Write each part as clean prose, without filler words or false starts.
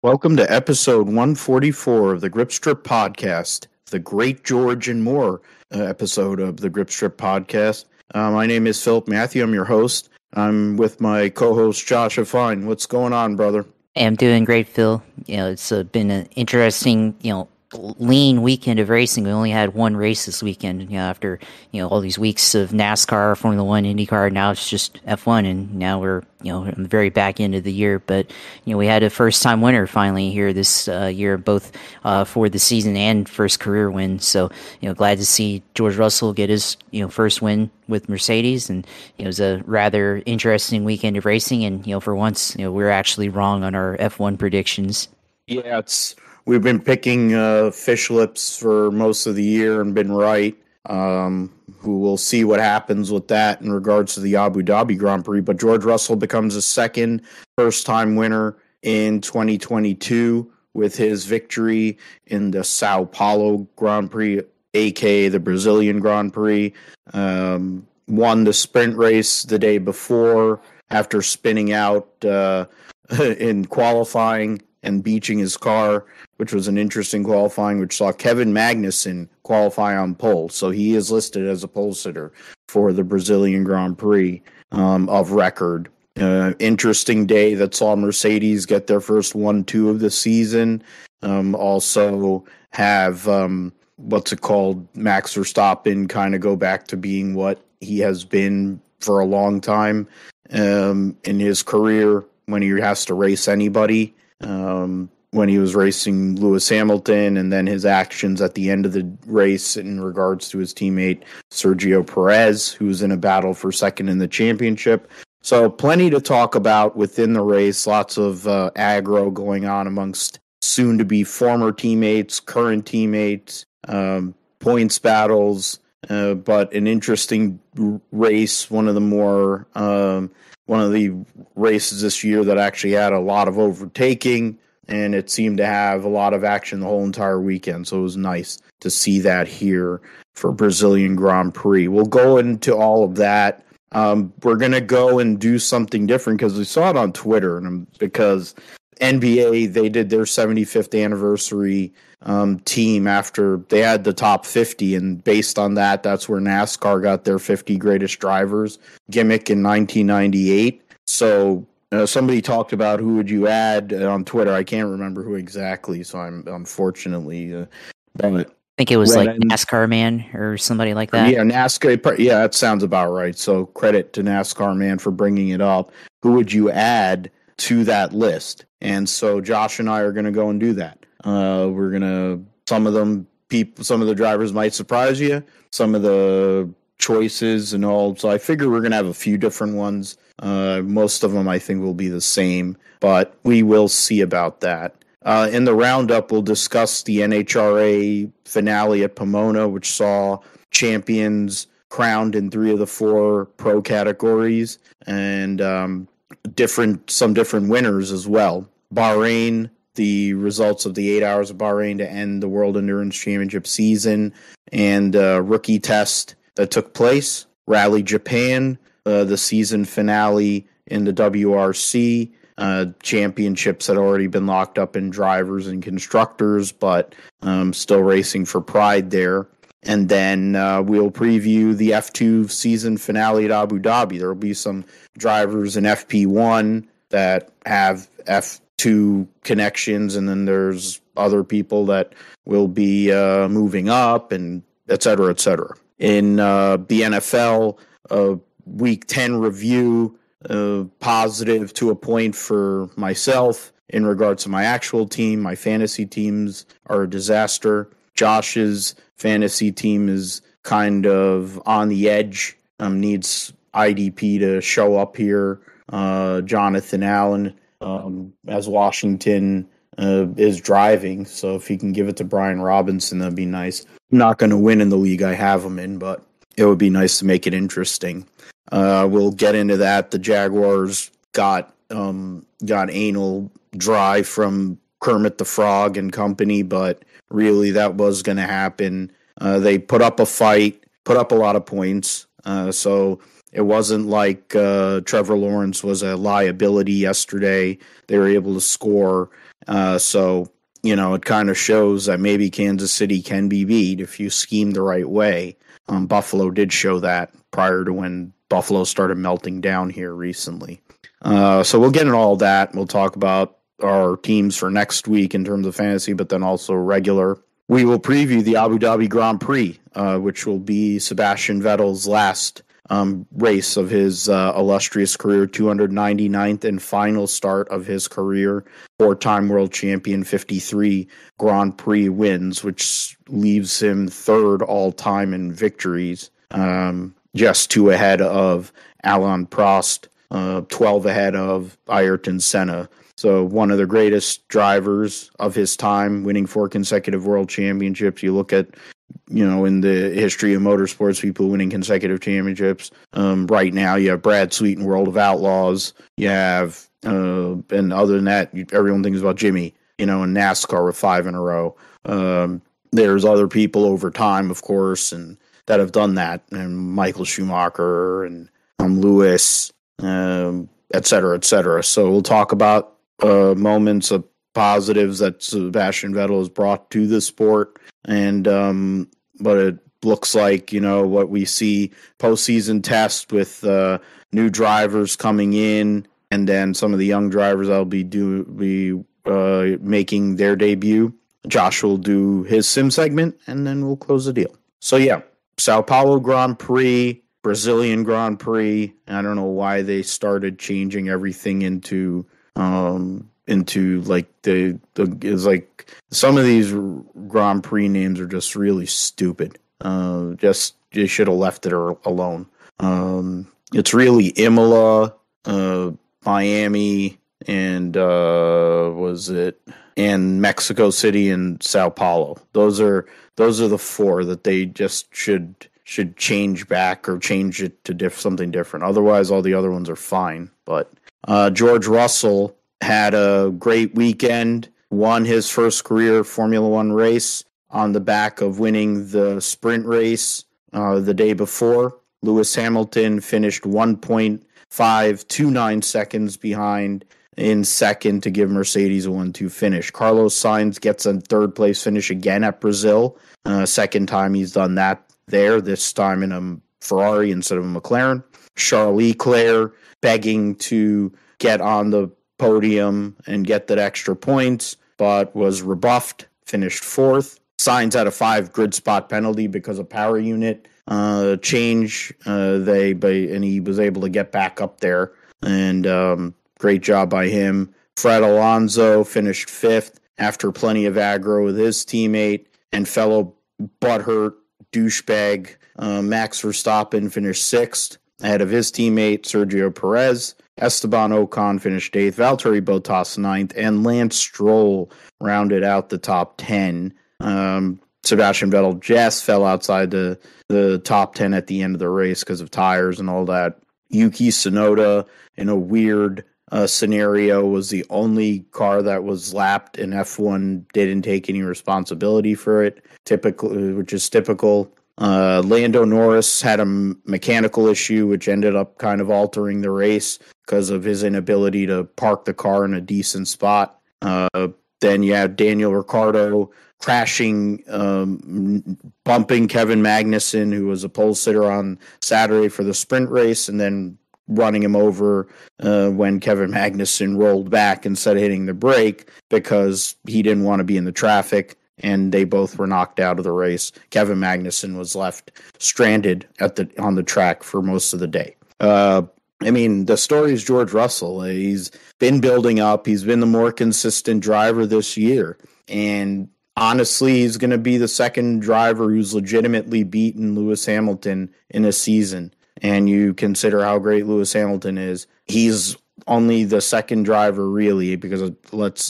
Welcome to episode 144 of the Grip Strip Podcast, the Great George and More episode of the Grip Strip Podcast. My name is Philip Matthew. I'm your host. I'm with my co-host Josh F1. What's going on, brother? Hey, I'm doing great, Phil. It's been an interesting, lean weekend of racing. We only had one race this weekend, after, all these weeks of NASCAR, Formula One, IndyCar. Now it's just F1, and now we're, in the very back end of the year. But, we had a first-time winner finally here this year, both for the season and first career win. So, glad to see George Russell get his, first win with Mercedes. And it was a rather interesting weekend of racing. And, for once, we're actually wrong on our F1 predictions. Yeah, we've been picking fish lips for most of the year and been right. Who will see what happens with that in regards to the Abu Dhabi Grand Prix. But George Russell becomes a second first-time winner in 2022 with his victory in the Sao Paulo Grand Prix, aka the Brazilian Grand Prix. Won the sprint race the day before after spinning out in qualifying and beaching his car, which was an interesting qualifying, which saw Kevin Magnussen qualify on pole. So he is listed as a pole sitter for the Brazilian Grand Prix of record. Interesting day that saw Mercedes get their first 1-2 of the season. Also have, Max Verstappen kind of go back to being what he has been for a long time in his career when he has to race anybody. When he was racing Lewis Hamilton, and then his actions at the end of the race in regards to his teammate Sergio Perez, who was in a battle for second in the championship. So plenty to talk about within the race, lots of aggro going on amongst soon-to-be former teammates, current teammates, points battles, but an interesting race, one of the races this year that actually had a lot of overtaking, and it seemed to have a lot of action the whole entire weekend. So it was nice to see that here for Brazilian Grand Prix. We'll go into all of that. We're going to go and do something different because we saw it on Twitter, and because NBA, they did their 75th anniversary team after they had the top 50, and based on that, that's where NASCAR got their 50 greatest drivers gimmick in 1998. So somebody talked about who would you add on Twitter. I can't remember who exactly, so I'm unfortunately I think it was NASCAR Man or somebody like that. Yeah, NASCAR. Yeah, that sounds about right. So credit to NASCAR Man for bringing it up. Who would you add to that list? And so Josh and I are going to go and do that. We're going to, some of the drivers might surprise you, some of the choices and all. So I figure we're going to have a few different ones. Most of them I think will be the same, but we will see about that. In the roundup, we'll discuss the NHRA finale at Pomona, which saw champions crowned in 3 of the 4 pro categories, and some different winners as well. Bahrain, the results of the 8 hours of Bahrain to end the World Endurance Championship season, and rookie test that took place. Rally Japan, the season finale in the WRC. Championships had already been locked up in drivers and constructors, but still racing for pride there. And then we'll preview the F2 season finale at Abu Dhabi. There will be some drivers in FP1 that have F2 connections, and then there's other people that will be moving up, and et cetera, et cetera. In the NFL, Week 10 review, positive to a point for myself in regards to my actual team. My fantasy teams are a disaster. Josh's fantasy team is kind of on the edge, needs IDP to show up here. Jonathan Allen, as Washington is driving, so if he can give it to Brian Robinson, that'd be nice. I'm not going to win in the league I have him in, but it would be nice to make it interesting. We'll get into that. The Jaguars got anal dry from Kermit the Frog and company, but really that was going to happen. They put up a fight, put up a lot of points, so it wasn't like Trevor Lawrence was a liability yesterday. They were able to score So, it kind of shows that maybe Kansas City can be beat if you scheme the right way. Buffalo did show that prior to when Buffalo started melting down here recently. So we'll get into all that. We'll talk about our teams for next week in terms of fantasy, but then also regular. We will preview the Abu Dhabi Grand Prix, which will be Sebastian Vettel's last race of his illustrious career, 299th and final start of his career, 4-time world champion, 53 Grand Prix wins, which leaves him third all-time in victories, just 2 ahead of Alain Prost, 12 ahead of Ayrton Senna. So one of the greatest drivers of his time, winning 4 consecutive world championships. You look at, in the history of motorsports, people winning consecutive championships. Right now, you have Brad Sweet in World of Outlaws. You have, and other than that, everyone thinks about Jimmy, in NASCAR with 5 in a row. There's other people over time, of course, and that have done that, and Michael Schumacher and Lewis, et cetera, et cetera. So we'll talk about moments of positives that Sebastian Vettel has brought to the sport, and but it looks like what we see postseason test with new drivers coming in, and then some of the young drivers that'll be making their debut. Josh will do his sim segment, and then we'll close the deal. So yeah, Sao Paulo Grand Prix, Brazilian Grand Prix. I don't know why they started changing everything into like it's like some of these Grand Prix names are just really stupid. Just you should have left it alone. It's really Imola, Miami, and and Mexico City and Sao Paulo. Those are the 4 that they just should change back or change it to something different. Otherwise, all the other ones are fine. But George Russell had a great weekend, won his first career Formula One race on the back of winning the sprint race the day before. Lewis Hamilton finished 1.529 seconds behind in second to give Mercedes a 1-2 finish. Carlos Sainz gets a third place finish again at Brazil. Second time he's done that there, this time in a Ferrari instead of a McLaren. Charles Leclerc begging to get on the podium and get that extra points, but was rebuffed, finished 4th. Sainz had a 5 grid spot penalty because of power unit change. And he was able to get back up there, and great job by him. Fred Alonso finished 5th after plenty of aggro with his teammate, and fellow butthurt douchebag Max Verstappen finished 6th ahead of his teammate Sergio Perez. Esteban Ocon finished 8th, Valtteri Bottas 9th, and Lance Stroll rounded out the top 10. Sebastian Vettel just fell outside the top 10 at the end of the race because of tires and all that. Yuki Tsunoda, in a weird scenario, was the only car that was lapped, and F1 didn't take any responsibility for it, which is typical. Lando Norris had a mechanical issue, which ended up kind of altering the race because of his inability to park the car in a decent spot. Then you have Daniel Ricciardo crashing, bumping Kevin Magnussen, who was a pole sitter on Saturday for the sprint race, and then running him over when Kevin Magnussen rolled back instead of hitting the brake because he didn't want to be in the traffic, and they both were knocked out of the race. Kevin Magnussen was left stranded on the track for most of the day. The story is George Russell. He's been building up. He's been the more consistent driver this year, and honestly, he's going to be the second driver who's legitimately beaten Lewis Hamilton in a season. And you consider how great Lewis Hamilton is. He's only the second driver, really, because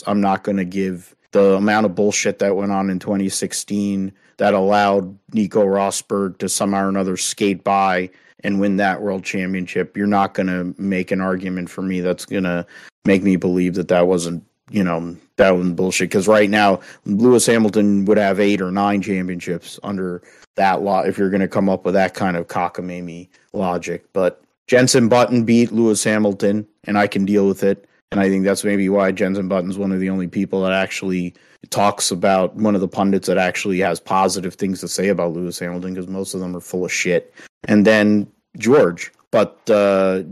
I'm not going to give the amount of bullshit that went on in 2016 that allowed Nico Rosberg to somehow or another skate by and win that world championship. You're not going to make an argument for me that's going to make me believe that wasn't, that wasn't bullshit. Because right now, Lewis Hamilton would have 8 or 9 championships under that law if you're going to come up with that kind of cockamamie logic. But Jenson Button beat Lewis Hamilton, and I can deal with it. And I think that's maybe why Jensen Button's one of the only people that actually talks about, one of the pundits that actually has positive things to say about Lewis Hamilton, because most of them are full of shit. And then George. But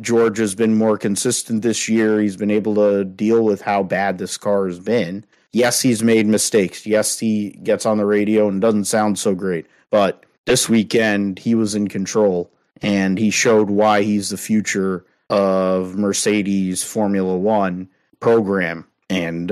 George has been more consistent this year. He's been able to deal with how bad this car has been. Yes, he's made mistakes. Yes, he gets on the radio and doesn't sound so great. But this weekend, he was in control, and he showed why he's the future of Mercedes Formula One program. And,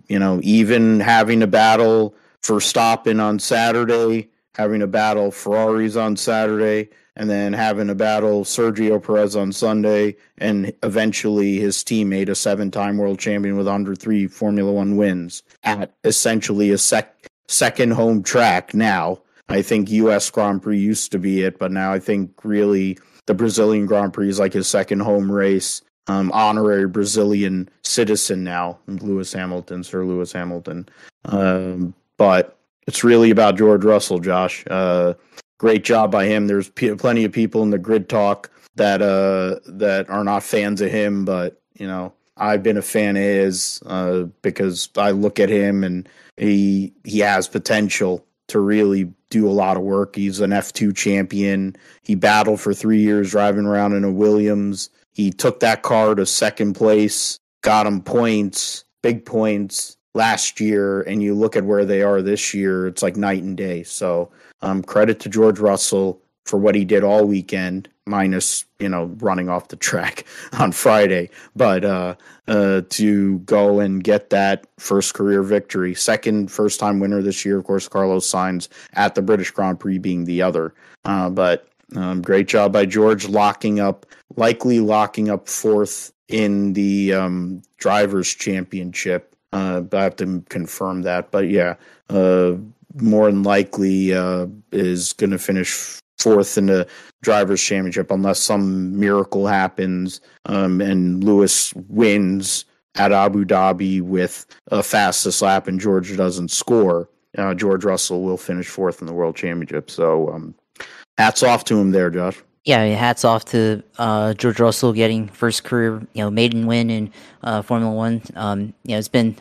even having to battle Verstappen on Saturday, having to battle Ferraris on Saturday, and then having to battle Sergio Perez on Sunday, and eventually his teammate, a 7-time world champion with 103 Formula One wins, at essentially a second home track now. I think U.S. Grand Prix used to be it, but now I think really the Brazilian Grand Prix is like his second home race. Honorary Brazilian citizen now, Sir Lewis Hamilton. But it's really about George Russell, Josh. Great job by him. There's plenty of people in the grid talk that are not fans of him, but I've been a fan of his because I look at him and he has potential to really do a lot of work. He's an F2 champion. He battled for 3 years driving around in a Williams. He took that car to second place, got him points, big points last year, and you look at where they are this year, it's like night and day. So credit to George Russell for what he did all weekend, minus, running off the track on Friday. But to go and get that first career victory, first-time winner this year, of course, Carlos Sainz at the British Grand Prix being the other. But great job by George likely locking up fourth in the Drivers' Championship. But I have to confirm that. But yeah, more than likely is going to finish fourth in the Drivers' Championship unless some miracle happens and Lewis wins at Abu Dhabi with a fastest lap and George doesn't score. George Russell will finish fourth in the World Championship. So hats off to him there, Josh. Yeah, hats off to George Russell getting first career, maiden win in Formula One. It's been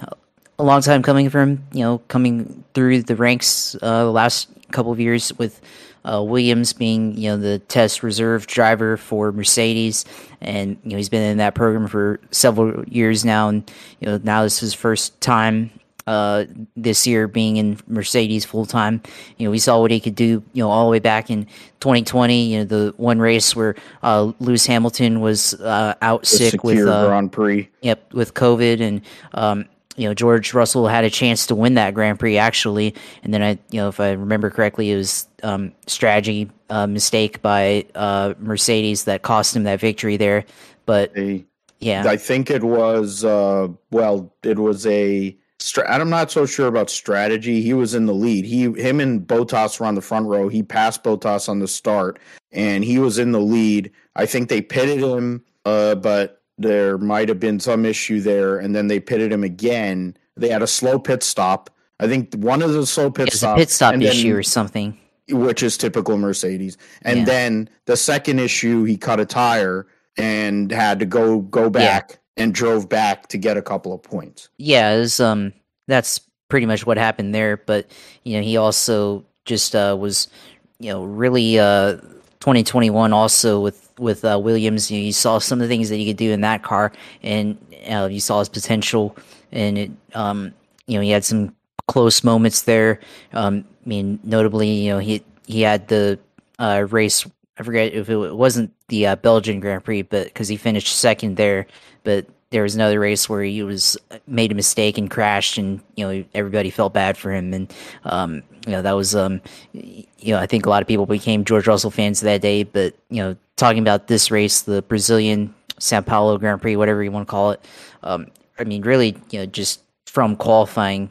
a long time coming for him, coming through the ranks the last couple of years with Williams being, the test reserve driver for Mercedes. And, he's been in that program for several years now. And, now this is his first time this year being in Mercedes full time. We saw what he could do, all the way back in 2020, the one race where Lewis Hamilton was out sick with Grand Prix. Yep, with COVID, and George Russell had a chance to win that Grand Prix actually, and then if I remember correctly, it was strategy mistake by Mercedes that cost him that victory there. But I think it was it was a. I'm not so sure about strategy. He was in the lead. Him and Bottas were on the front row. He passed Bottas on the start, and he was in the lead. I think they pitted him, but there might have been some issue there, and then they pitted him again. They had a slow pit stop. I think one of the slow pit stops. It was a pit stop issue or something. Which is typical Mercedes. And then the second issue, he cut a tire and had to go back and drove back to get a couple of points. Yeah, it was, that's pretty much what happened there. But, he also just was, really 2021 also with Williams. You saw some of the things that he could do in that car, and you saw his potential. And it, he had some close moments there. Notably, he had the race. I forget if it wasn't the Belgian Grand Prix, but because he finished second there. But there was another race where he made a mistake and crashed, and everybody felt bad for him. And that was I think a lot of people became George Russell fans that day. But talking about this race, the Brazilian Sao Paulo Grand Prix, whatever you want to call it, really, just from qualifying,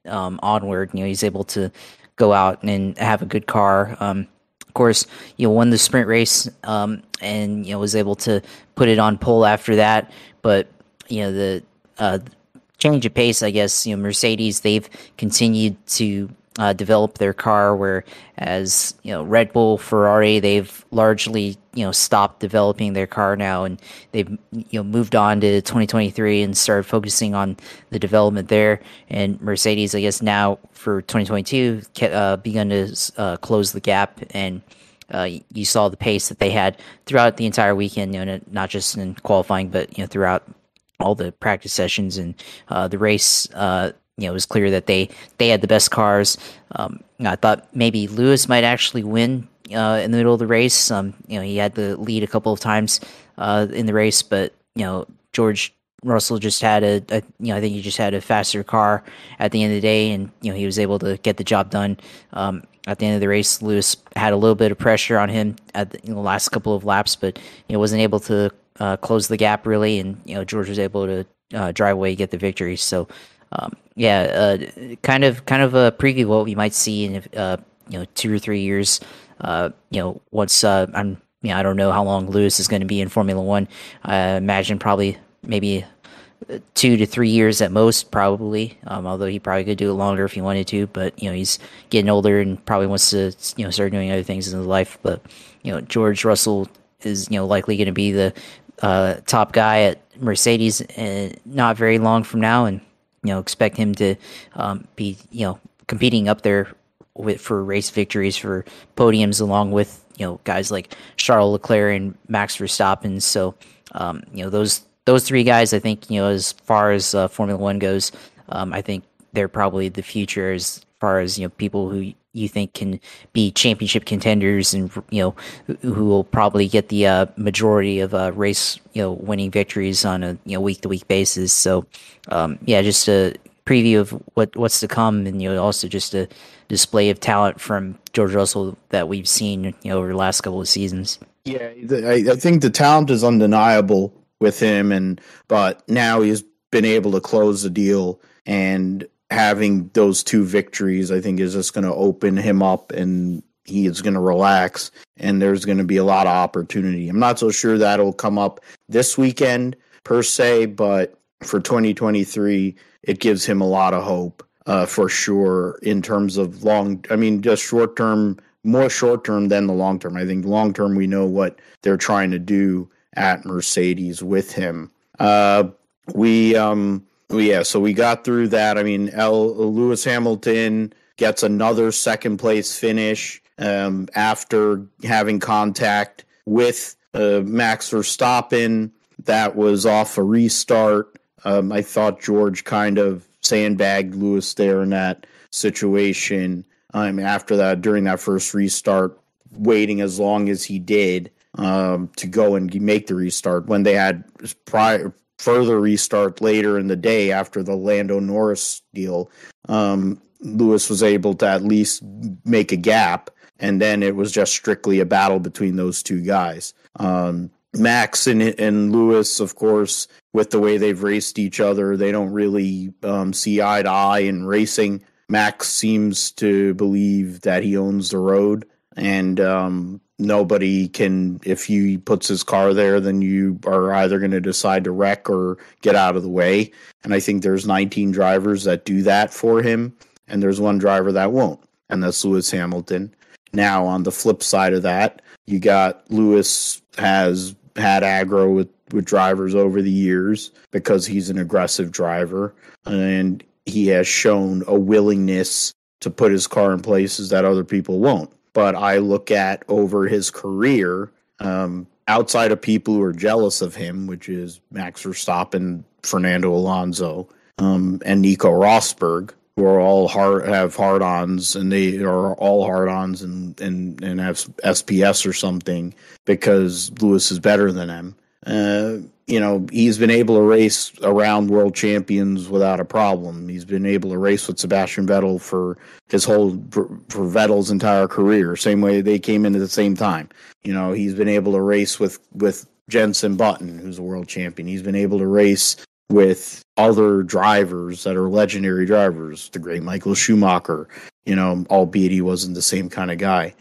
onward, he's able to go out and have a good car. Of course, won the sprint race, and was able to put it on pole after that. But the change of pace, I guess, Mercedes, they've continued to develop their car, whereas Red Bull, Ferrari, they've largely stopped developing their car now, and they've moved on to 2023 and started focusing on the development there. And Mercedes, I guess now for 2022, begun to close the gap, and you saw the pace that they had throughout the entire weekend, not just in qualifying, but throughout all the practice sessions and the race. It was clear that they had the best cars. I thought maybe Lewis might actually win in the middle of the race. He had the lead a couple of times in the race, but George Russell just had I think he just had a faster car at the end of the day, and he was able to get the job done. At the end of the race, Lewis had a little bit of pressure on him at the last couple of laps, but wasn't able to close the gap really, and George was able to drive away, get the victory. So kind of a preview of what we might see in 2 or 3 years. Once I don't know how long Lewis is going to be in Formula One. I imagine probably maybe 2 to 3 years at most, probably. Although he probably could do it longer if he wanted to. But he's getting older and probably wants to start doing other things in his life. But George Russell is likely going to be the top guy at Mercedes not very long from now, and expect him to be competing up there for race victories, for podiums, along with guys like Charles Leclerc and Max Verstappen. So those three guys, I think as far as Formula One goes, I think they're probably the future as far as people who you think can be championship contenders, and who will probably get the majority of race winning victories on a week to week basis. So just a preview of what's to come, and also just a display of talent from George Russell that we've seen over the last couple of seasons. Yeah, I think the talent is undeniable with him, but now he's been able to close the deal, and having those 2 victories, I think, is just going to open him up, and he is going to relax, and there's going to be a lot of opportunity. I'm not so sure that'll come up this weekend per se, but for 2023, it gives him a lot of hope for sure in terms of just short term, more short term than the long term. I think long term, we know what they're trying to do at Mercedes with him. So we got through that. I mean, Lewis Hamilton gets another second place finish after having contact with Max Verstappen. That was off a restart. I thought George kind of sandbagged Lewis there in that situation. After that, during that first restart, waiting as long as he did to go and make the restart when they had further restart later in the day after the Lando Norris deal. Lewis was able to at least make a gap, and then it was just strictly a battle between those 2 guys. Max and Lewis, of course, with the way they've raced each other, they don't really see eye to eye in racing. Max seems to believe that he owns the road, and nobody can, if he puts his car there, then you are either going to decide to wreck or get out of the way. And I think there's 19 drivers that do that for him, and there's 1 driver that won't, and that's Lewis Hamilton. Now, on the flip side of that, you got Lewis has had aggro with drivers over the years because he's an aggressive driver, and he has shown a willingness to put his car in places that other people won't. But I look at over his career, outside of people who are jealous of him, which is Max Verstappen, Fernando Alonso, and Nico Rosberg, who are all have hard-ons, and they are all hard-ons and have SPS or something because Lewis is better than them. He's been able to race around world champions without a problem. He's been able to race with Sebastian Vettel for Vettel's entire career, same way they came in at the same time. He's been able to race with Jenson Button, who's a world champion. He's been able to race with other drivers that are legendary drivers, the great Michael Schumacher, albeit he wasn't the same kind of guy.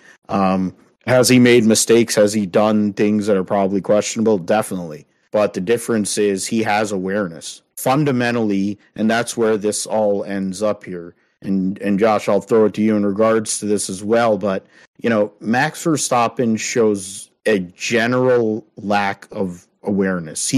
Has he made mistakes? Has he done things that are probably questionable? Definitely. But the difference is he has awareness. Fundamentally, and that's where this all ends up here, and Josh, I'll throw it to you in regards to this as well. But Max Verstappen shows a general lack of awareness.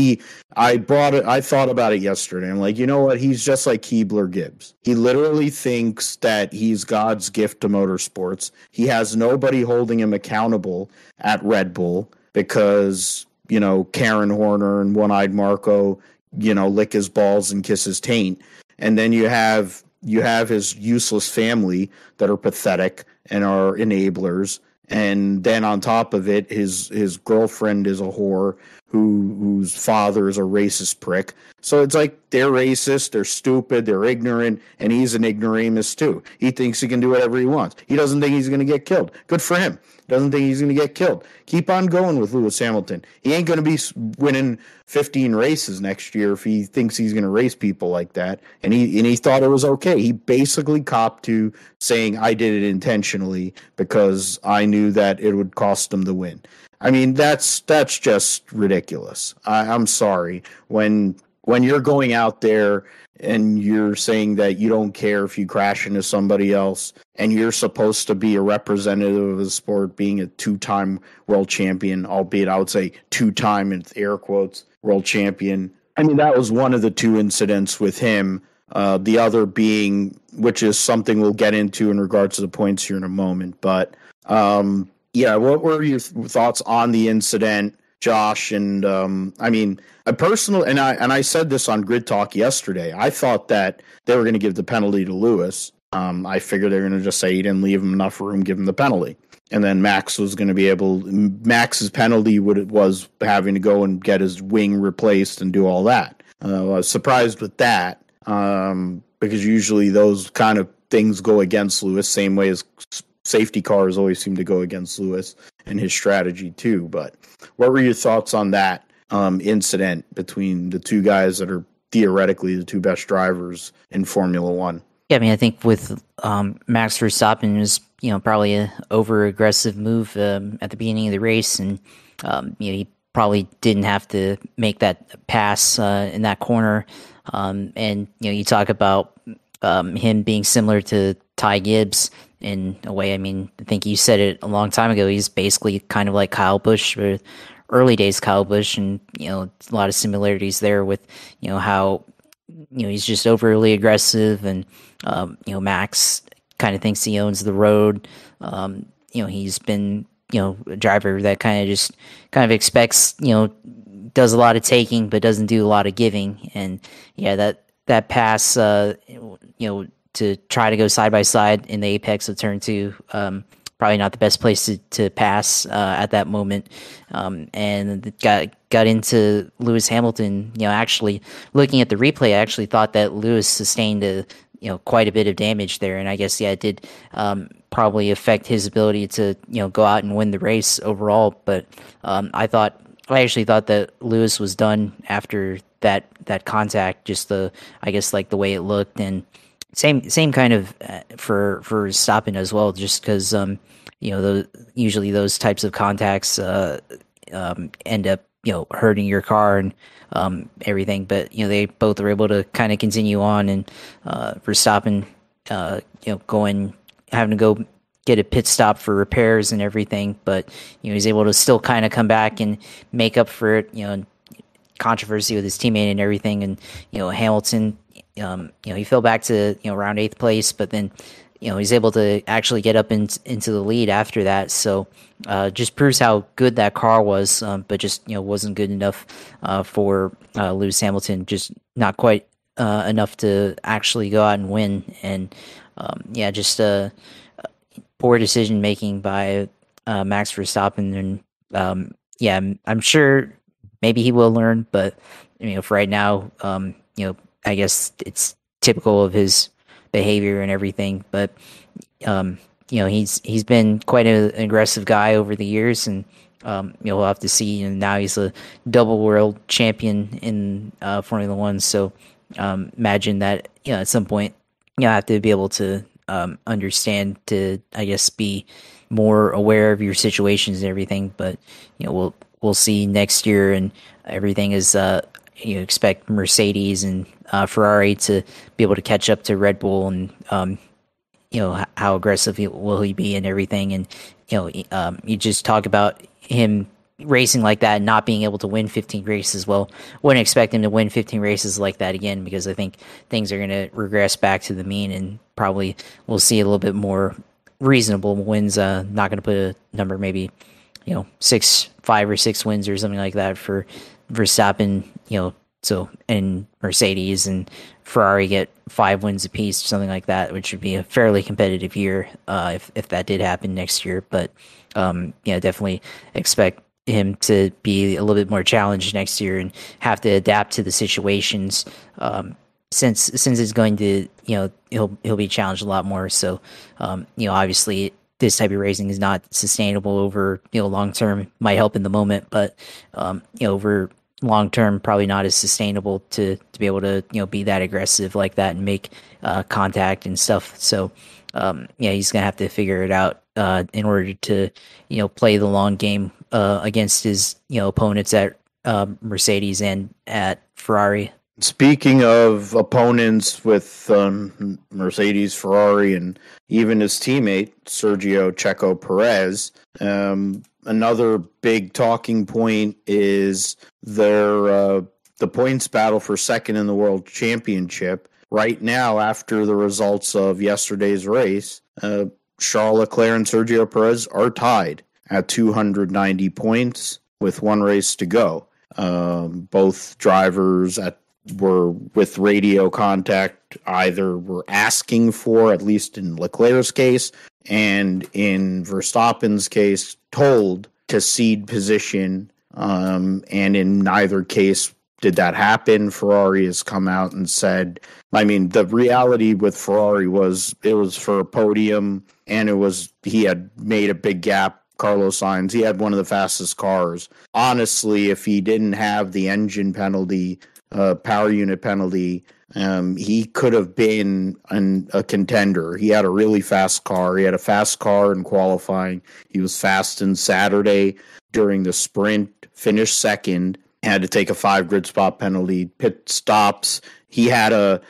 I thought about it yesterday. I'm like, you know what? He's just like Keebler Gibbs. He literally thinks that he's God's gift to motorsports. He has nobody holding him accountable at Red Bull because, Karen Horner and One-Eyed Marco, lick his balls and kiss his taint. And then you have his useless family that are pathetic and are enablers. And then on top of it, his girlfriend is a whore whose father is a racist prick. So it's like they're racist, they're stupid, they're ignorant, and he's an ignoramus too. He thinks he can do whatever he wants. He doesn't think he's going to get killed. Good for him. Doesn't think he's going to get killed. Keep on going with Lewis Hamilton. He ain't going to be winning 15 races next year if he thinks he's going to race people like that. And he thought it was okay. He basically copped to saying, I did it intentionally because I knew that it would cost him the win. I mean, that's just ridiculous. I'm sorry. When you're going out there and you're saying that you don't care if you crash into somebody else, and you're supposed to be a representative of the sport, being a two-time world champion, albeit I would say two-time in air quotes world champion. I mean, that was one of the two incidents with him. The other being, which is something we'll get into in regards to the points here in a moment. But what were your thoughts on the incident, Josh? And I said this on Grid Talk yesterday. I thought that they were going to give the penalty to Lewis. I figured they were going to just say he didn't leave him enough room, give him the penalty. And then Max was going to be Max's penalty was having to go and get his wing replaced and do all that. I was surprised with that because usually those kind of things go against Lewis, same way as safety cars always seem to go against Lewis and his strategy too. But what were your thoughts on that incident between the two guys that are theoretically the two best drivers in Formula One? Yeah, I mean, I think with Max Verstappen, it was probably an over-aggressive move at the beginning of the race, and he probably didn't have to make that pass in that corner. And you talk about him being similar to Ty Gibbs in a way. I mean, I think you said it a long time ago. He's basically kind of like Kyle Busch, or early days Kyle Busch, and a lot of similarities there with how he's just overly aggressive, and Max kind of thinks he owns the road. He's been a driver that kind of expects does a lot of taking but doesn't do a lot of giving. And that pass to try to go side by side in the apex of turn 2, probably not the best place to pass at that moment, and got into Lewis Hamilton. Actually looking at the replay, I actually thought that Lewis sustained quite a bit of damage there, and I guess it did probably affect his ability to go out and win the race overall. But I actually thought that Lewis was done after that contact. Just the way it looked, and same kind of for Verstappen as well, just because usually those types of contacts end up hurting your car and everything. But they both were able to kind of continue on, and Verstappen having to go get a pit stop for repairs and everything, but he's able to still kind of come back and make up for it, controversy with his teammate and everything. And Hamilton, he fell back to around 8th place, but then he's able to actually get up into the lead after that. So just proves how good that car was, but just wasn't good enough for Lewis Hamilton. Just not quite enough to actually go out and win. And just poor decision making by Max Verstappen. And I'm sure maybe he will learn, but for right now, I guess it's typical of his behavior and everything. But he's been quite an aggressive guy over the years, and we'll have to see. And now he's a double world champion in Formula One. So imagine that at some point you have to be able to understand to, I guess, be more aware of your situations and everything. But we'll see next year, and everything is expect Mercedes and Ferrari to be able to catch up to Red Bull, and how aggressive will he be and everything. And, you just talk about him racing like that and not being able to win 15 races. Well, wouldn't expect him to win 15 races like that again, because I think things are going to regress back to the mean, and probably we'll see a little bit more reasonable wins. Not going to put a number, maybe, 5 or 6 wins or something like that for Verstappen, so, and Mercedes and Ferrari get 5 wins apiece, something like that, which would be a fairly competitive year if that did happen next year. But definitely expect him to be a little bit more challenged next year and have to adapt to the situations. Since it's going to, he'll be challenged a lot more. So, obviously this type of racing is not sustainable over, long term. Might help in the moment, but over long term, probably not as sustainable to be able to, be that aggressive like that and make contact and stuff. So, he's gonna have to figure it out in order to, play the long game against his, opponents at Mercedes and at Ferrari. Speaking of opponents with Mercedes, Ferrari, and even his teammate, Sergio Checo Perez, another big talking point is the points battle for second in the World Championship. Right now, after the results of yesterday's race, Charles Leclerc and Sergio Perez are tied at 290 points with 1 race to go. Both drivers were with radio contact, either were asking for, at least in Leclerc's case, and in Verstappen's case, told to cede position. And in neither case did that happen. Ferrari has come out and said, the reality with Ferrari was it was for a podium, and he had made a big gap. Carlos Sainz, he had one of the fastest cars. Honestly, if he didn't have the engine penalty, power unit penalty, he could have been a contender. He had a really fast car. He had a fast car in qualifying. He was fast in Saturday during the sprint, finished second, had to take a 5 grid spot penalty, pit stops. He had a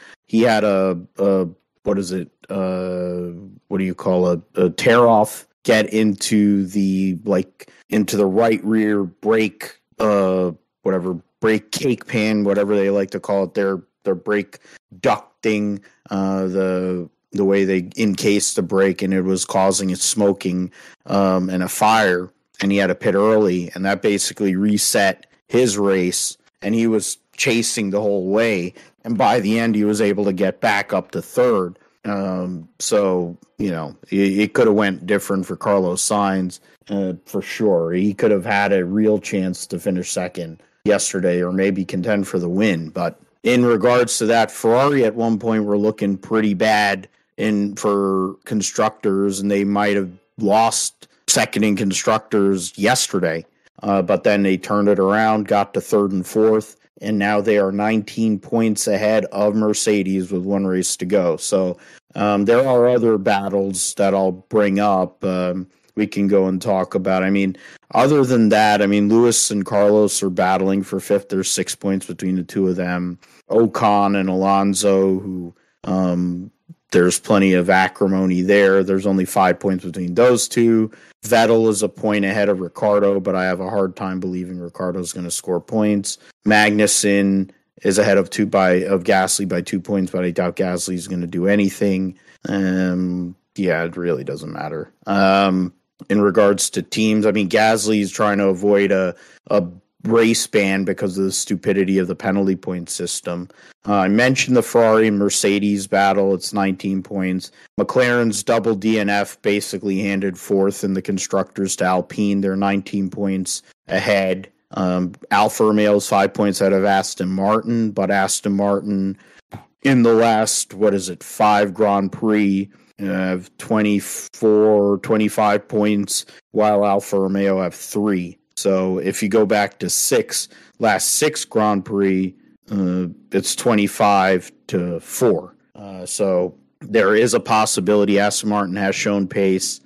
what is it? What do you call a tear off? Get into the right rear brake, brake cake pan, whatever they like to call it, their brake ducting, the way they encased the brake, and it was causing it smoking and a fire, and he had to pit early, and that basically reset his race, and he was chasing the whole way, and by the end he was able to get back up to third. So, it could have went different for Carlos Sainz, for sure. He could have had a real chance to finish second yesterday, or maybe contend for the win. But in regards to that, Ferrari at one point were looking pretty bad for constructors, and they might have lost second in constructors yesterday. But then they turned it around, got to third and fourth, and now they are 19 points ahead of Mercedes with 1 race to go. So there are other battles that I'll bring up. We can go and talk about. Other than that, Lewis and Carlos are battling for fifth. There's 6 points between the two of them. Ocon and Alonso, who there's plenty of acrimony there. There's only 5 points between those two. Vettel is a point ahead of Ricciardo, but I have a hard time believing Ricciardo's going to score points. Magnussen is ahead of Gasly by 2 points, but I doubt Gasly's going to do anything. It really doesn't matter. In regards to teams, Gasly's trying to avoid a race ban because of the stupidity of the penalty point system. I mentioned the Ferrari and Mercedes battle. It's 19 points. McLaren's double DNF basically handed fourth in the constructors to Alpine. They're 19 points ahead. Alfa Romeo's 5 points ahead of Aston Martin, but Aston Martin in the last, 5 Grand Prix have 25 points, while Alfa Romeo have 3. So if you go back to last 6 Grand Prix, it's 25-4. So there is a possibility. Aston Martin has shown pace.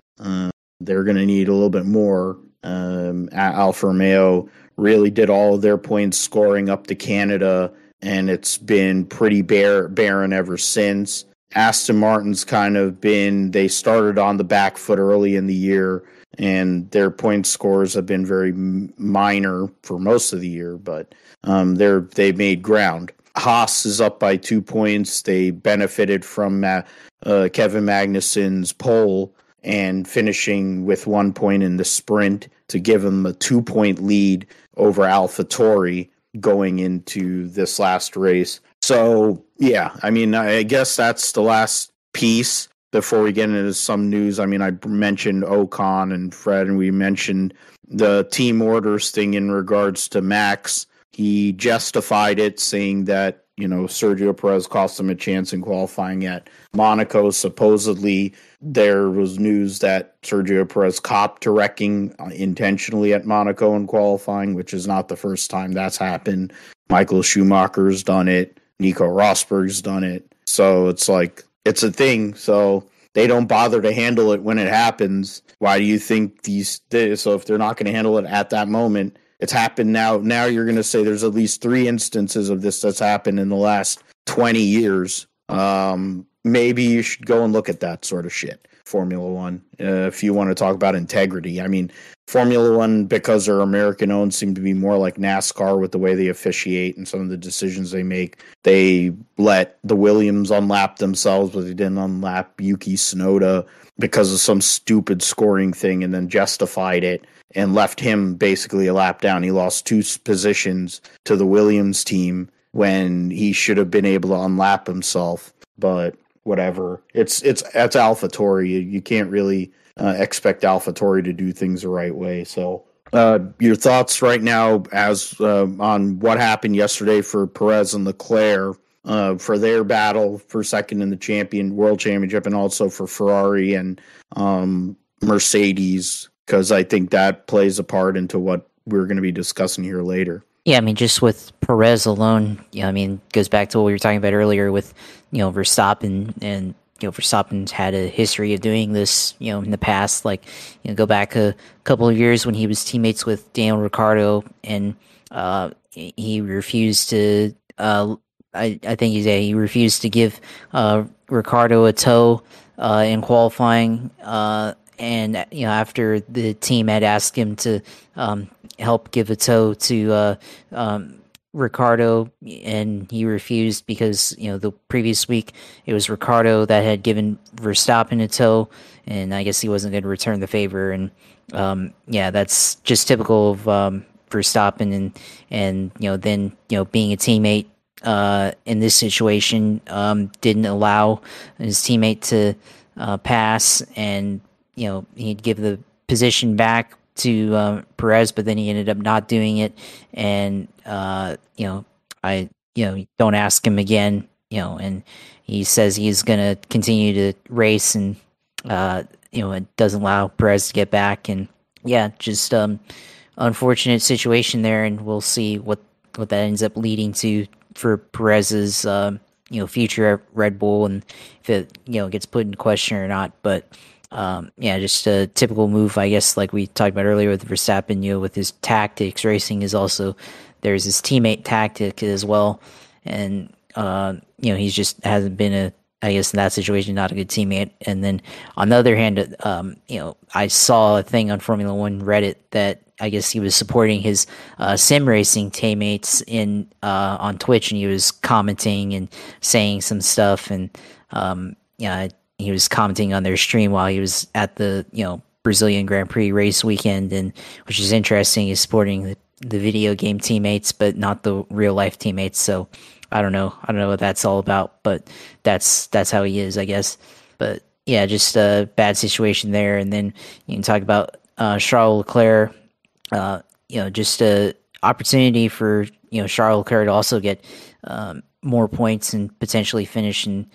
They're going to need a little bit more. Alfa Romeo really did all of their points scoring up to Canada, and it's been pretty barren ever since. Aston Martin's kind of they started on the back foot early in the year, and their point scores have been very minor for most of the year, but they made ground. Haas is up by 2 points. They benefited from Kevin Magnussen's pole and finishing with 1 point in the sprint to give them a 2-point lead over AlphaTauri going into this last race. So, yeah, I mean, I guess that's the last piece before we get into some news. I mean, I mentioned Ocon and Fred, and we mentioned the team orders thing in regards to Max. He justified it, saying that, Sergio Perez cost him a chance in qualifying at Monaco. Supposedly, there was news that Sergio Perez copped to wrecking intentionally at Monaco in qualifying, which is not the first time that's happened. Michael Schumacher's done it. Nico Rosberg's done it. So it's like, it's a thing. So they don't bother to handle it when it happens. Why do you think so if they're not going to handle it at that moment, it's happened now. Now you're going to say there's at least 3 instances of this that's happened in the last 20 years. Maybe you should go and look at that sort of shit. Formula One, if you want to talk about integrity. I mean, Formula One, because they're American owned, seem to be more like NASCAR with the way they officiate and some of the decisions they make. They let the Williams unlap themselves, but they didn't unlap Yuki Tsunoda because of some stupid scoring thing, and then justified it and left him basically a lap down. He lost 2 positions to the Williams team when he should have been able to unlap himself. But whatever, it's AlphaTauri. You can't really expect AlphaTauri to do things the right way. So your thoughts right now as on what happened yesterday for Perez and Leclerc for their battle for second in the World Championship, and also for Ferrari and Mercedes, because I think that plays a part into what we're going to be discussing here later. Yeah, I mean, just with Perez alone, I mean, goes back to what we were talking about earlier with, Verstappen, and, Verstappen's had a history of doing this, in the past, like, go back a couple of years when he was teammates with Daniel Ricciardo, and he refused to, I think he refused to give Ricciardo a tow in qualifying, and after the team had asked him to help give a tow to Ricciardo, and he refused because the previous week it was Ricciardo that had given Verstappen a tow, and I guess he wasn't going to return the favor. And that's just typical of Verstappen, and then being a teammate in this situation didn't allow his teammate to pass, and he'd give the position back to Perez, but then he ended up not doing it. And don't ask him again, and he says he's going to continue to race, and it doesn't allow Perez to get back. And just unfortunate situation there, and we'll see what that ends up leading to for Perez's future at Red Bull, and if it gets put in question or not. But just a typical move, I guess, like we talked about earlier with Verstappen, with his tactics. Racing is also, there's his teammate tactic as well. And, he's just hasn't been I guess in that situation, not a good teammate. And then on the other hand, I saw a thing on Formula One Reddit that I guess he was supporting his sim racing teammates on Twitch, and he was commenting and saying some stuff. And, he was commenting on their stream while he was at the Brazilian Grand Prix race weekend, and which is interesting. He's supporting the video game teammates, but not the real life teammates. So I don't know what that's all about, but that's how he is, I guess. But yeah, just a bad situation there. And then you can talk about Charles Leclerc. Just a opportunity for Charles Leclerc to also get more points and potentially finish in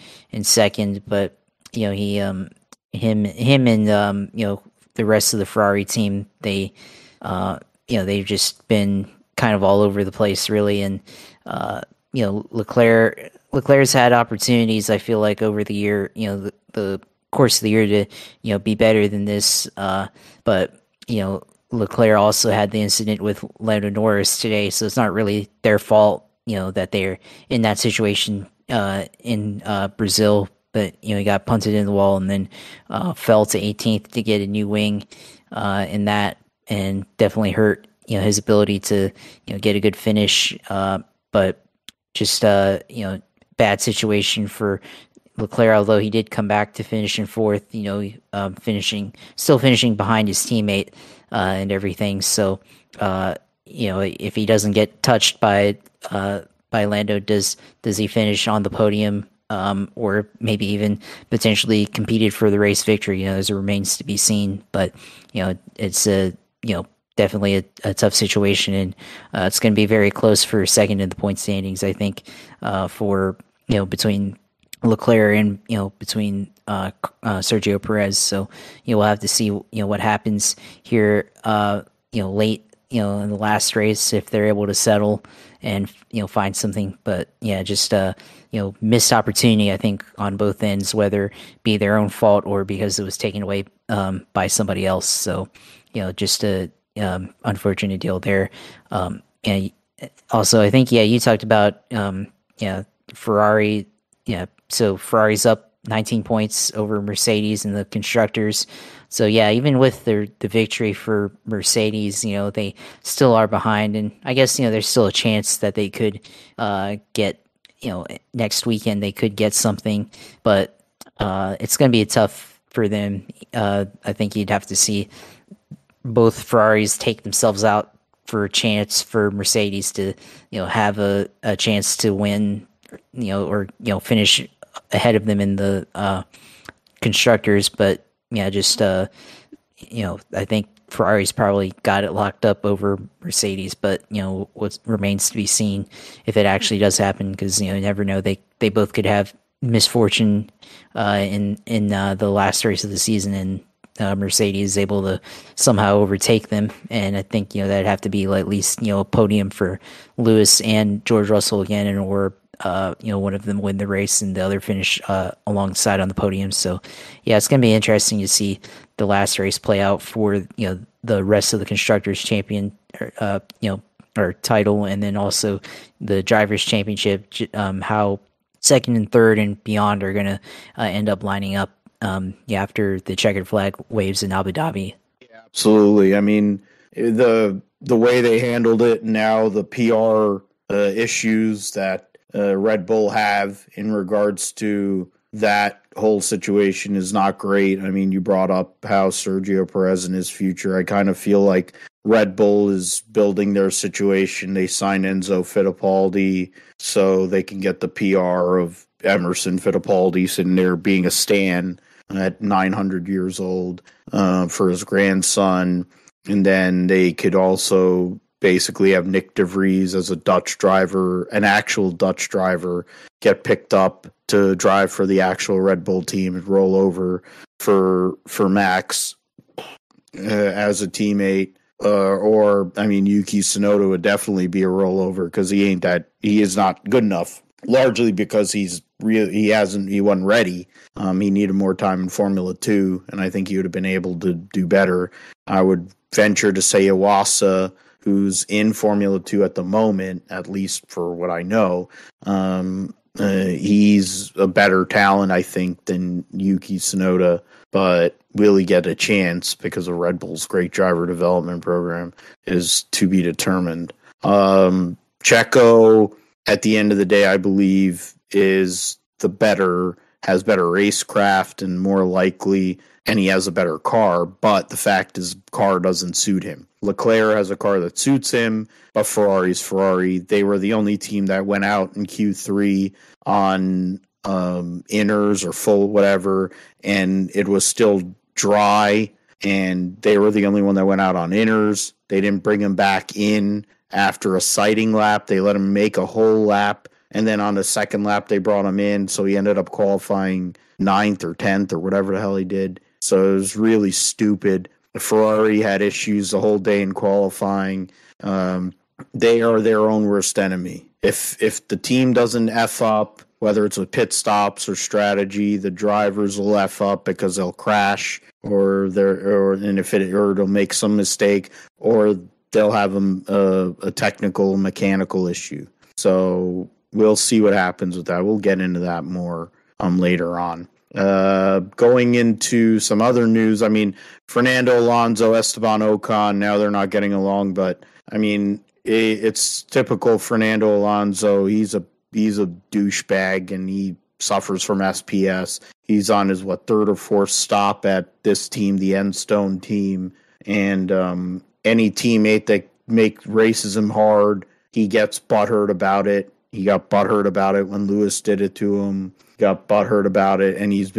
second, but he him and the rest of the Ferrari team, they've just been kind of all over the place, really. And Leclerc's had opportunities, I feel like, over the year, the course of the year to be better than this, but Leclerc also had the incident with Lando Norris today, so it's not really their fault that they're in that situation in Brazil. but he got punted in the wall and then fell to 18th to get a new wing in that, and definitely hurt his ability to get a good finish. But just bad situation for Leclerc, although he did come back to finish in fourth. Still finishing behind his teammate and everything. So if he doesn't get touched by Lando, does he finish on the podium, or maybe even potentially competed for the race victory? As it remains to be seen. But it's definitely a tough situation, and it's going to be very close for second in the point standings. I think for between Leclerc and between Sergio Perez. So we'll have to see what happens here late in the last race, if they're able to settle and find something. But just missed opportunity, I think, on both ends, whether it be their own fault or because it was taken away by somebody else. So just a unfortunate deal there. And also, I think you talked about Ferrari. So Ferrari's up 19 points over Mercedes in the constructors. So even with the victory for Mercedes, they still are behind, and I guess there's still a chance that they could get next weekend they could get something, but it's going to be tough for them. I think you'd have to see both Ferraris take themselves out for a chance for Mercedes to have a chance to win, or finish ahead of them in the constructors. But I think Ferrari's probably got it locked up over Mercedes, but what remains to be seen if it actually does happen, because you never know, they both could have misfortune in the last race of the season, and Mercedes is able to somehow overtake them. And I think that'd have to be at least a podium for Lewis and George Russell again, and or one of them win the race and the other finish alongside on the podium. So it's going to be interesting to see the last race play out for the rest of the constructors champion or title, and then also the drivers championship, how second and third and beyond are going to end up lining up after the checkered flag waves in Abu Dhabi. Yeah, absolutely. I mean, the way they handled it, now the PR issues that Red Bull have in regards to that whole situation is not great. I mean, you brought up how Sergio Perez and his future. I kind of feel like Red Bull is building their situation. They signed Enzo Fittipaldi so they can get the PR of Emerson Fittipaldi sitting there being a stan at 900 years old for his grandson. And then they could also basically have Nick de Vries as a Dutch driver, an actual Dutch driver, get picked up to drive for the actual Red Bull team and roll over for Max as a teammate. Or Yuki Tsunoda would definitely be a rollover, because he is not good enough, largely because he wasn't ready. He needed more time in Formula 2, and I think he would have been able to do better. I would venture to say Iwasa, who's in Formula 2 at the moment, at least for what I know, he's a better talent, I think, than Yuki Tsunoda, but will he get a chance because of Red Bull's great driver development program is to be determined. Checo, at the end of the day, I believe, has better racecraft and more likely, and he has a better car, but the fact is car doesn't suit him. Leclerc has a car that suits him, but Ferrari's Ferrari. They were the only team that went out in Q3 on inners or full whatever, and it was still dry, and they were the only one that went out on inners. They didn't bring him back in after a sighting lap. They let him make a whole lap, and then on the second lap they brought him in, so he ended up qualifying 9th or 10th or whatever the hell he did. So it was really stupid. Ferrari had issues the whole day in qualifying. They are their own worst enemy. If the team doesn't F up, whether it's with pit stops or strategy, the drivers will F up because they'll crash, or they'll make some mistake, or they'll have a technical mechanical issue. So we'll see what happens with that. We'll get into that more later on. Going into some other news, I mean, Fernando Alonso, Esteban Ocon, now they're not getting along, but I mean, it's typical Fernando Alonso. He's a douchebag, and he suffers from SPS. He's on his third or fourth stop at this team, the Enstone team, and any teammate that races him hard, he gets butthurt about it. He got butthurt about it when Lewis did it to him. Got butthurt about it, and he's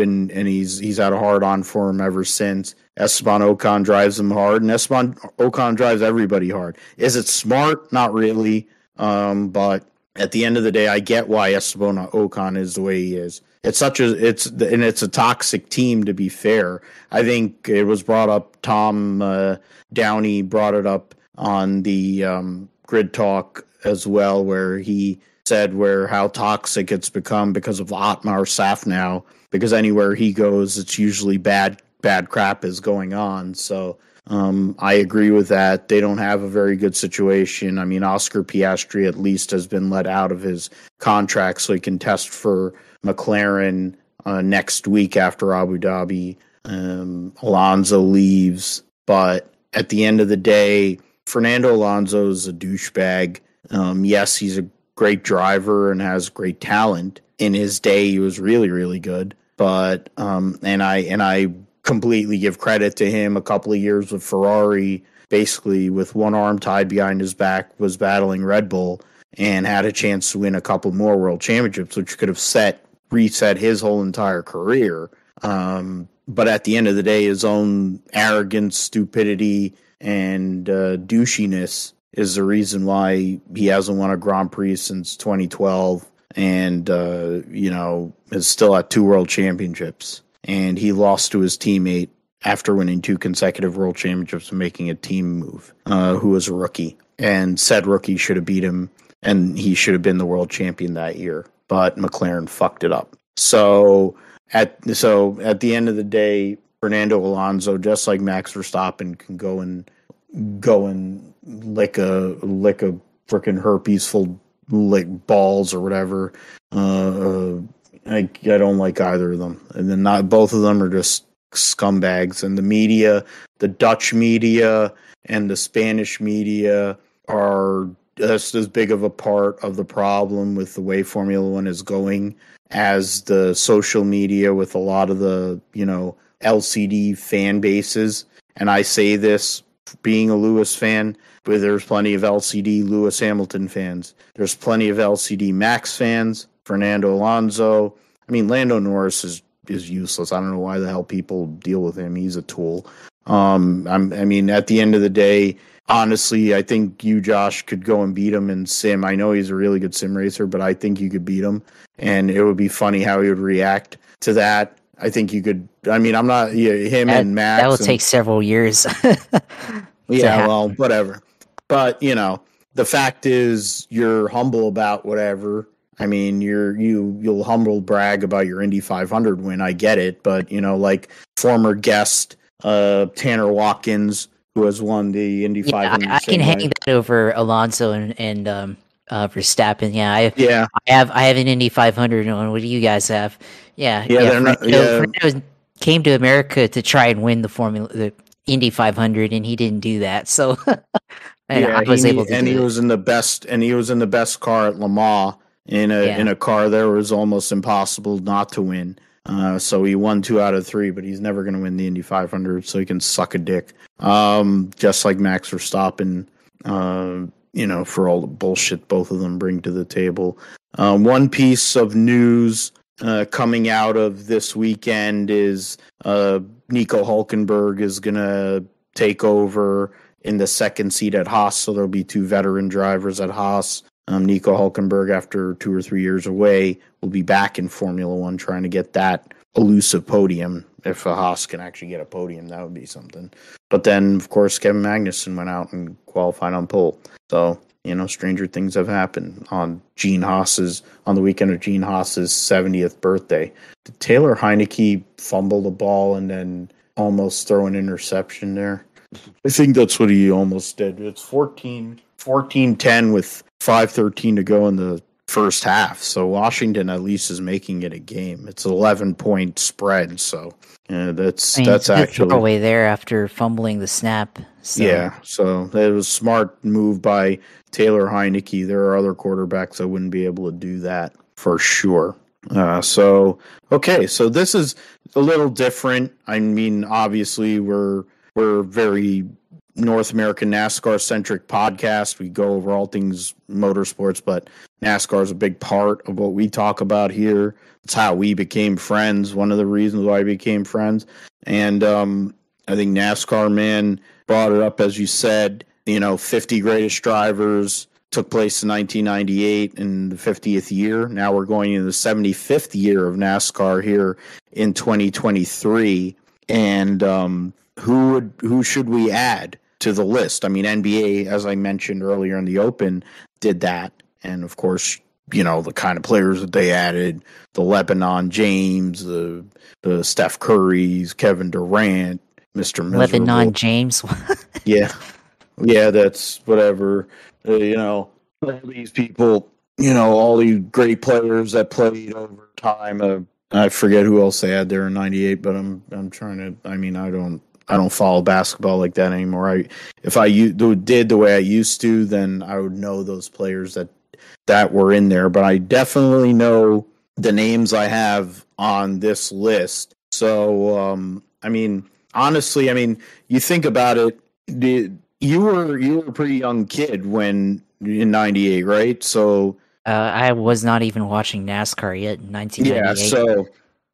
had a hard on for him ever since. Esteban Ocon drives him hard, and Esteban Ocon drives everybody hard. Is it smart? Not really. But at the end of the day, I get why Esteban Ocon is the way he is. It's a toxic team, to be fair. I think it was brought up. Tom Downey brought it up on the Grid Talk as well, where he said how toxic it's become because of Otmar Safnow, because anywhere he goes, it's usually bad crap is going on. So I agree with that. They don't have a very good situation. I mean, Oscar Piastri at least has been let out of his contract so he can test for McLaren next week after Abu Dhabi. Alonso leaves, but at the end of the day, Fernando Alonso is a douchebag. Yes, he's a great driver and has great talent. In his day, he was really, really good. But and I completely give credit to him. A couple of years with Ferrari, basically with one arm tied behind his back, was battling Red Bull and had a chance to win a couple more world championships, which could have reset his whole entire career. But at the end of the day, his own arrogance, stupidity, and douchiness is the reason why he hasn't won a Grand Prix since 2012 and, is still at 2 world championships. And he lost to his teammate after winning 2 consecutive world championships and making a team move, who was a rookie. And said rookie should have beat him, and he should have been the world champion that year. But McLaren fucked it up. So at the end of the day, Fernando Alonso, just like Max Verstappen, can go and lick a freaking herpes full lick balls or whatever. I don't like either of them, and then not both of them are just scumbags. And the media, the Dutch media and the Spanish media, are just as big of a part of the problem with the way Formula One is going as the social media with a lot of the LCD fan bases. And I say this being a Lewis fan, but there's plenty of LCD Lewis Hamilton fans. There's plenty of LCD Max fans, Fernando Alonso. I mean, Lando Norris is useless. I don't know why the hell people deal with him. He's a tool. I mean, at the end of the day, honestly, I think you, Josh, could go and beat him in sim. I know he's a really good sim racer, but I think you could beat him, and it would be funny how he would react to that. I think you could. I mean, I'm not and Max. That will take several years. Yeah, well, whatever. But the fact is, you're humble about whatever. I mean, you'll humble brag about your Indy 500 win. I get it, but like former guest Tanner Watkins, who has won the Indy 500. I can hang that over Alonso and Verstappen. I have an Indy 500 on. What do you guys have? Fernando came to America to try and win the Indy 500, and he didn't do that. So I was able to. And he was in the best car at Le Mans in a car that was almost impossible not to win. So he won 2 out of 3, but he's never going to win the Indy 500, so he can suck a dick. Just like Max Verstappen, for all the bullshit both of them bring to the table. One piece of news coming out of this weekend is Nico Hulkenberg is going to take over in the second seat at Haas, so there'll be 2 veteran drivers at Haas. Nico Hulkenberg, after 2 or 3 years away, will be back in Formula One trying to get that elusive podium. If a Haas can actually get a podium, that would be something. But then, of course, Kevin Magnussen went out and qualified on pole. So, stranger things have happened on the weekend of Gene Haas's 70th birthday. Did Taylor Heineke fumble the ball and then almost throw an interception there? I think that's what he almost did. It's 14-10 with 5:13 to go in the first half. So Washington at least is making it a game. It's an 11-point spread. So that's it's a good actually throwaway there after fumbling the snap. So. Yeah, so it was a smart move by Taylor Heineke. There are other quarterbacks that wouldn't be able to do that for sure. So this is a little different. I mean, obviously we're very North American NASCAR centric podcast. We go over all things motorsports, but NASCAR is a big part of what we talk about here. It's how we became friends. One of the reasons why we became friends. And I think NASCAR man brought it up, as you said, 50 greatest drivers took place in 1998 in the 50th year. Now we're going into the 75th year of NASCAR here in 2023. And who should we add to the list? I mean, NBA, as I mentioned earlier in the Open, did that. And of course, the kind of players that they added, the Lebanon James, the Steph Currys, Kevin Durant, Mr. Miserable. Lebanon James? Yeah, that's whatever. All these people, all these great players that played over time. I forget who else they had there in '98, but I'm trying to. I mean, I don't follow basketball like that anymore. If I did the way I used to, then I would know those players that were in there. But I definitely know the names I have on this list. So, I mean, honestly, you think about it. You were a pretty young kid when in '98, right? So I was not even watching NASCAR yet in 1998. Yeah,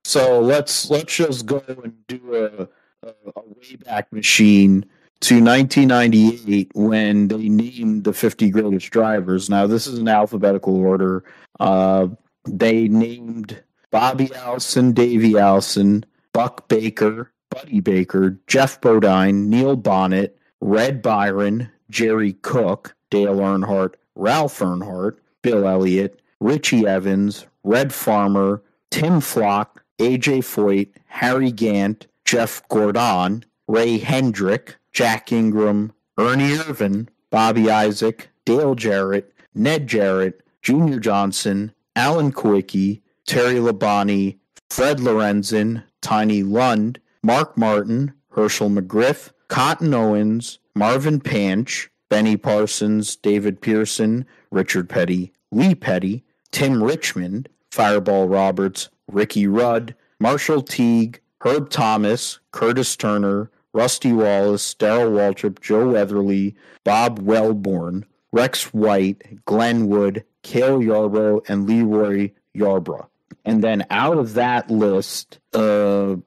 so let's just go and do a wayback machine to 1998 when they named the 50 greatest drivers. Now this is in alphabetical order. They named Bobby Allison, Davey Allison, Buck Baker, Buddy Baker, Jeff Bodine, Neil Bonnet, Red Byron, Jerry Cook, Dale Earnhardt, Ralph Earnhardt, Bill Elliott, Richie Evans, Red Farmer, Tim Flock, AJ Foyt, Harry Gant, Jeff Gordon, Ray Hendrick, Jack Ingram, Ernie Irvin, Bobby Isaac, Dale Jarrett, Ned Jarrett, Junior Johnson, Alan Kwiecki, Terry Labonte, Fred Lorenzen, Tiny Lund, Mark Martin, Herschel McGriff, Cotton Owens, Marvin Panch, Benny Parsons, David Pearson, Richard Petty, Lee Petty, Tim Richmond, Fireball Roberts, Ricky Rudd, Marshall Teague, Herb Thomas, Curtis Turner, Rusty Wallace, Darrell Waltrip, Joe Weatherly, Bob Wellborn, Rex White, Glenn Wood, Cale Yarborough, and Leroy Yarborough. And then out of that list of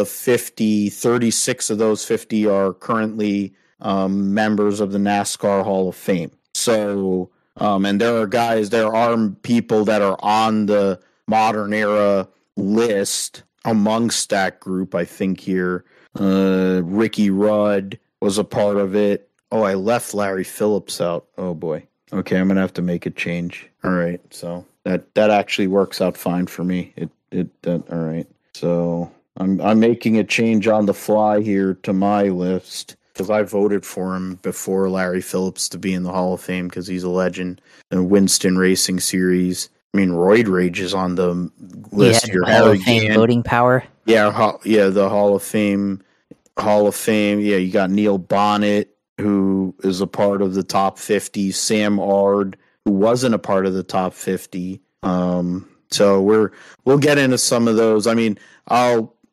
50, 36 of those 50 are currently members of the NASCAR Hall of Fame. So, and there are people that are on the modern era list amongst that group, I think here. Ricky Rudd was a part of it. Oh, I left Larry Phillips out. Oh boy. Okay, I'm gonna have to make a change. All right, so that actually works out fine for me. All right. So I'm making a change on the fly here to my list because I voted for him before Larry Phillips to be in the Hall of Fame because he's a legend. The Winston Racing Series. I mean, Roid Rage is on the list here. Hall of Fame voting power. Yeah, the Hall of Fame. Yeah, you got Neil Bonnet, who is a part of the top 50. Sam Ard, who wasn't a part of the top 50. So we'll get into some of those. I mean,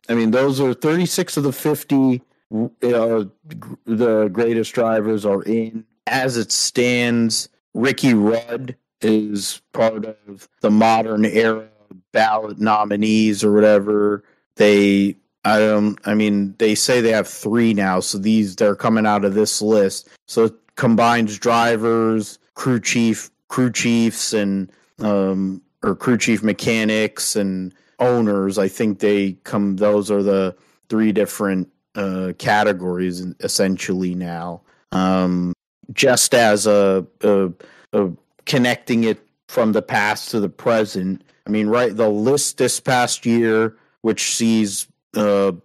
those are 36 of the 50. The greatest drivers are in. As it stands, Ricky Rudd is part of the modern era ballot nominees or whatever. They say they have 3 now, so they're coming out of this list. So it combines drivers, crew chiefs, and or crew chief mechanics and owners. I think those are the 3 different categories essentially now. Just as a connecting it from the past to the present. I mean, right, the list this past year, which sees Herschel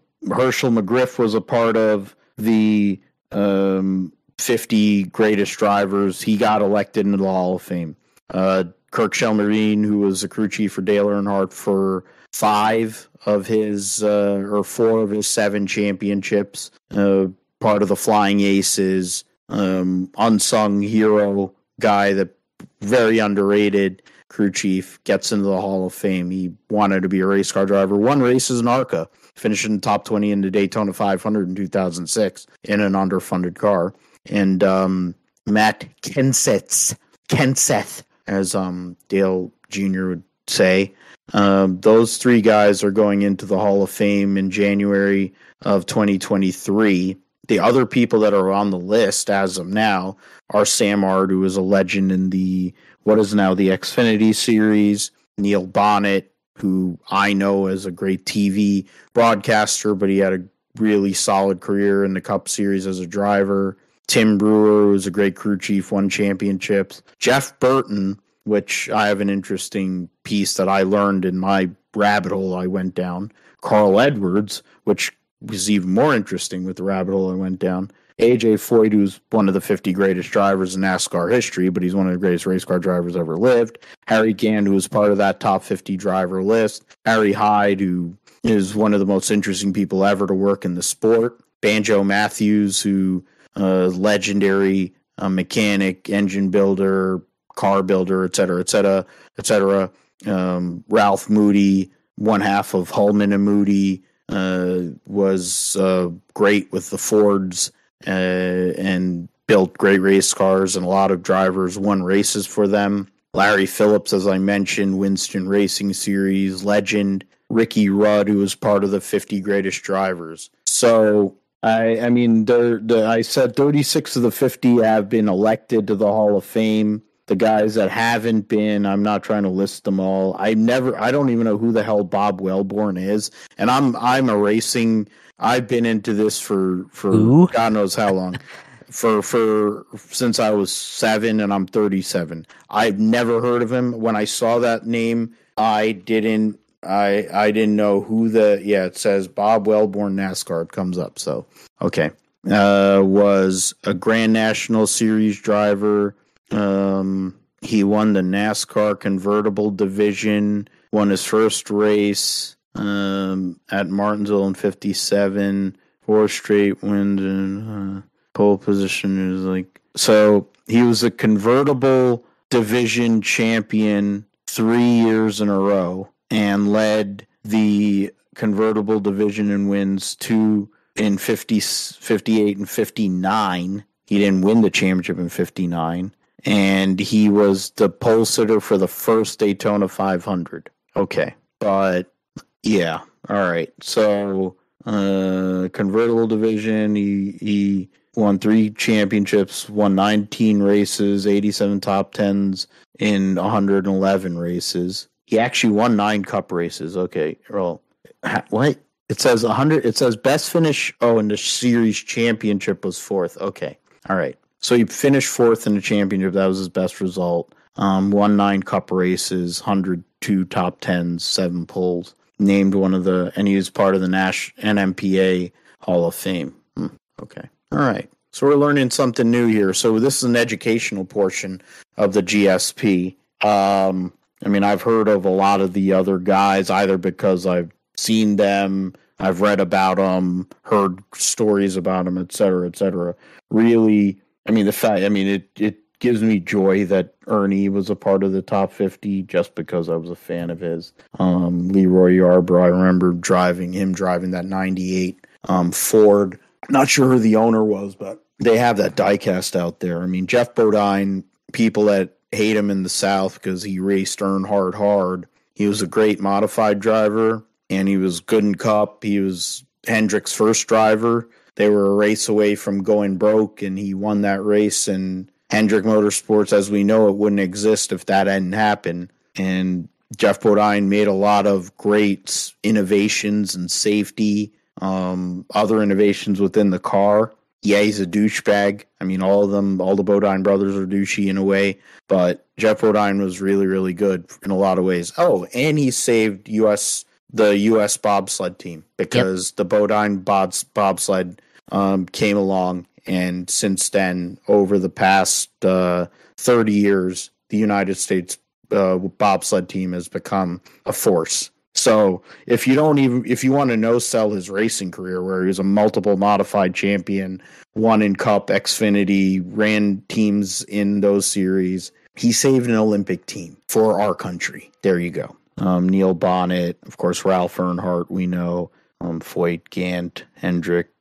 McGriff was a part of the 50 greatest drivers. He got elected into the Hall of Fame. Kirk Shelmarine, who was the crew chief for Dale Earnhardt for 4 of his 7 championships, part of the Flying Aces, unsung hero guy, that very underrated crew chief, gets into the Hall of Fame. He wanted to be a race car driver, won races in ARCA, finished in the top 20 in the Daytona 500 in 2006 in an underfunded car. And Matt Kenseth, as Dale Jr. would say, those 3 guys are going into the Hall of Fame in January of 2023. The other people that are on the list as of now are Sam Ard, who is a legend in what is now the Xfinity Series, Neil Bonnet, who I know as a great TV broadcaster, but he had a really solid career in the Cup Series as a driver, Tim Brewer, who's a great crew chief, won championships, Jeff Burton, which I have an interesting piece that I learned in my rabbit hole I went down, Carl Edwards, which was even more interesting with the rabbit hole I went down, AJ Foyt, who's one of the 50 greatest drivers in NASCAR history, but he's one of the greatest race car drivers ever lived, Harry Gant, who was part of that top 50 driver list, Harry Hyde, who is one of the most interesting people ever to work in the sport, Banjo Matthews, who legendary mechanic, engine builder, car builder, et cetera. Ralph Moody, one half of Hullman and Moody, was great with the Fords and built great race cars, and a lot of drivers won races for them. Larry Phillips, as I mentioned, Winston Racing Series legend. Ricky Rudd, who was part of the 50 greatest drivers. So, I mean, I said 36 of the 50 have been elected to the Hall of Fame. The guys that haven't been, I'm not trying to list them all. I don't even know who the hell Bob Wellborn is. And I'm a racing. I've been into this for God knows how long. for since I was 7, and I'm 37. I've never heard of him. When I saw that name, I didn't know who it says Bob Wellborn NASCAR. It comes up. So, okay. Was a Grand National Series driver. He won the NASCAR convertible division, won his first race at Martinsville in 57, 4 straight wins, and pole position is so he was a convertible division champion 3 years in a row and led the convertible division in wins in 58 and 59. He didn't win the championship in 59. And he was the pole sitter for the first Daytona 500. Okay. But, yeah. All right. So, convertible division, he won 3 championships, won 19 races, 87 top 10s in 111 races. He actually won 9 Cup races. Okay. Well, what? It says 100. It says best finish. Oh, and the series championship was 4th. Okay. All right. So he finished 4th in the championship. That was his best result. Won 9 Cup races, 102 top 10s, 7 poles. Named and he was part of the NMPA Hall of Fame. Okay. All right. So we're learning something new here. So this is an educational portion of the GSP. I mean, I've heard of a lot of the other guys, either because I've seen them, I've read about them, heard stories about them, et cetera, et cetera. Really, it gives me joy that Ernie was a part of the top 50 just because I was a fan of his. Leroy Yarbrough, I remember driving that 98 Ford. Not sure who the owner was, but they have that diecast out there. I mean, Jeff Bodine, people that hate him in the South because he raced Earnhardt hard. He was a great modified driver, and he was good in Cup. He was Hendrick's first driver. They were a race away from going broke, and he won that race. And Hendrick Motorsports, as we know, it wouldn't exist if that hadn't happened. And Jeff Bodine made a lot of great innovations and safety, other innovations within the car. Yeah, he's a douchebag. I mean, all the Bodine brothers are douchey in a way, but Jeff Bodine was really, really good in a lot of ways. Oh, and he saved the U.S. bobsled team because the Bodine bobsled came along, and since then, over the past 30 years, the United States bobsled team has become a force. So if you want to no-sell his racing career, where he was a multiple modified champion, won in Cup, Xfinity, ran teams in those series, he saved an Olympic team for our country. There you go. Neil Bonnet, of course, Ralph Earnhardt, we know, Foyt, Gant,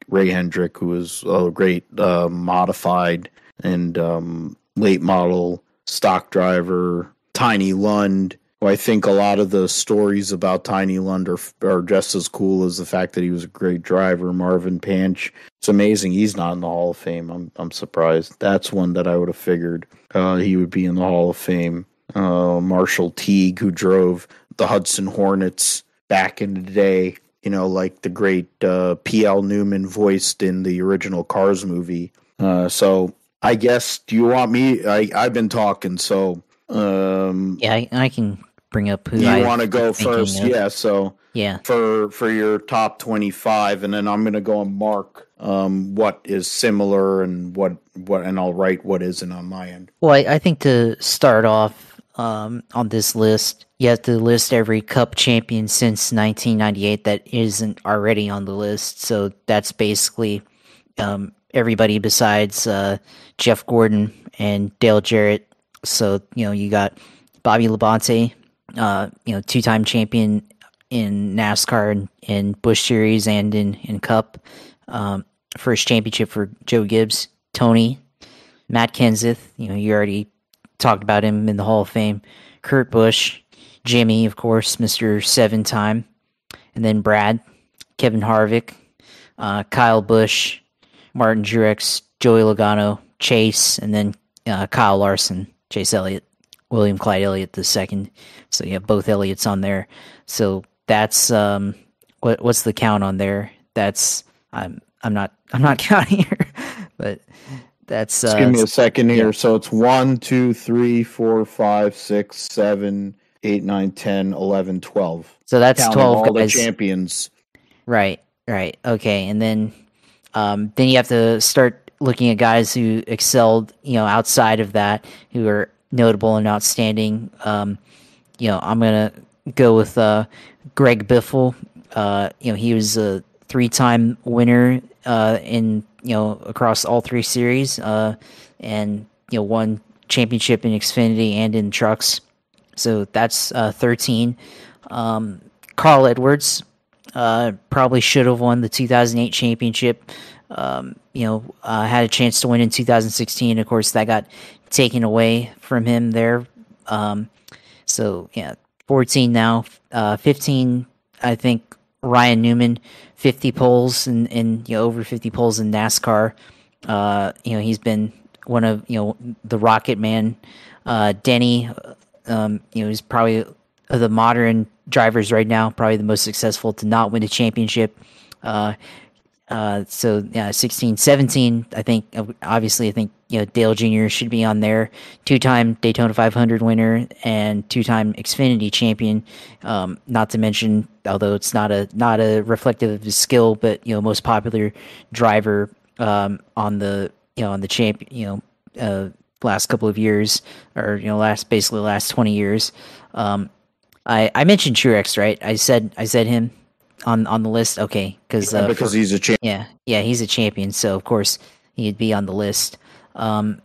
Ray Hendrick, who was a great modified and late model stock driver, Tiny Lund. I think a lot of the stories about Tiny Lund are just as cool as the fact that he was a great driver. Marvin Panch, it's amazing he's not in the Hall of Fame. I'm surprised. That's one that I would have figured he would be in the Hall of Fame. Marshall Teague, who drove the Hudson Hornets back in the day, like the great P.L. Newman voiced in the original Cars movie. So I guess, do you want me? I've been talking, so I can bring up who you want to go first. Of. Yeah, so for your top 25, and then I'm going to go and mark what is similar and what and I'll write what isn't on my end. Well, I think to start off on this list, you have to list every Cup champion since 1998 that isn't already on the list. So that's basically everybody besides Jeff Gordon and Dale Jarrett. So you got Bobby Labonte, two-time champion in NASCAR in Busch Series and in Cup. First championship for Joe Gibbs. Tony, Matt Kenseth, you already talked about him in the Hall of Fame. Kurt Busch, Jimmy, of course, Mr. 7-time. And then Brad, Kevin Harvick, Kyle Busch, Martin Truex, Joey Logano, Chase, and then Kyle Larson, Chase Elliott, William Clyde Elliott II. So you have both Elliots on there. So that's what's the count on there? That's I'm not counting here, but that's just give me a second here. Yeah. So it's 1, 2, 3, 4, 5, 6, 7, 8, 9, 10, 11, 12. So that's counting 12 all guys. The champions. Right. Okay, and then you have to start looking at guys who excelled, outside of that, who are notable and outstanding. I'm gonna go with Greg Biffle. He was a 3-time winner in across all 3 series, and won championship in Xfinity and in trucks. So that's 13. Carl Edwards probably should have won the 2008 championship. Had a chance to win in 2016. Of course, that got taken away from him there. 14 now. 15, I think, Ryan Newman, 50 poles and over 50 poles in NASCAR. He's been one of the Rocket Man. Denny, he's probably of the modern drivers right now, probably the most successful to not win a championship. 16, 17, I think Dale Jr. should be on there. 2-time Daytona 500 winner and 2-time Xfinity champion. Not to mention, although it's not a reflective of his skill, but most popular driver on the champion last couple of years, or last 20 years. I mentioned Truex, right? I said him on the list. Okay, because he's a champion. Yeah, he's a champion, so of course he'd be on the list. I'll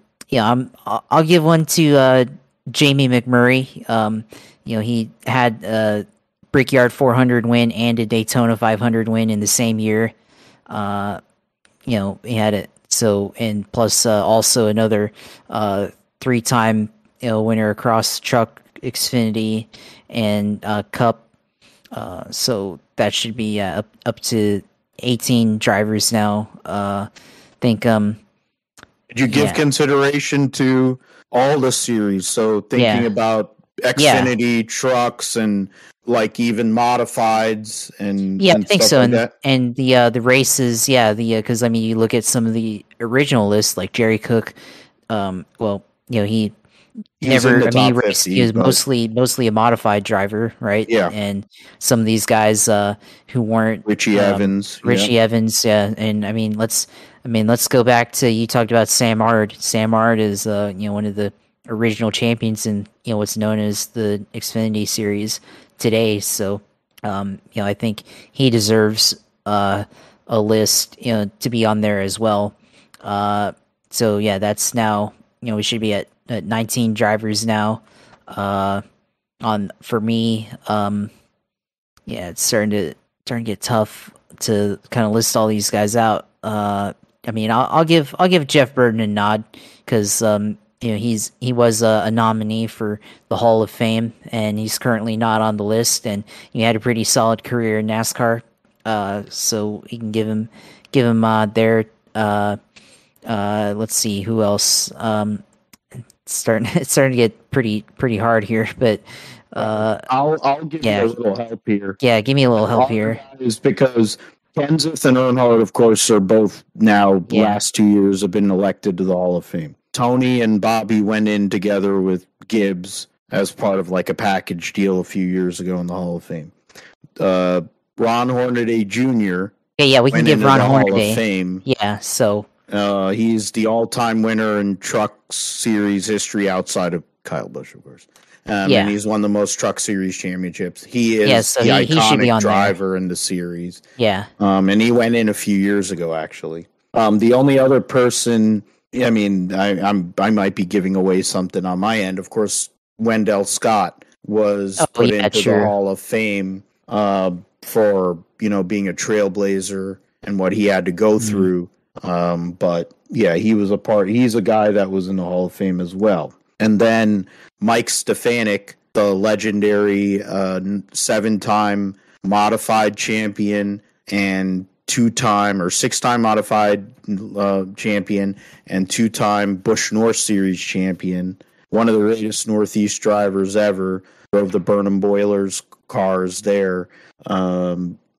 give one to Jamie McMurray. He had a Brickyard 400 win and a Daytona 500 win in the same year. He had it. So, and plus also another 3-time winner across truck, Xfinity, and Cup. So that should be up to 18 drivers now. Think. Did you give consideration to all the series? So thinking about Xfinity trucks and like even modifieds and I think so. Like and the races, because you look at some of the original lists like Jerry Cook. He never. He raced. He was mostly a modified driver, right? Yeah. And some of these guys who weren't Richie Evans. And let's go back to, you talked about Sam Ard. Sam Ard is one of the original champions in what's known as the Xfinity Series today. So I think he deserves a list to be on there as well. So yeah, that's now we should be at 19 drivers now. On for me, it's starting to get tough to kind of list all these guys out. I mean, I'll give Jeff Burton a nod because he was a nominee for the Hall of Fame, and he's currently not on the list, and he had a pretty solid career in NASCAR. So you can give him there. Let's see who else. It's starting to get pretty hard here, but I'll give you a little help here. Yeah, give me a little help here. Is because Kenseth and Earnhardt, of course, are both now last 2 years have been elected to the Hall of Fame. Tony and Bobby went in together with Gibbs as part of like a package deal a few years ago in the Hall of Fame. Ron Hornaday Jr. Yeah, we can give Ron Hornaday Hall of Fame. Yeah, so he's the all-time winner in Truck Series history outside of Kyle Busch, of course. And he's won the most Truck Series championships. He is the iconic driver in the series. Yeah. And he went in a few years ago, actually. The only other person, I mean, I might be giving away something on my end. Of course, Wendell Scott was put into the Hall of Fame for, being a trailblazer and what he had to go through. But yeah, he's a guy that was in the Hall of Fame as well. And then Mike Stefanik, the legendary 7-time modified champion and 2-time or 6-time modified champion and 2-time Busch North Series champion, one of the greatest Northeast drivers ever, drove the Burnham Boilers cars there.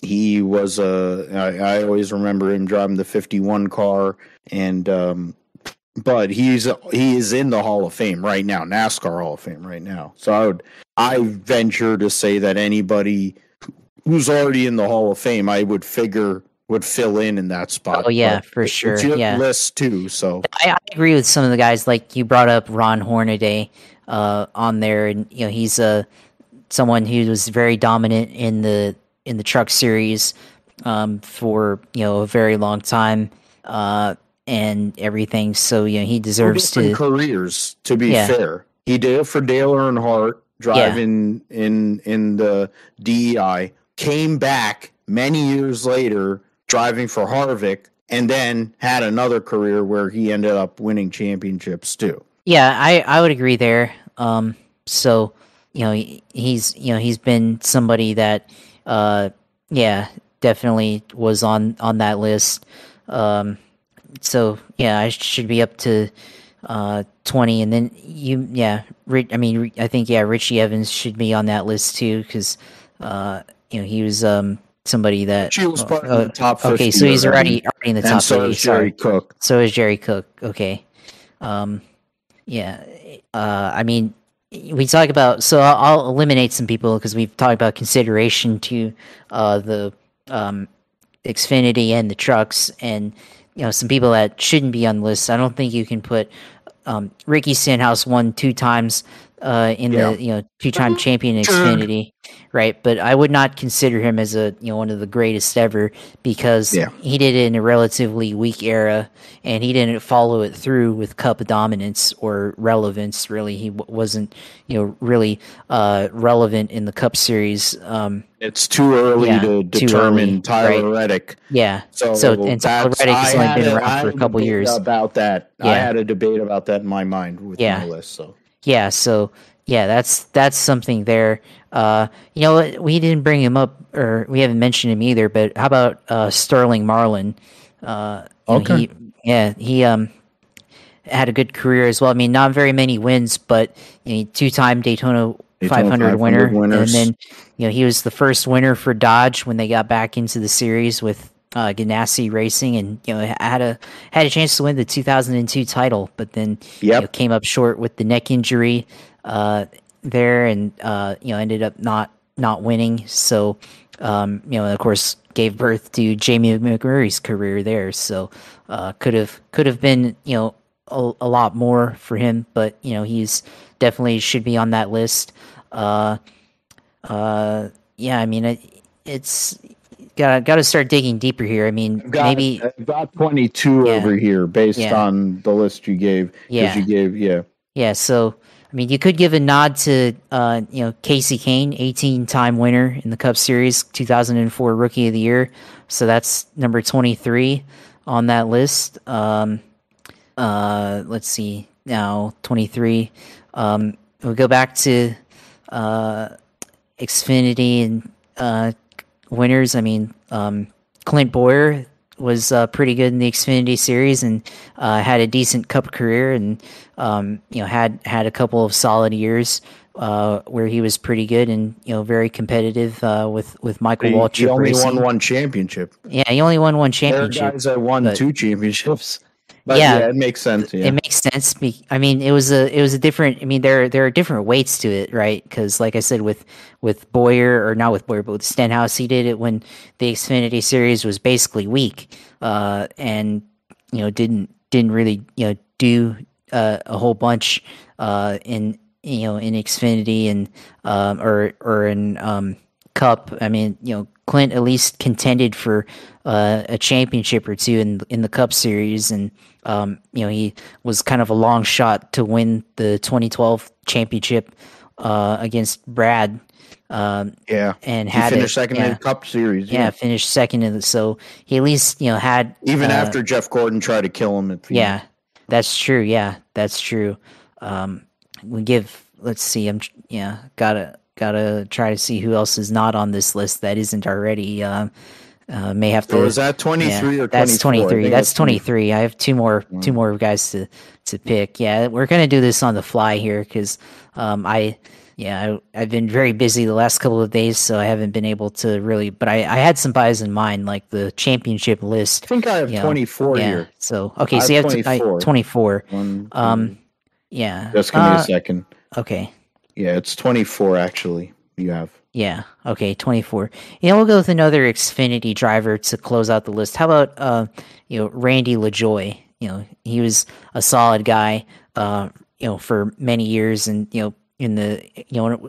He was I always remember him driving the 51 car, and but he is in the Hall of Fame right now, NASCAR Hall of Fame right now. So I venture to say that anybody who's already in the Hall of Fame, I would figure would fill in that spot. Oh yeah, for sure. It's your list too. So I agree with some of the guys. Like you brought up Ron Hornaday on there, and he's someone who was very dominant in the Truck Series for a very long time. And everything, so he deserves to careers. To be fair, he did it for Dale Earnhardt, driving in the DEI. Came back many years later, driving for Harvick, and then had another career where he ended up winning championships too. Yeah, I would agree there. So he's been somebody that definitely was on that list. So yeah, I should be up to 20, and then I think Richie Evans should be on that list too because he was somebody that she was part of the top 50. Okay, so he's already in the top. And so is Jerry Cook. So is Jerry Cook. Okay, I mean, we talk about. So I'll eliminate some people because we've talked about consideration to the Xfinity and the trucks and. Some people that shouldn't be on the list. I don't think you can put Ricky Stenhouse won 2 times in the 2-time champion in Xfinity, right? But I would not consider him as one of the greatest ever because he did it in a relatively weak era and he didn't follow it through with Cup dominance or relevance. Really, he wasn't really relevant in the Cup Series. It's too early to determine Tyler Reddick. Yeah. So Tyler Reddick has only been around for a couple years. About that, I had a debate about that in my mind with my list. So that's something there. We didn't bring him up, or we haven't mentioned him either. But how about Sterling Marlin? Okay. He had a good career as well. I mean, not very many wins, but 2-time Daytona 500 winner, and then he was the first winner for Dodge when they got back into the series with Ganassi Racing, and had a chance to win the 2002 title, but then came up short with the neck injury there, and ended up not winning. So of course gave birth to Jamie McMurray's career there. So could have been a lot more for him, but he's definitely should be on that list. Yeah, I mean it's got to start digging deeper here. I mean, maybe I've got 22 yeah, over here based yeah, on the list you gave, because you yeah. gave, yeah. Yeah, so I mean, you could give a nod to Casey Kane, 18-time winner in the Cup Series, 2004 Rookie of the Year. So that's number 23 on that list. Let's see now, 23. We'll go back to Xfinity and winners. I mean, Clint Boyer was pretty good in the Xfinity series and had a decent Cup career, and had a couple of solid years where he was pretty good and very competitive with Michael Waltrip He only Racing. won one championship. Yeah, he only won one There are championship. guys that won 2 championships. But Yeah, it makes sense. Yeah. It makes sense. I mean, it was a different. I mean, there are different weights to it, right? Because, like I said, with Boyer, or not with Boyer, but with Stenhouse, he did it when the Xfinity Series was basically weak, and didn't really do a whole bunch in in Xfinity and or in Cup. I mean, Clint at least contended for a championship or two in the Cup Series, and he was kind of a long shot to win the 2012 championship against Brad. And he finished second in the Cup Series. Yeah, finished second in the. So he at least had even after Jeff Gordon tried to kill him at the end. That's true. Yeah, that's true. We give. Let's see. Gotta try to see who else is not on this list that isn't already. May have to. So is that 23 or 24? That's 23. That's 23. I have two more guys to pick. Yeah, we're gonna do this on the fly here because I've been very busy the last couple of days, so I haven't been able to really. But I had some buys in mind, like the championship list. I think I have 24 here. So okay, so you have 24. 24. Yeah. Just give me a second. Okay. Yeah, it's 24 actually. You have. Yeah. Okay. 24. We'll go with another Xfinity driver to close out the list. How about Randy LaJoie? He was a solid guy. For many years, and in the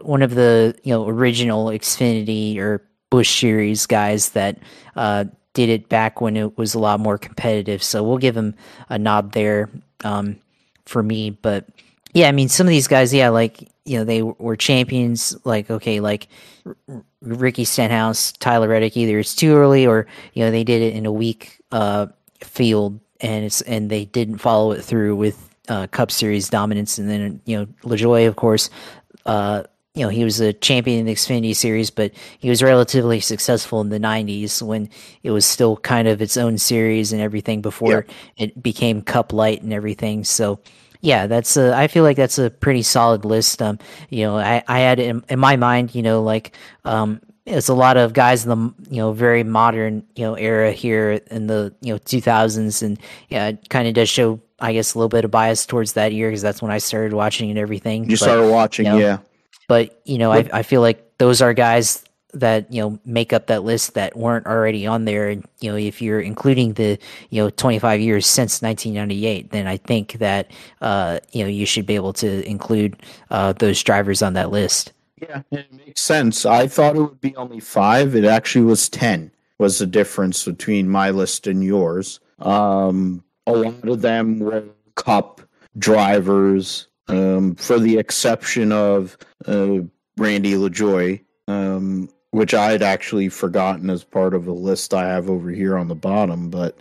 one of the original Xfinity or Busch Series guys that did it back when it was a lot more competitive. So we'll give him a nod there for me. But yeah, I mean, some of these guys, they were champions. Like Ricky Stenhouse, Tyler Reddick. Either it's too early, or they did it in a weak field, and they didn't follow it through with Cup Series dominance. And then LaJoie, of course, he was a champion in the Xfinity Series, but he was relatively successful in the 90s when it was still kind of its own series and everything before it became Cup Light and everything. So. Yeah, I feel like that's a pretty solid list. I had in my mind, it's a lot of guys in the very modern era here in the 2000s, and it kind of does show, I guess, a little bit of bias towards that year because that's when I started watching and everything. Started watching, yeah. But I feel like those are guys that make up that list that weren't already on there, and if you're including the 25 years since 1998, then I think that you should be able to include those drivers on that list. Yeah, it makes sense. I thought it would be only 5. It actually was 10. Was the difference between my list and yours. A lot of them were Cup drivers, for the exception of Randy LaJoie. Which I had actually forgotten as part of a list I have over here on the bottom, but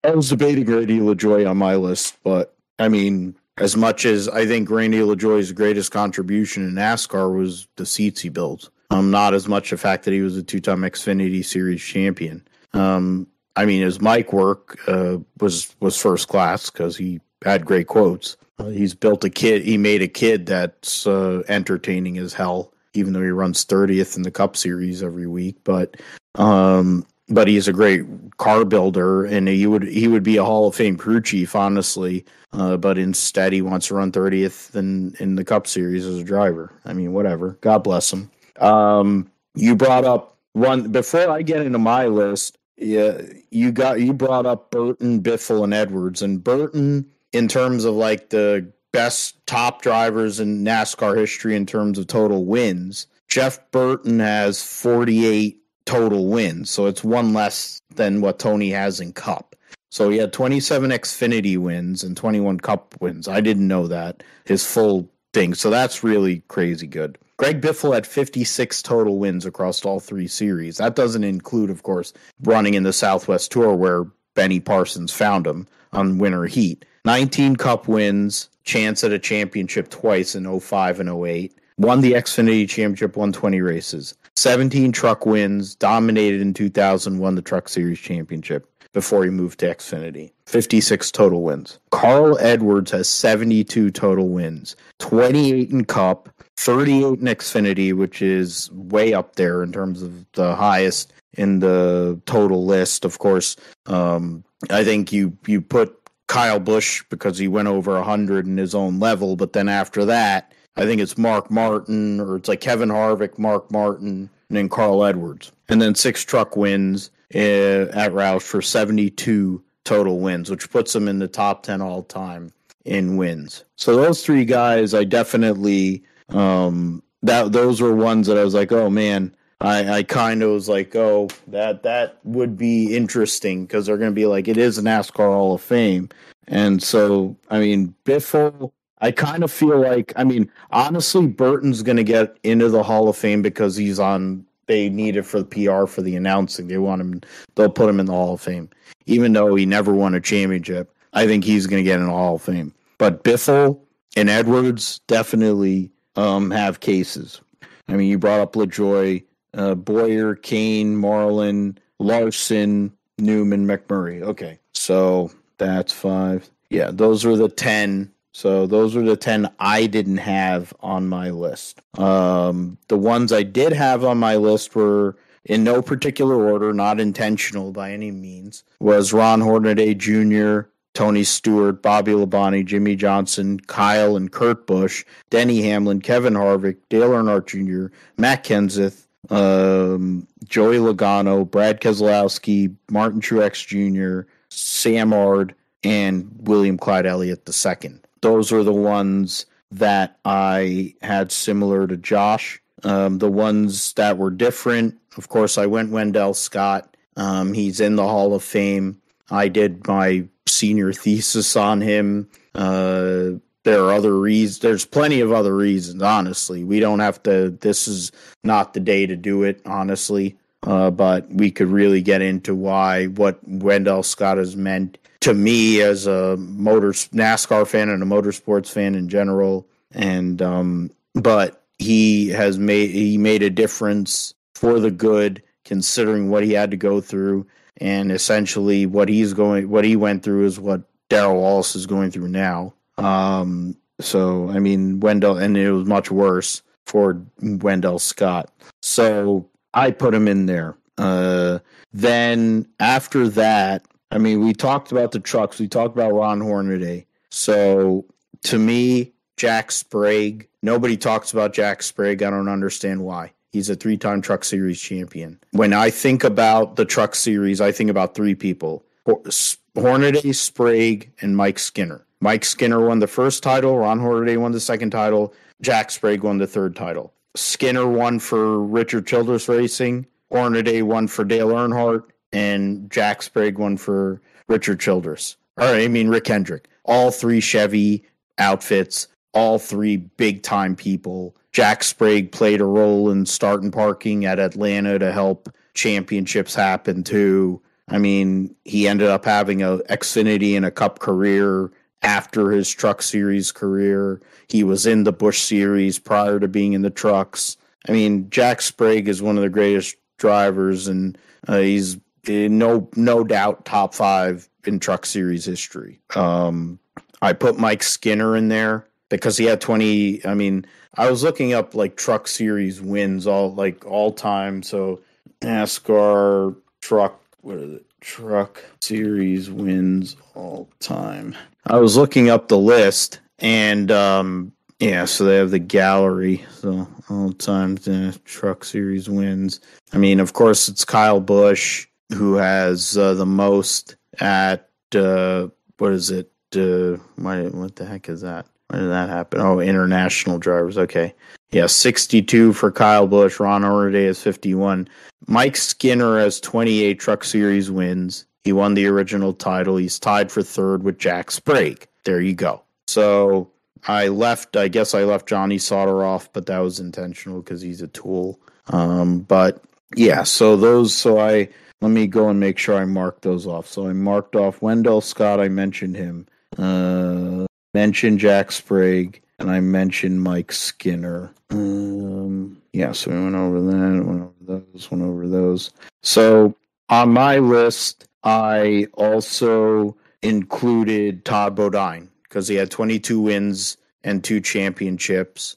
I was debating Randy LaJoie on my list. But I mean, as much as I think Randy LaJoie's greatest contribution in NASCAR was the seats he built, not as much the fact that he was a 2-time Xfinity Series champion. I mean, his mic work was first class because he had great quotes. He's built a kid. He made a kid that's entertaining as hell, even though he runs 30th in the Cup Series every week. But he's a great car builder, and he would be a Hall of Fame crew chief, honestly. But instead, he wants to run 30th in the Cup Series as a driver. I mean, whatever. God bless him. You brought up one before I get into my list. Yeah, you brought up Burton, Biffle, and Edwards, and Burton in terms of like the best top drivers in NASCAR history in terms of total wins, Jeff Burton has 48 total wins. So it's one less than what Tony has in Cup. So he had 27 Xfinity wins and 21 Cup wins. I didn't know that, his full thing. So that's really crazy good. Greg Biffle had 56 total wins across all three series. That doesn't include, of course, running in the Southwest Tour where Benny Parsons found him on winter heat. 19 Cup wins, chance at a championship twice in 05 and 08. Won the Xfinity Championship, won 20 races. 17 truck wins, dominated in 2000, won the Truck Series Championship before he moved to Xfinity. 56 total wins. Carl Edwards has 72 total wins. 28 in Cup, 38 in Xfinity, which is way up there in terms of the highest in the total list. Of course, I think you put Kyle Busch because he went over 100 in his own level, but then after that, I think it's Mark Martin, or it's like Kevin Harvick, Mark Martin, and then Carl Edwards. And then 6 truck wins at Roush for 72 total wins, which puts him in the top 10 all-time in wins. So those three guys, I definitely, those were ones that I was like, oh man, I kind of was like, oh, that would be interesting because they're going to be like, it is a NASCAR Hall of Fame. And so, I mean, Biffle, I kind of feel like, I mean, honestly, Burton's going to get into the Hall of Fame because he's on, they need it for the PR, for the announcing. They want him, they'll put him in the Hall of Fame. Even though he never won a championship, I think he's going to get in the Hall of Fame. But Biffle and Edwards definitely have cases. I mean, you brought up LaJoie, Boyer, Kane, Marlin, Larson, Newman, McMurray. Okay, so that's 5. Yeah, those were the 10. So those were the 10 I didn't have on my list. The ones I did have on my list were in no particular order, not intentional by any means, was Ron Hornaday Jr., Tony Stewart, Bobby Labonte, Jimmy Johnson, Kyle and Kurt Busch, Denny Hamlin, Kevin Harvick, Dale Earnhardt Jr., Matt Kenseth, Joey Logano, Brad Keselowski, Martin Truex Jr., Sam Ard, and William Clyde Elliott II. Those are the ones that I had similar to Josh. The ones that were different, of course, I went Wendell Scott. He's in the Hall of Fame. I did my senior thesis on him. There are other reasons. There's plenty of other reasons, honestly. We don't have to, this is not the day to do it, honestly. But we could really get into what Wendell Scott has meant to me as a NASCAR fan and a motorsports fan in general. And, but he made a difference for the good, considering what he had to go through. And essentially what he went through is what Darrell Wallace is going through now. So, I mean, Wendell, and it was much worse for Wendell Scott. So I put him in there. Then after that, I mean, we talked about the trucks. We talked about Ron Hornaday. So to me, Jack Sprague, nobody talks about Jack Sprague. I don't understand why. He's a 3-time Truck Series champion. When I think about the Truck Series, I think about 3 people: Hornaday, Sprague, and Mike Skinner. Mike Skinner won the first title. Ron Hornaday won the second title. Jack Sprague won the third title. Skinner won for Richard Childress Racing. Hornaday won for Dale Earnhardt. And Jack Sprague won for Richard Childress. Rick Hendrick. All 3 Chevy outfits. All 3 big-time people. Jack Sprague played a role in starting parking at Atlanta to help championships happen, too. I mean, he ended up having a Xfinity and a Cup career after his Truck Series career. He was in the Busch Series prior to being in the trucks. I mean, Jack Sprague is one of the greatest drivers, and he's no doubt top 5 in Truck Series history. I put Mike Skinner in there because he had 20. I mean, I was looking up like Truck Series wins all time. So NASCAR Truck Series wins all time. I was looking up the list, and so they have the gallery. So all time Truck Series wins. I mean, of course, it's Kyle Busch who has the most at what the heck is that? Why did that happen? Oh, international drivers. Okay. Yeah, 62 for Kyle Busch. Ron Hornaday has 51. Mike Skinner has 28 Truck Series wins. He won the original title. He's tied for third with Jack Sprague. There you go. So I guess I left Johnny Sauter off, but that was intentional because he's a tool. But yeah, let me go and make sure I mark those off. So I marked off Wendell Scott. I mentioned him. Mentioned Jack Sprague, and I mentioned Mike Skinner. Yeah, so we went over that, went over those. So on my list, I also included Todd Bodine because he had 22 wins and 2 championships.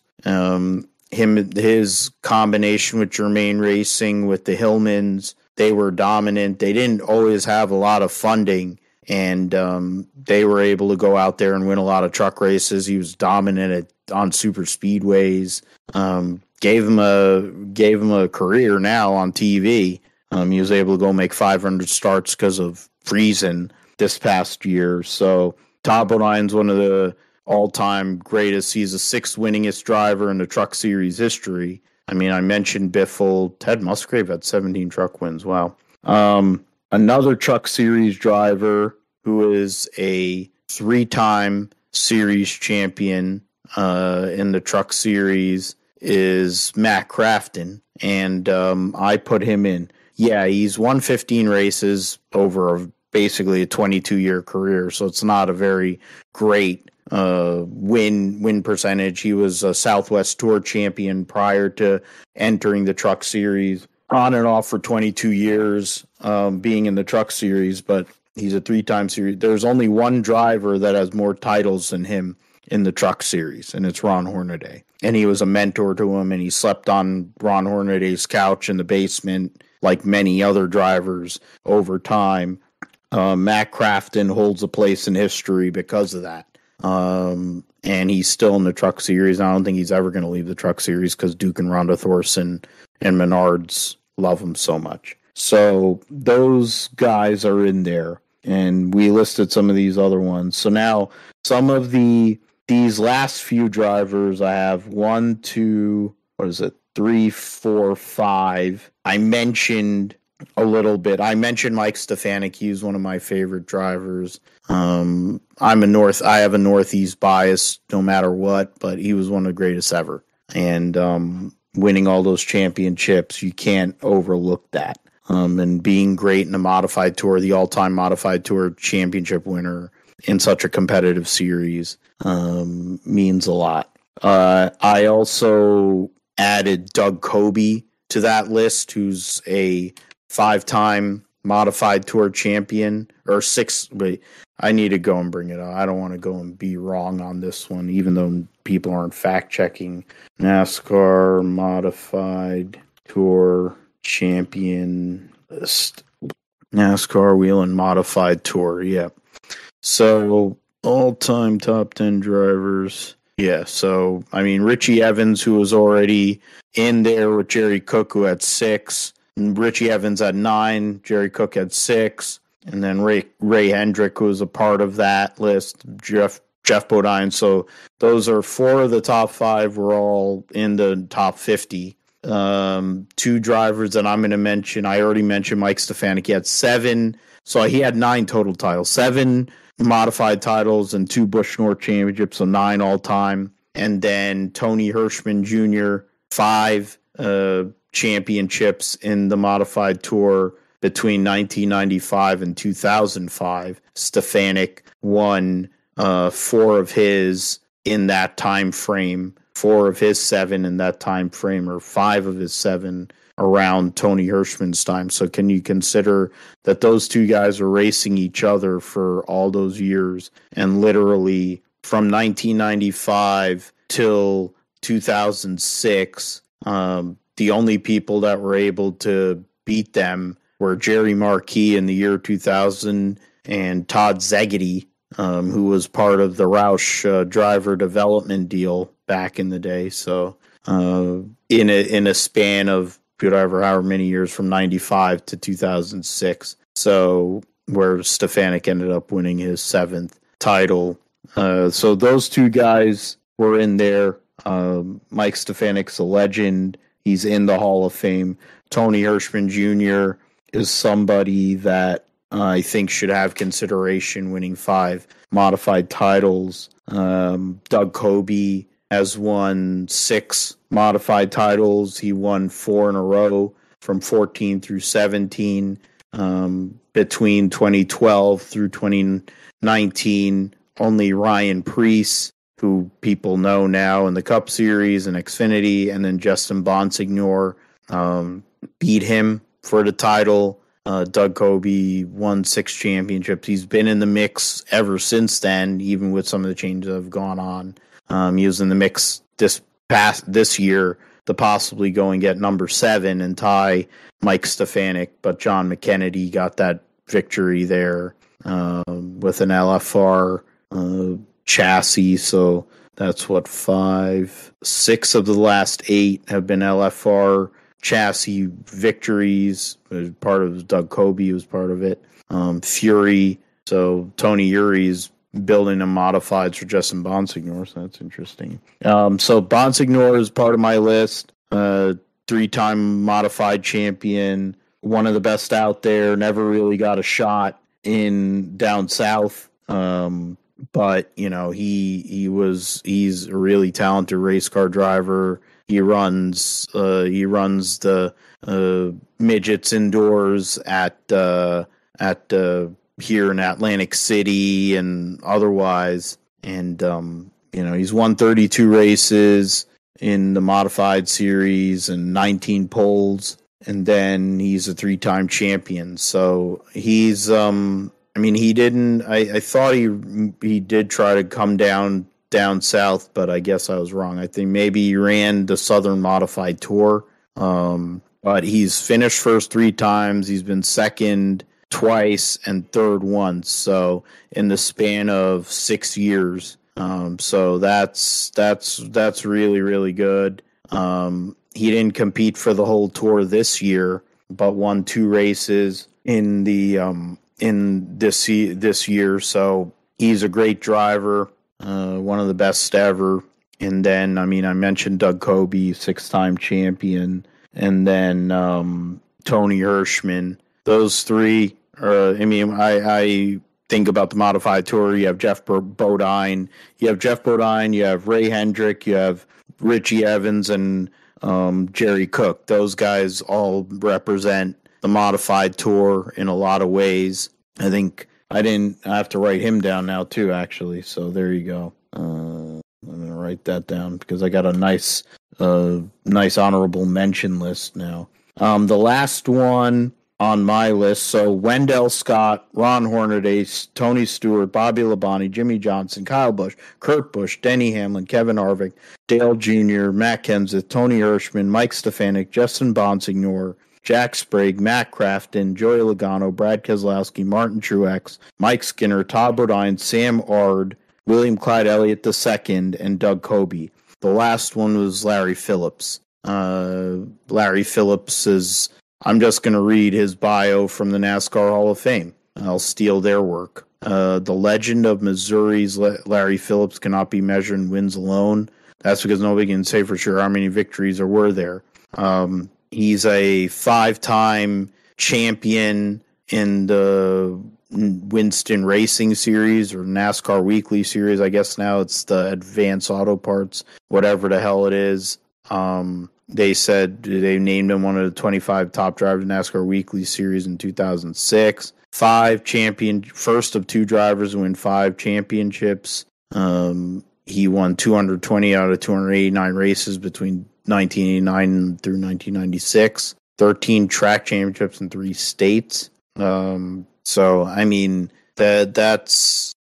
His combination with Germain Racing, with the Hillmans, they were dominant. They didn't always have a lot of funding, and they were able to go out there and win a lot of truck races. He was dominant on super speedways. Gave him a career now on TV. He was able to go make 500 starts because of Friesen this past year. So Todd Bodine's one of the all-time greatest. He's the 6th winningest driver in the Truck Series history. I mean, I mentioned Biffle. Ted Musgrave had 17 truck wins. Wow. Another Truck Series driver who is a 3-time series champion in the Truck Series is Matt Crafton, and I put him in. Yeah, he's won 15 races over basically a 22-year career, so it's not a very great win percentage. He was a Southwest Tour champion prior to entering the Truck Series, on and off for 22 years being in the Truck Series, but he's a 3-time series. There's only one driver that has more titles than him in the Truck Series, and it's Ron Hornaday. And he was a mentor to him, and he slept on Ron Hornaday's couch in the basement like many other drivers over time. Matt Crafton holds a place in history because of that. And he's still in the Truck Series. I don't think he's ever going to leave the Truck Series because Duke and Rhonda Thorson and Menards love him so much. So those guys are in there, and we listed some of these other ones. So now some of these last few drivers, I have 3, 4, 5. I mentioned a little bit. I mentioned Mike Stefanik. He's one of my favorite drivers. I have a Northeast bias no matter what, but he was one of the greatest ever. And winning all those championships, you can't overlook that. And being great in the modified tour, the all-time modified tour championship winner in such a competitive series, means a lot. I also added Doug Coby to that list, who's a 5-time modified tour champion, or 6. Wait, I need to go and bring it up. I don't want to go and be wrong on this one, even though people aren't fact checking. NASCAR modified tour champion list. NASCAR wheel and modified tour. Yep. So all-time top 10 drivers. Yeah, so, I mean, Richie Evans, who was already in there with Jerry Cook, who had 6. And Richie Evans had 9. Jerry Cook had 6. And then Ray Hendrick, who was a part of that list. Jeff Bodine. So those are 4 of the top 5 were all in the top 50. 2 drivers that I'm going to mention. I already mentioned Mike Stefanik. He had 7. So he had 9 total titles. 7 modified titles and 2 Busch North championships, so 9 all time. And then Tony Hirschman Jr., 5 championships in the modified tour between 1995 and 2005. Stefanik won 4 of his in that time frame, 4 of his 7 in that time frame, or 5 of his 7 around Tony Hirschman's time. So can you consider that those 2 guys are racing each other for all those years, and literally from 1995 till 2006, the only people that were able to beat them were Jerry Marquis in the year 2000 and Todd Szegedy, who was part of the Roush driver development deal back in the day. So in a span of however many years, from 95 to 2006. So where Stefanik ended up winning his 7th title. So those two guys were in there. Mike Stefanik's a legend. He's in the Hall of Fame. Tony Hirschman Jr. is somebody that I think should have consideration, winning 5 modified titles. Doug Coby has won 6 modified titles. He won 4 in a row from 14 through 17. Between 2012 through 2019, only Ryan Preece, who people know now in the Cup Series and Xfinity, and then Justin Bonsignor beat him for the title. Doug Coby won 6 championships. He's been in the mix ever since then, even with some of the changes that have gone on. He was in the mix this year to possibly go and get number 7 and tie Mike Stefanik, but John McKennedy got that victory there with an LFR chassis. So that's what 5, 6 of the last 8 have been LFR chassis victories. Part of Doug Coby was part of it. Fury. So Tony Uri's building a modifieds for Justin Bonsignor. So that's interesting. So Bonsignor is part of my list. 3-time modified champion, one of the best out there. Never really got a shot in down south. But you know, he's a really talented race car driver. He runs the midgets indoors at here in Atlantic City and otherwise. And you know, he's won 32 races in the modified series and 19 poles, and then he's a 3-time champion. So he's I thought he did try to come down south, but I guess I was wrong. I think maybe he ran the Southern Modified Tour. But he's finished first 3 times. He's been second twice and third once. So in the span of 6 years. So that's really, really good. He didn't compete for the whole tour this year, but won 2 races in this year. So he's a great driver, one of the best ever. And then, I mentioned Doug Coby, 6-time champion, and then Tony Hirschman. Those 3 are, I think about the modified tour. You have Jeff Bodine, you have Ray Hendrick, you have Richie Evans, and Jerry Cook. Those guys all represent the modified tour in a lot of ways. I think I have to write him down now too, actually. So there you go. I'm gonna write that down because I got a nice honorable mention list now. The last one on my list. So Wendell Scott, Ron Hornaday, Tony Stewart, Bobby Labonte, Jimmy Johnson, Kyle Busch, Kurt Busch, Denny Hamlin, Kevin Harvick, Dale Jr., Matt Kenseth, Tony Hirschman, Mike Stefanik, Justin Bonsignor, Jack Sprague, Matt Crafton, Joey Logano, Brad Keselowski, Martin Truex, Mike Skinner, Todd Bodine, Sam Ard, William Clyde Elliott II, and Doug Coby. The last one was Larry Phillips. Larry Phillips is... I'm just going to read his bio from the NASCAR Hall of Fame. I'll steal their work. The legend of Missouri's Larry Phillips cannot be measured in wins alone. That's because nobody can say for sure how many victories there were there. He's a 5-time champion in the Winston Racing Series or NASCAR Weekly Series. I guess now it's the Advanced Auto Parts, whatever the hell it is. They said they named him one of the 25 top drivers in NASCAR Weekly Series in 2006. First of 2 drivers to win 5 championships. He won 220 out of 289 races between 1989 through 1996. 13 track championships in 3 states. So that's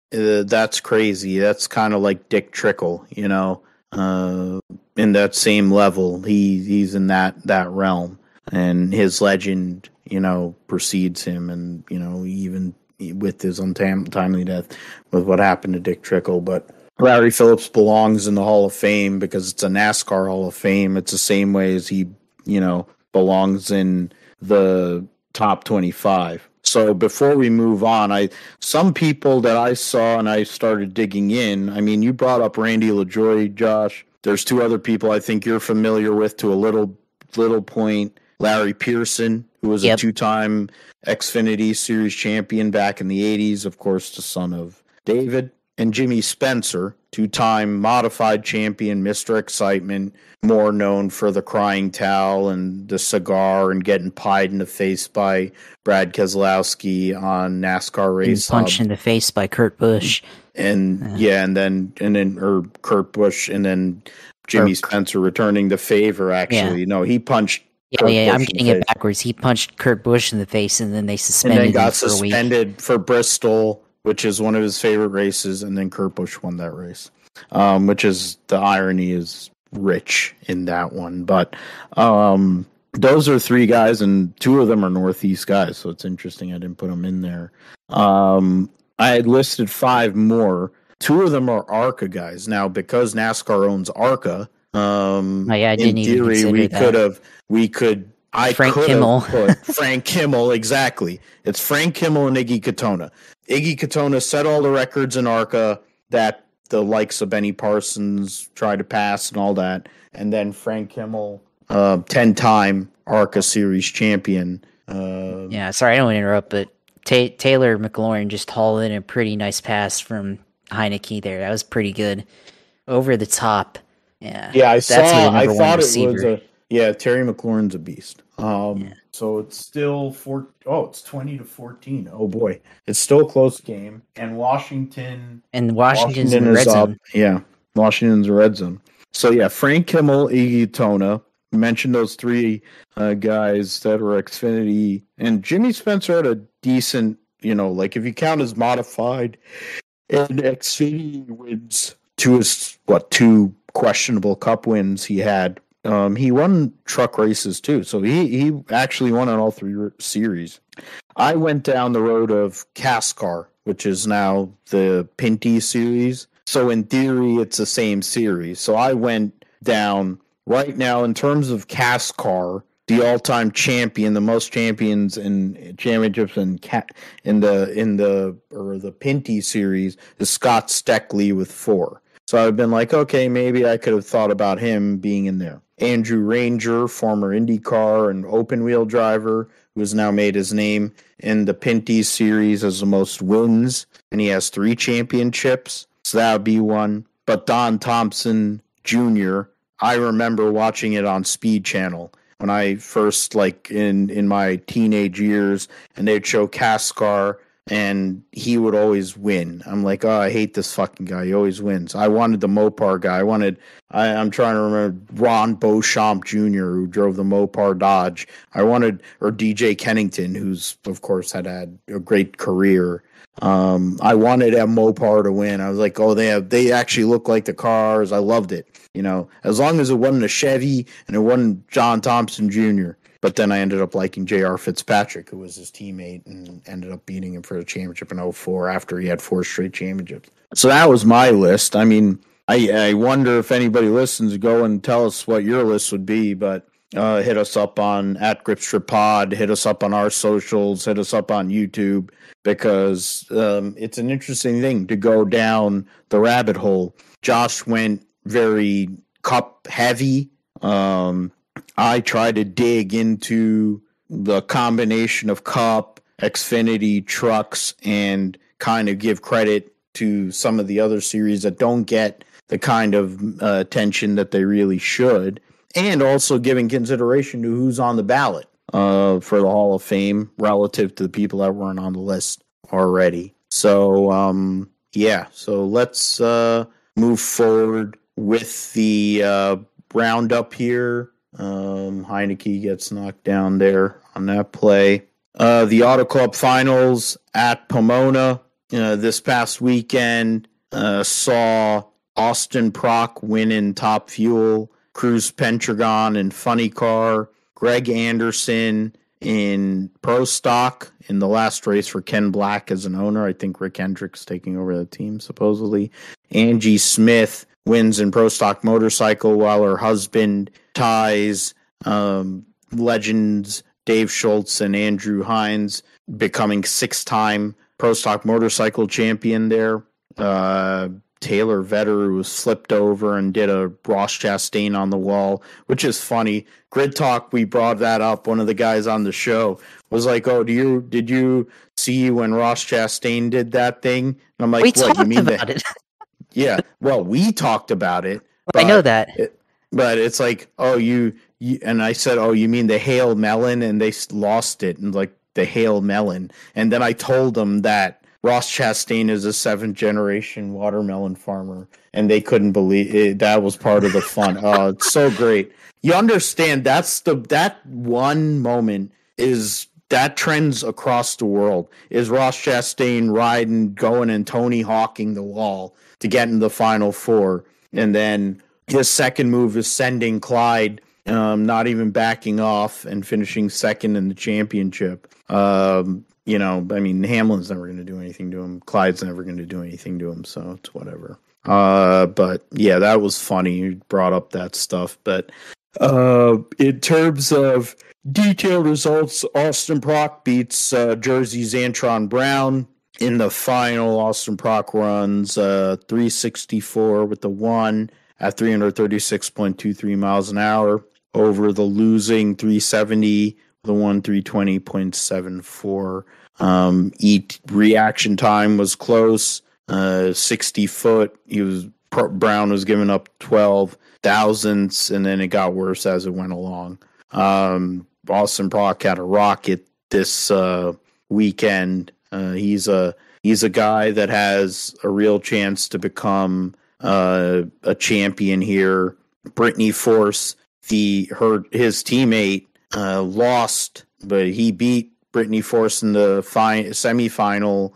crazy. That's kind of like Dick Trickle, you know. In that same level, he's in that realm, and his legend, you know, precedes him, and you know, even with his untimely death, with what happened to Dick Trickle. But Larry Phillips belongs in the Hall of Fame because it's a NASCAR Hall of Fame. It's the same way as he, you know, belongs in the top 25. So before we move on, some people that I saw and I started digging in. I mean, you brought up Randy LaJoie, Josh. There's two other people I think you're familiar with to a little point. Larry Pearson, who was a two-time Xfinity Series champion back in the 80s, of course, the son of David. And Jimmy Spencer, two-time modified champion, Mr. Excitement, more known for the crying towel and the cigar and getting pied in the face by Brad Keselowski on NASCAR Race Hub. Punched in the face by Kurt Busch. And Kurt Busch, and then Jimmy Spencer returning the favor, actually. Yeah. No, he punched Kurt Busch I'm getting it backwards. He punched Kurt Busch in the face, and then they suspended him for a week. And then got suspended for Bristol, which is one of his favorite races, and then Kurt Busch won that race, which is, the irony is rich in that one. But those are three guys, and two of them are Northeast guys, so it's interesting I didn't put them in there. I had listed five more. Two of them are ARCA guys. Now, because NASCAR owns ARCA, I didn't in theory, I Frank could Kimmel. have put Frank Kimmel, exactly. It's Frank Kimmel and Iggy Katona. Iggy Katona set all the records in ARCA that the likes of Benny Parsons tried to pass and all that. And then Frank Kimmel, 10-time ARCA Series champion. Yeah, sorry, I don't want to interrupt, but Taylor McLaurin just hauled in a pretty nice pass from Heineke there. That was pretty good. Over the top. Yeah, I thought it was Terry McLaurin's a beast. So it's still it's 20-14. Oh boy, it's still a close game. And Washington's in the red zone. Yeah, Washington's the red zone. So yeah, Frank Kimmel, Iggy Katona. Mentioned those three guys that were Xfinity, and Jimmy Spencer had a decent, like if you count as modified and Xfinity wins to his two questionable cup wins he had. He won truck races too, so he actually won on all three series. I went down the road of CASCAR, which is now the Pinty series. So in theory, it's the same series. So I went down right now in terms of CASCAR, the all-time champion, the most champions in championships in the Pinty series is Scott Steckley with 4. So I've been like, okay, maybe I could have thought about him being in there. Andrew Ranger, former IndyCar and open-wheel driver, who has now made his name in the Pinty series as the most wins, and he has 3 championships. So that would be one. But Don Thompson Jr., I remember watching it on Speed Channel when I first, in my teenage years, and they'd show CASCAR, and he would always win. I'm like, oh, I hate this fucking guy. He always wins. I wanted the Mopar guy. I'm trying to remember Ron Beauchamp Jr., who drove the Mopar Dodge. Or DJ Kennington, who's, of course, had a great career. I wanted a Mopar to win. I was like, oh, they actually look like the cars. I loved it. As long as it wasn't a Chevy and it wasn't John Thompson Jr. But then I ended up liking J.R. Fitzpatrick, who was his teammate, and ended up beating him for the championship in 2004 after he had 4 straight championships. So that was my list. I mean, I wonder if anybody listens, go and tell us what your list would be, but hit us up on @GripStripPod, hit us up on our socials, hit us up on YouTube, because it's an interesting thing to go down the rabbit hole. Josh went very cup heavy. I try to dig into the combination of Cup, Xfinity, trucks, and kind of give credit to some of the other series that don't get the kind of attention that they really should, and also giving consideration to who's on the ballot for the Hall of Fame relative to the people that weren't on the list already. So, so let's move forward with the roundup here. Heineke gets knocked down there on that play. The Auto Club Finals at Pomona this past weekend saw Austin Prock win in Top Fuel, Cruz Pentragon in Funny Car, Greg Anderson in Pro Stock in the last race for Ken Black as an owner. I think Rick Hendrick's taking over the team, supposedly. Angie Smith wins in Pro Stock Motorcycle, while her husband ties legends Dave Schultz and Andrew Hines becoming 6-time Pro Stock Motorcycle champion there. Taylor Vetter, who was flipped over and did a Ross Chastain on the wall, which is funny. Grid Talk, we brought that up. One of the guys on the show was like, "Oh, did you see when Ross Chastain did that thing?" And I'm like, We "What? You talked mean about that?" it. Yeah. Well, we talked about it. I know that. But it's like, oh, you, and I said, oh, you mean the Hail Melon, and they lost it, and like the Hail Melon, and then I told them that Ross Chastain is a 7th-generation watermelon farmer, and they couldn't believe it. That was part of the fun. Oh, it's so great. You understand? That one moment is that trends across the world. Is Ross Chastain riding, going, and Tony Hawking the wall to get in the Final Four, and then his second move is sending Clyde, not even backing off and finishing second in the championship. Hamlin's never going to do anything to him. Clyde's never going to do anything to him, so it's whatever. But yeah, that was funny. You brought up that stuff. But in terms of detailed results, Austin Prock beats Jersey's Antron Brown. In the final, Austin Prock runs 364 with the 1 at 336.23 miles an hour over the losing 370 with a 320.74. Each reaction time was close. 60 foot. Brown was giving up 12 thousandths, and then it got worse as it went along. Austin Prock had a rocket this weekend. He's a guy that has a real chance to become a champion here. Brittany Force, his teammate, lost, but he beat Brittany Force in the semifinal,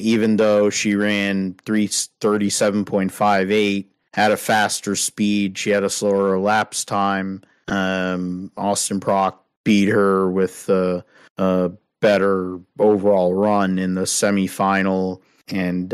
even though she ran 3:37.58, had a faster speed. She had a slower elapsed time. Austin Prock beat her with a better overall run in the semifinal, and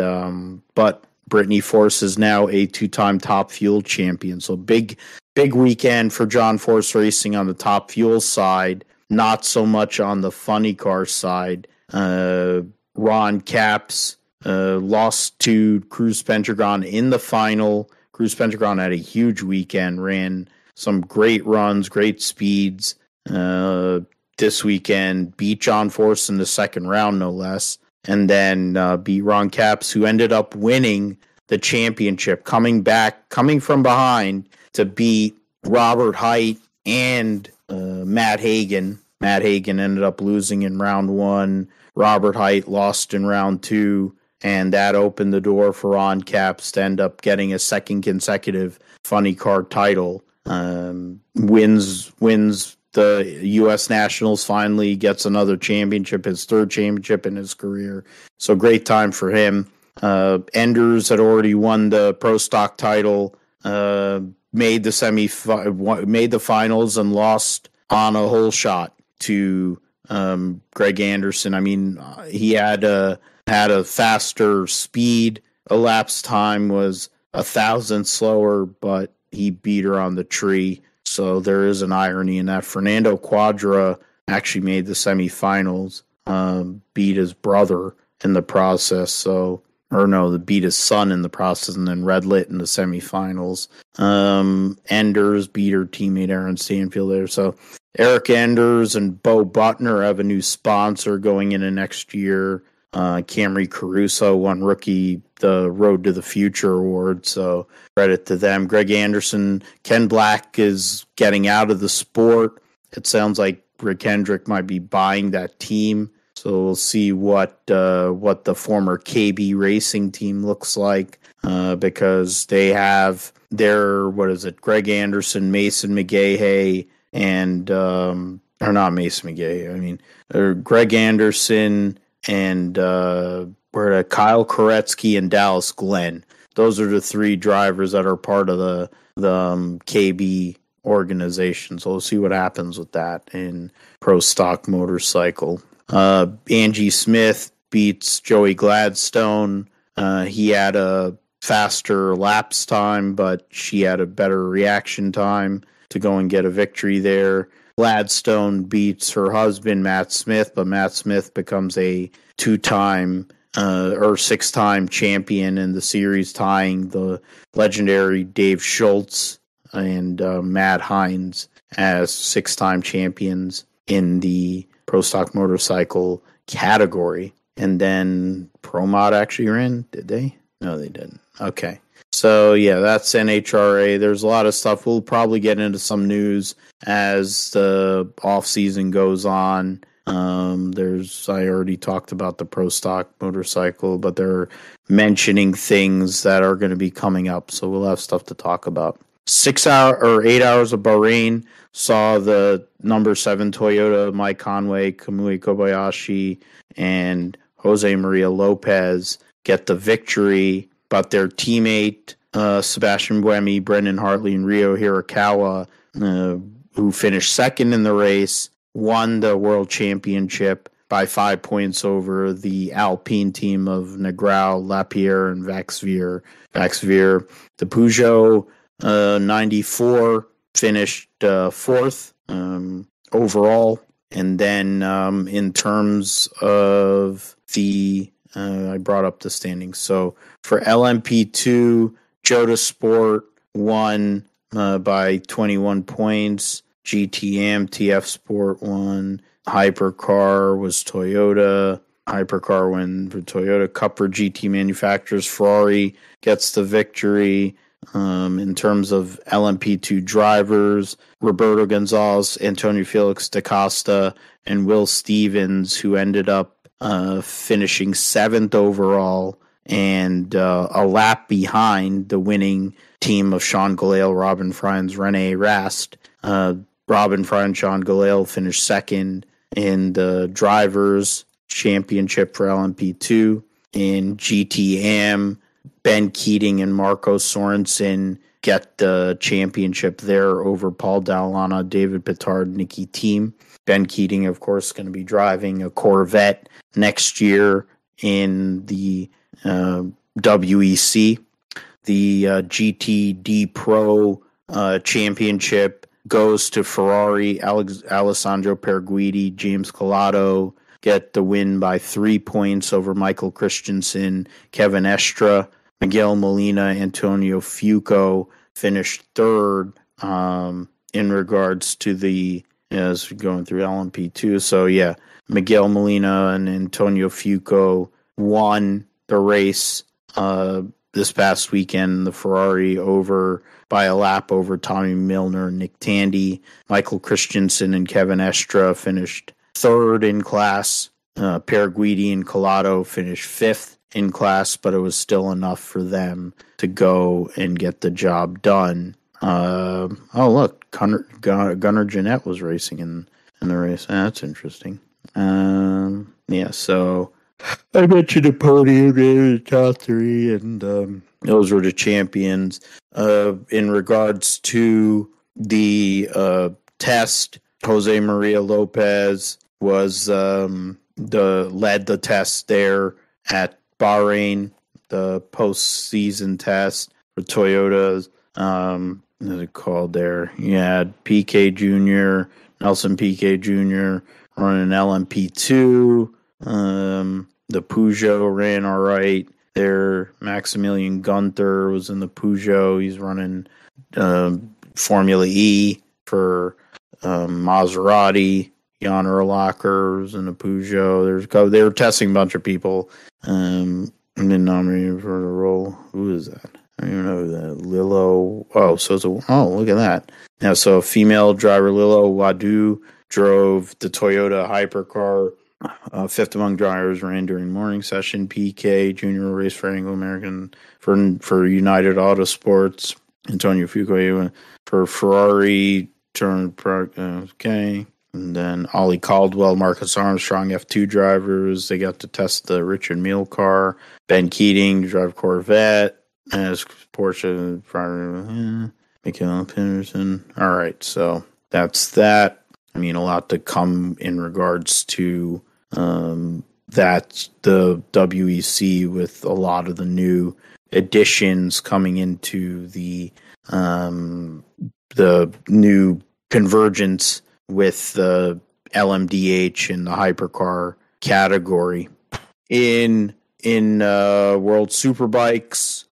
but Brittany Force is now a 2-time Top Fuel champion. So big weekend for John Force Racing on the Top Fuel side, not so much on the funny car side. Ron Capps lost to Cruz Pendragon in the final. Cruz Pendragon had a huge weekend, ran some great runs, great speeds. This weekend, beat John Force in the second round, no less, and then beat Ron Capps, who ended up winning the championship, coming from behind to beat Robert Height and Matt Hagan. Matt Hagan ended up losing in round 1. Robert Height lost in round 2, and that opened the door for Ron Capps to end up getting a second consecutive funny car title. Wins the U.S. Nationals, finally gets another championship, his 3rd championship in his career. So great time for him. Enders had already won the Pro Stock title, made the finals and lost on a hole shot to Greg Anderson. I mean, he had a faster speed. Elapsed time was 1,000 slower, but he beat her on the tree. So there is an irony in that. Fernando Quadra actually made the semifinals, beat his brother in the process. Beat his son in the process, and then Red Lit in the semifinals. Enders beat her teammate Aaron Stanfield there. So Eric Enders and Bo Butner have a new sponsor going into next year. Camry Caruso won the Road to the Future award, so credit to them. Greg Anderson, Ken Black is getting out of the sport. It sounds like Rick Hendrick might be buying that team, so we'll see what the former KB Racing team looks like, because they have their, Greg Anderson, Mason McGahey, and or not Mason McGahey, Greg Anderson and Kyle Koretsky and Dallas Glenn. Those are the 3 drivers that are part of the KB organization. So we'll see what happens with that in Pro Stock Motorcycle. Angie Smith beats Joey Gladstone. He had a faster lapse time, but she had a better reaction time to go and get a victory there. Gladstone beats her husband, Matt Smith, but Matt Smith becomes a 2-time or 6-time champion in the series, tying the legendary Dave Schultz and Matt Hines as 6-time champions in the Pro Stock Motorcycle category. And then Pro Mod actually ran, did they? No, they didn't. Okay. So, yeah, that's NHRA. There's a lot of stuff. We'll probably get into some news as the off-season goes on. I already talked about the Pro Stock Motorcycle, but they're mentioning things that are going to be coming up. So we'll have stuff to talk about. 8 hours of Bahrain saw the number 7 Toyota, Mike Conway, Kamui Kobayashi, and Jose Maria Lopez get the victory, but their teammate, Sebastian Buemi, Brendan Hartley, and Ryo Hirakawa, who finished second in the race, won the World Championship by 5 points over the Alpine team of Negrão, Lapierre, and Vaxvier. The Peugeot 94 finished fourth overall. And then in terms of the, I brought up the standings. So for LMP2, Jota Sport won by 21 points. GTM, TF Sport won. Hypercar was Toyota. Hypercar won for Toyota. Cup for GT manufacturers. Ferrari gets the victory. In terms of LMP2 drivers, Roberto Gonzalez, Antonio Felix da Costa, and Will Stevens, who ended up finishing 7th overall and a lap behind the winning team of Sean Galale, Robin Frijns, Rene Rast. Robin Frijns, Sean Galale finished second in the Drivers' Championship for LMP2. In GTM, Ben Keating and Marco Sorensen get the championship there over Paul Dall'Anna, David Pittard, Nicky Thiem. Ben Keating, of course, going to be driving a Corvette next year in the WEC. The GTD Pro Championship goes to Ferrari. Alessandro Perguidi, James Collado get the win by 3 points over Michael Christensen, Kevin Estra. Miguel Molina, Antonio Fuoco finished third in regards to the, as we're going through LMP2. So, yeah, Miguel Molina and Antonio Fuoco won the race this past weekend, the Ferrari over by a lap over Tommy Milner and Nick Tandy. Michael Christensen and Kevin Estra finished third in class. Perguidi and Collado finished fifth in class, but it was still enough for them to go and get the job done. Look, Gunnar Jeanette was racing in the race. That's interesting. Yeah, so I mentioned the podium in the top three, and those were the champions. In regards to the test, Jose Maria Lopez was led the test there at Bahrain, the postseason test for Toyota's. What is it called there? You had Piquet Jr., Nelson Piquet Jr. running LMP2. The Peugeot ran all right there. Maximilian Gunther was in the Peugeot. He's running Formula E for Maserati. Jan Urlacher was in the Peugeot. They were testing a bunch of people. And then nominated for the role. Who is that? I don't even know who that. Lilo. Look at that. Now, so female driver Lilo Wadu drove the Toyota Hypercar. Fifth among drivers ran during morning session. PK Junior race for Anglo American for United Autosports. Antonio Fuoco for Ferrari turned okay. And then Ollie Caldwell, Marcus Armstrong, F2 drivers. They got to test the Richard Mille car. Ben Keating to drive Corvette as Porsche driver. Michael Peterson. All right, so that's that. I mean, a lot to come in regards to that the WEC with a lot of the new additions coming into the new convergence with the LMDH and the hypercar category. In World Superbikes,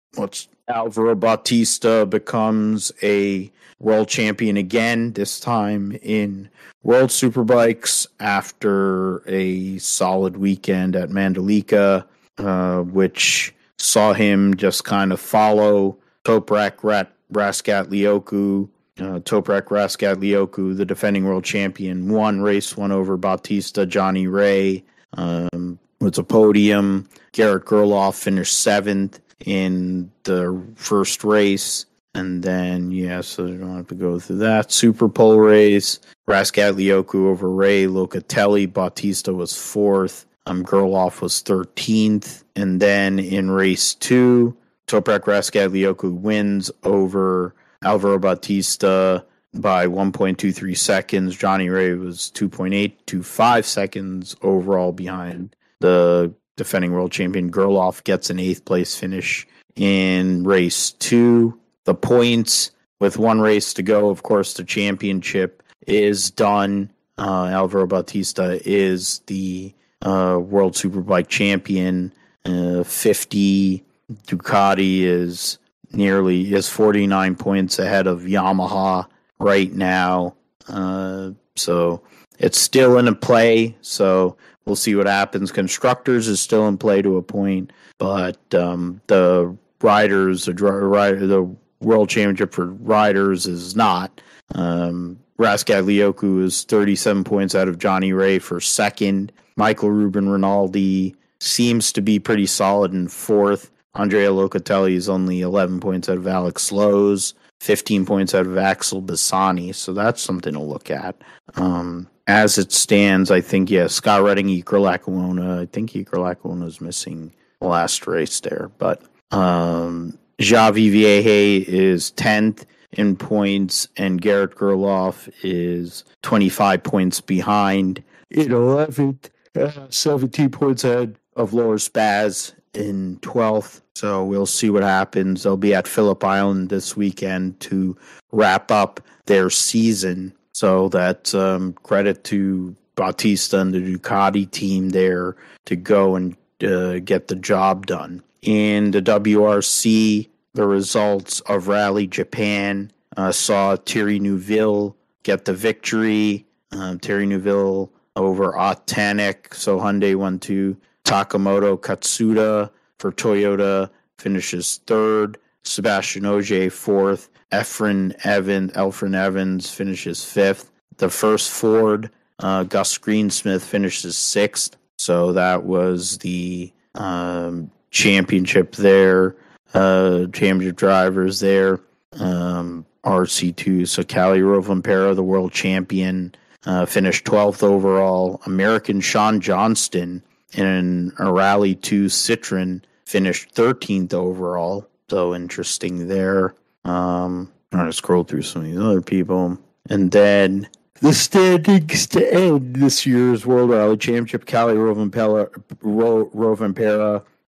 Alvaro Bautista becomes a world champion again, this time in World Superbikes after a solid weekend at Mandalika, which saw him just kind of follow Toprak Raskat-Lioku. Toprak Raskat-Lioku, the defending world champion, won race one over Bautista. Johnny Ray was a podium. Garrett Gerloff finished 7th in the first race. And then, so you don't have to go through that. Super pole race. Raskat-Lioku over Ray. Locatelli. Bautista was 4th. Gerloff was 13th. And then in race 2, Toprak Raskat-Lioku wins over Alvaro Bautista by 1.23 seconds. Johnny Ray was 2.825 seconds overall behind the defending world champion. Gerloff gets an 8th place finish in race 2. The points, with one race to go, of course, the championship is done. Alvaro Bautista is the World Superbike champion. 50. Ducati is 49 points ahead of Yamaha right now. So it's still in a play. So we'll see what happens. Constructors is still in play to a point, but the riders, the World Championship for riders is not. Raskat-Lioku is 37 points out of Johnny Ray for 2nd. Michael Ruben Rinaldi seems to be pretty solid in 4th. Andrea Locatelli is only 11 points out of Alex Lowe's, 15 points out of Axel Bassani. So that's something to look at. As it stands, I think, Scott Redding, Iker Lackawanna. I think Iker Lackawanna is missing the last race there. But Javi Vieje is 10th in points, and Garrett Gerloff is 25 points behind in 11th, 17 points ahead of Lower Spaz in 12th. So we'll see what happens. They'll be at Phillip Island this weekend to wrap up their season. So that's credit to Bautista and the Ducati team there to go and get the job done. In the WRC, the results of Rally Japan saw Thierry Neuville get the victory. Thierry Neuville over Otanek. So Hyundai 1-2. Takamoto Katsuda for Toyota finishes 3rd. Sebastian Ogier 4th. Elfrin Evans finishes 5th. The first Ford, Gus Greensmith finishes 6th. So that was the championship there. Championship drivers there. RC2. So Cali Rovanpera, the world champion, finished 12th overall. American Sean Johnston in a Rally 2 Citroen finished 13th overall. So interesting there. I'm trying to scroll through some of these other people. And then the standings to end this year's World Rally Championship. Cali Rovanpera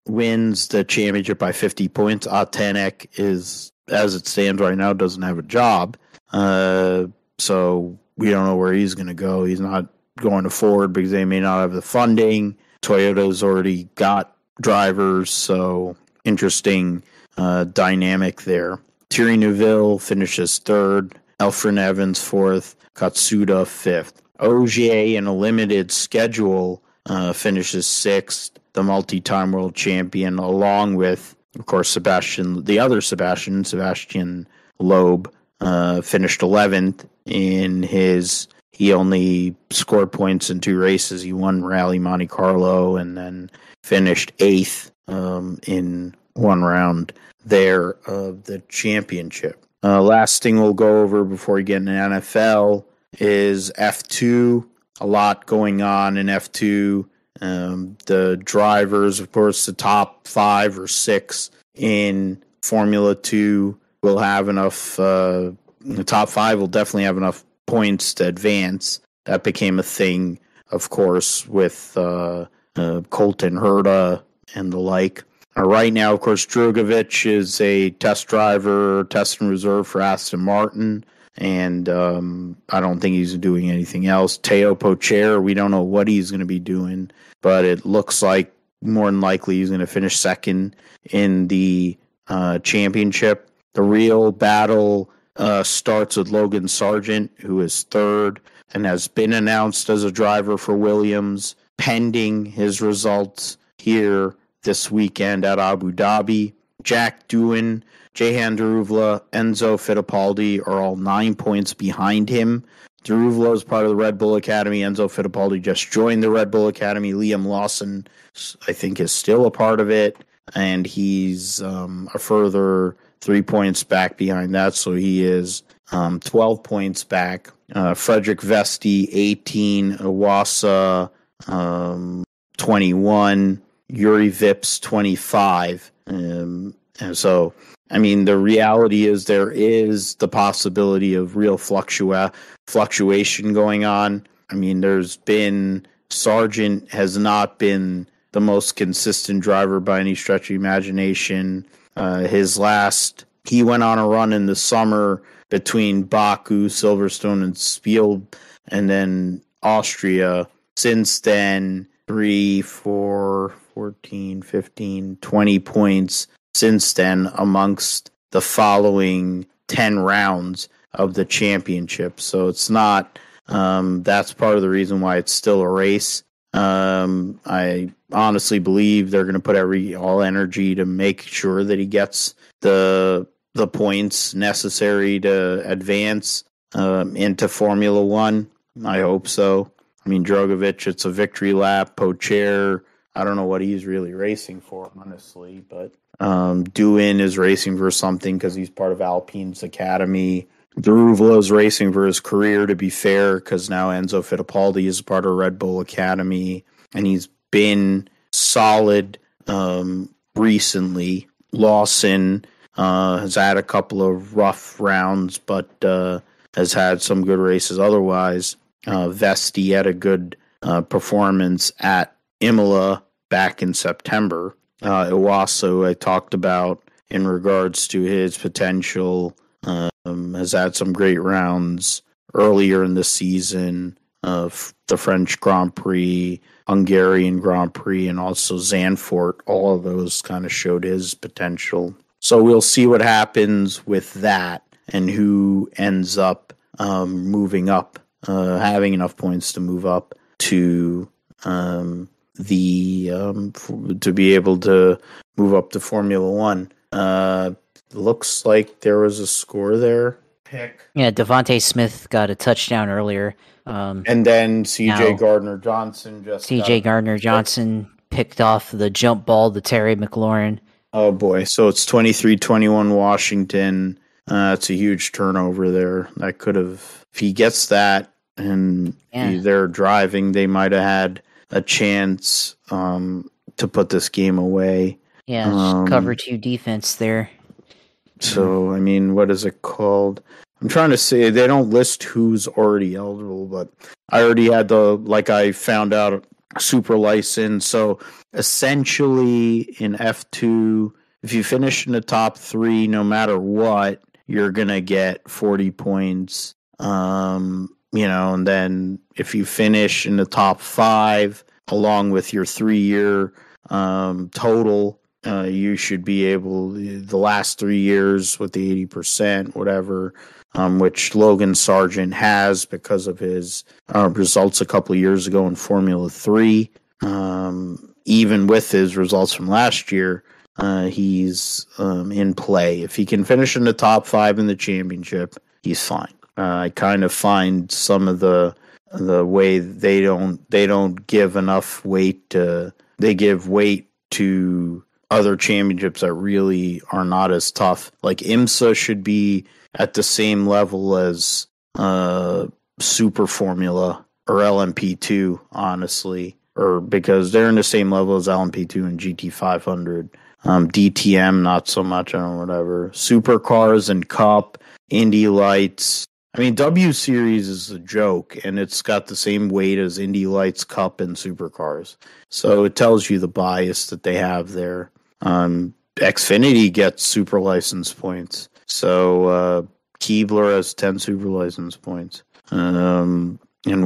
wins the championship by 50 points. Otanek is, as it stands right now, doesn't have a job. So we don't know where he's going to go. He's not going to Ford because they may not have the funding. Toyota's already got drivers, so interesting dynamic there. Thierry Neuville finishes 3rd. Elfrin Evans 4th. Katsuda 5th. Ogier in a limited schedule finishes 6th. The multi-time world champion, along with, of course, Sebastian Loeb, finished 11th in his. He only scored points in 2 races. He won Rally Monte Carlo and then finished 8th in one round there of the championship. Last thing we'll go over before we get into NFL is F2. A lot going on in F2. The drivers, of course, the top 5 or 6 in Formula 2 will have enough. The top 5 will definitely have enough points to advance. That became a thing, of course, with Colton Herta and the like. Right now, of course, Drogovic is a test driver, test and reserve for Aston Martin. and I don't think he's doing anything else. Teo Pocher, we don't know what he's going to be doing, but it looks like more than likely he's going to finish second in the championship. The real battle starts with Logan Sargent, who is third and has been announced as a driver for Williams, pending his results here this weekend at Abu Dhabi. Jack Doohan, Jehan Daruvla, Enzo Fittipaldi are all 9 points behind him. Daruvla is part of the Red Bull Academy. Enzo Fittipaldi just joined the Red Bull Academy. Liam Lawson, I think, is still a part of it, and he's a further 3 points back behind that, so he is 12 points back. Frederick Vesti, 18, Iwasa, 21, Yuri Vips, 25. And so, I mean, the reality is there is the possibility of real fluctuation going on. I mean, Sargent has not been the most consistent driver by any stretch of the imagination. He went on a run in the summer between Baku, Silverstone, and Spiel, and then Austria. Since then, 3, 4, 14, 15, 20 points since then amongst the following 10 rounds of the championship. So it's not, that's part of the reason why it's still a race. I honestly believe they're going to put all energy to make sure that he gets the points necessary to advance into Formula One. I hope so. I mean, Drogovic, it's a victory lap. Pocher, I don't know what he's really racing for, honestly, but Doohan is racing for something because he's part of Alpine's academy. Daruvla is racing for his career, to be fair, because now Enzo Fittipaldi is part of Red Bull Academy, and he's been solid recently. Lawson has had a couple of rough rounds, but has had some good races otherwise. Vesti had a good performance at Imola back in September. Iwasa, I talked about in regards to his potential, has had some great rounds earlier in the season of the French Grand Prix, Hungarian Grand Prix, and also Zandvoort. All of those kind of showed his potential. So we'll see what happens with that and who ends up moving up, having enough points to move up to to be able to move up to Formula One. Looks like there was a score there. Yeah, Devontae Smith got a touchdown earlier. And then C.J. Gardner-Johnson picked off the jump ball to Terry McLaurin. Oh, boy. So it's 23-21 Washington. It's a huge turnover there. That could have... If he gets that and they're driving, they might have had a chance to put this game away. Yeah, cover 2 defense there. So, I mean, what is it called? I'm trying to say, they don't list who's already eligible, but I already had I found out, super license. So, essentially, in F2, if you finish in the top 3, no matter what, you're going to get 40 points. And then if you finish in the top 5, along with your 3-year total, you should be able, the last 3 years with the 80%, whatever, which Logan Sargent has because of his results a couple of years ago in Formula 3. Even with his results from last year, he's in play. If he can finish in the top 5 in the championship, he's fine. I kind of find some of the way they don't give enough weight to, they give weight to other championships that really are not as tough. Like IMSA should be at the same level as Super Formula or LMP2, honestly, or because they're in the same level as LMP2 and GT500. DTM, not so much, whatever. Supercars and Cup, Indy Lights. I mean, W Series is a joke, and it's got the same weight as Indy Lights, Cup, and Supercars. So it tells you the bias that they have there. Xfinity gets super license points. So Keebler has 10 super license points. And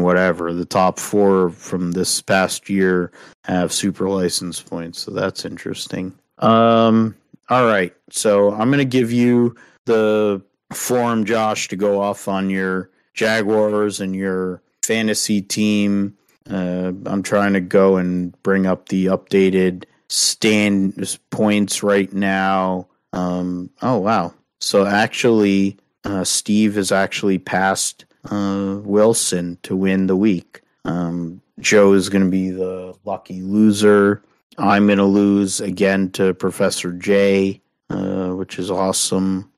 whatever, the top 4 from this past year have super license points, so that's interesting. All right, so I'm going to give you the forum, Josh, to go off on your Jaguars and your fantasy team. I'm trying to go and bring up the updated stand points right now. Oh, wow. So actually, Steve has actually passed Wilson to win the week. Joe is going to be the lucky loser. I'm going to lose again to Professor J, which is awesome.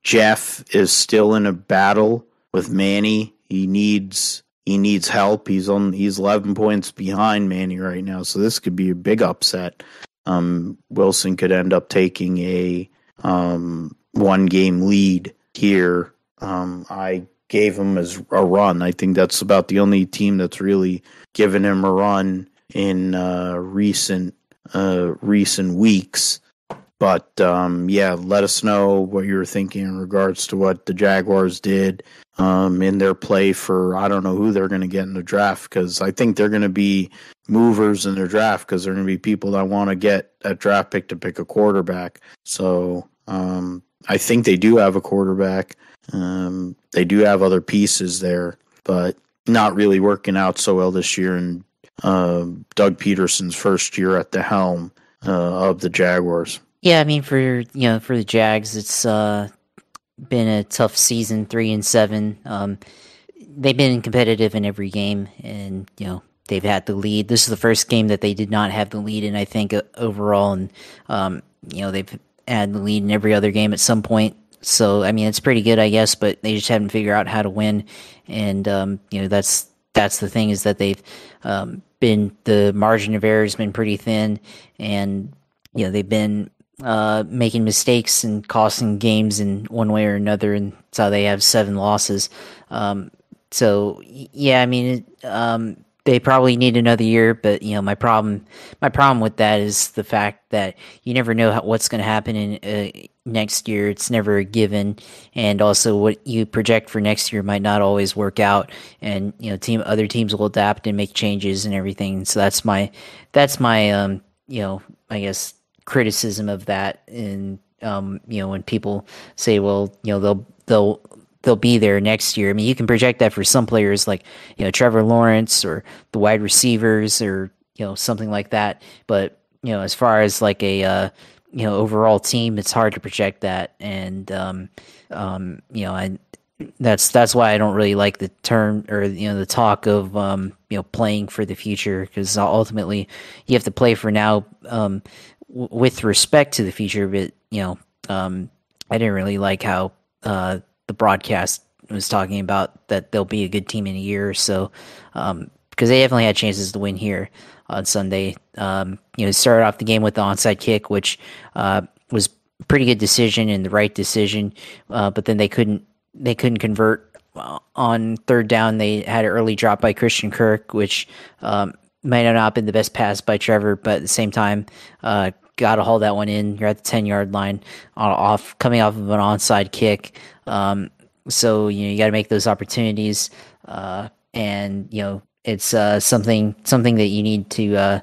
Jeff is still in a battle with Manny. He needs help. He's 11 points behind Manny right now, so this could be a big upset. Wilson could end up taking a 1-game lead here. I gave him as a run. I think that's about the only team that's really given him a run in recent weeks. But yeah, let us know what you were thinking in regards to what the Jaguars did in their play for, I don't know who they're going to get in the draft, because I think they're going to be movers in their draft, because they're going to be people that want to get a draft pick to pick a quarterback. So I think they do have a quarterback. They do have other pieces there, but not really working out so well this year. And Doug Peterson's first year at the helm of the Jaguars. Yeah, I mean, for the Jags, it's been a tough season, 3-7. They've been competitive in every game, and they've had the lead. This is the first game that they did not have the lead in, I think, overall, and they've had the lead in every other game at some point. So, I mean, it's pretty good, I guess, but they just haven't figured out how to win. And, that's the thing, is that they've the margin of error has been pretty thin, and, they've been making mistakes and costing games in one way or another, and that's how they have 7 losses. So, yeah, I mean, they probably need another year, but my problem with that is the fact that you never know what's going to happen in next year. It's never a given, and also what you project for next year might not always work out, and other teams will adapt and make changes and everything. So that's my I guess criticism of that. And when people say, well, they'll be there next year. I mean, you can project that for some players like, Trevor Lawrence or the wide receivers or, something like that. But, as far as like a, overall team, it's hard to project that. And, that's why I don't really like the term or, the talk of, playing for the future, because ultimately you have to play for now, with respect to the future. But, I didn't really like how, the broadcast was talking about that they'll be a good team in a year or so, because they definitely had chances to win here on Sunday. Started off the game with the onside kick, which was a pretty good decision and the right decision, but then they couldn't convert on third down. They had an early drop by Christian Kirk, which might have not been the best pass by Trevor, but at the same time, got to haul that one in. You're at the 10-yard line, coming off of an onside kick. So you got to make those opportunities, and it's something that you need to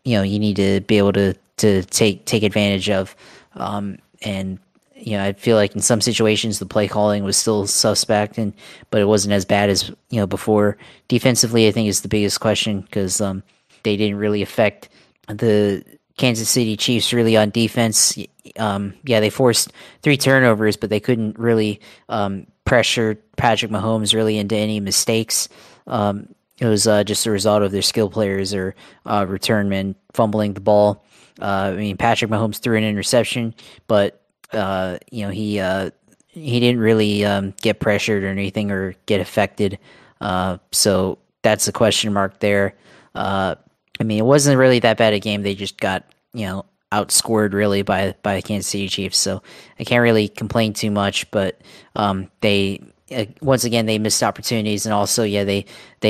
you need to be able to take advantage of. And I feel like in some situations the play calling was still suspect, but it wasn't as bad as before. Defensively, I think is the biggest question, because they didn't really affect the Kansas City Chiefs really on defense. They forced 3 turnovers, but they couldn't really pressure Patrick Mahomes really into any mistakes. It was just a result of their skill players or return men fumbling the ball. I mean, Patrick Mahomes threw an interception, but he didn't really get pressured or anything or get affected. So that's a question mark there. I mean, it wasn't really that bad a game. They just got, outscored really by the Kansas City Chiefs. So I can't really complain too much, but they once again, they missed opportunities, and also, they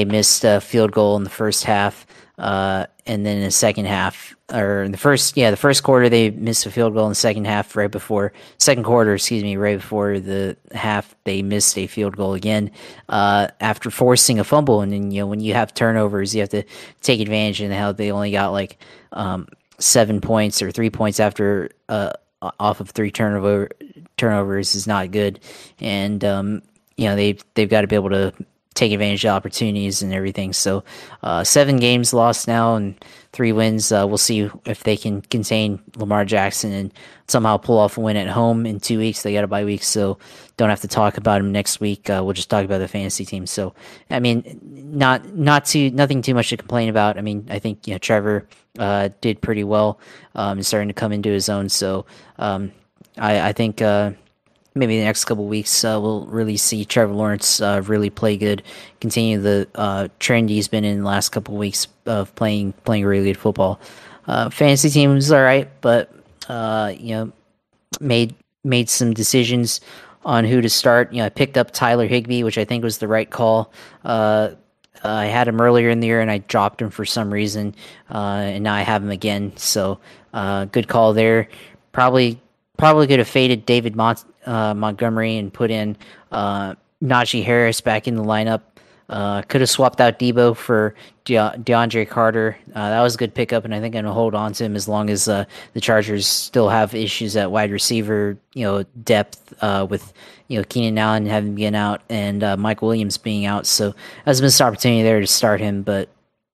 missed a field goal in the first half. And then in the second half, or in the first quarter, they missed a field goal. In the second quarter, right before the half, they missed a field goal again, after forcing a fumble. And then, when you have turnovers, you have to take advantage. And how they only got 7 points or 3 points after, off of three turnovers is not good. And, they've got to be able to take advantage of opportunities and everything. So 7 games lost now and 3 wins. We'll see if they can contain Lamar Jackson and somehow pull off a win at home in 2 weeks. They got a bye week, so don't have to talk about him next week. We'll just talk about the fantasy team. So, I mean, nothing too much to complain about. I mean, I think Trevor did pretty well, and starting to come into his own. So I think maybe the next couple of weeks we'll really see Trevor Lawrence really play good, continue the trend he's been in the last couple of weeks of playing really good football. Fantasy team was all right, but made some decisions on who to start. I picked up Tyler Higbee, which I think was the right call. I had him earlier in the year and I dropped him for some reason, and now I have him again. So good call there. Probably could have faded David Montgomery and put in Najee Harris back in the lineup. Could have swapped out Debo for DeAndre Carter. That was a good pickup, and I think I'm going to hold on to him as long as the Chargers still have issues at wide receiver, depth with Keenan Allen having been out and Mike Williams being out. So that's a missed opportunity there to start him, but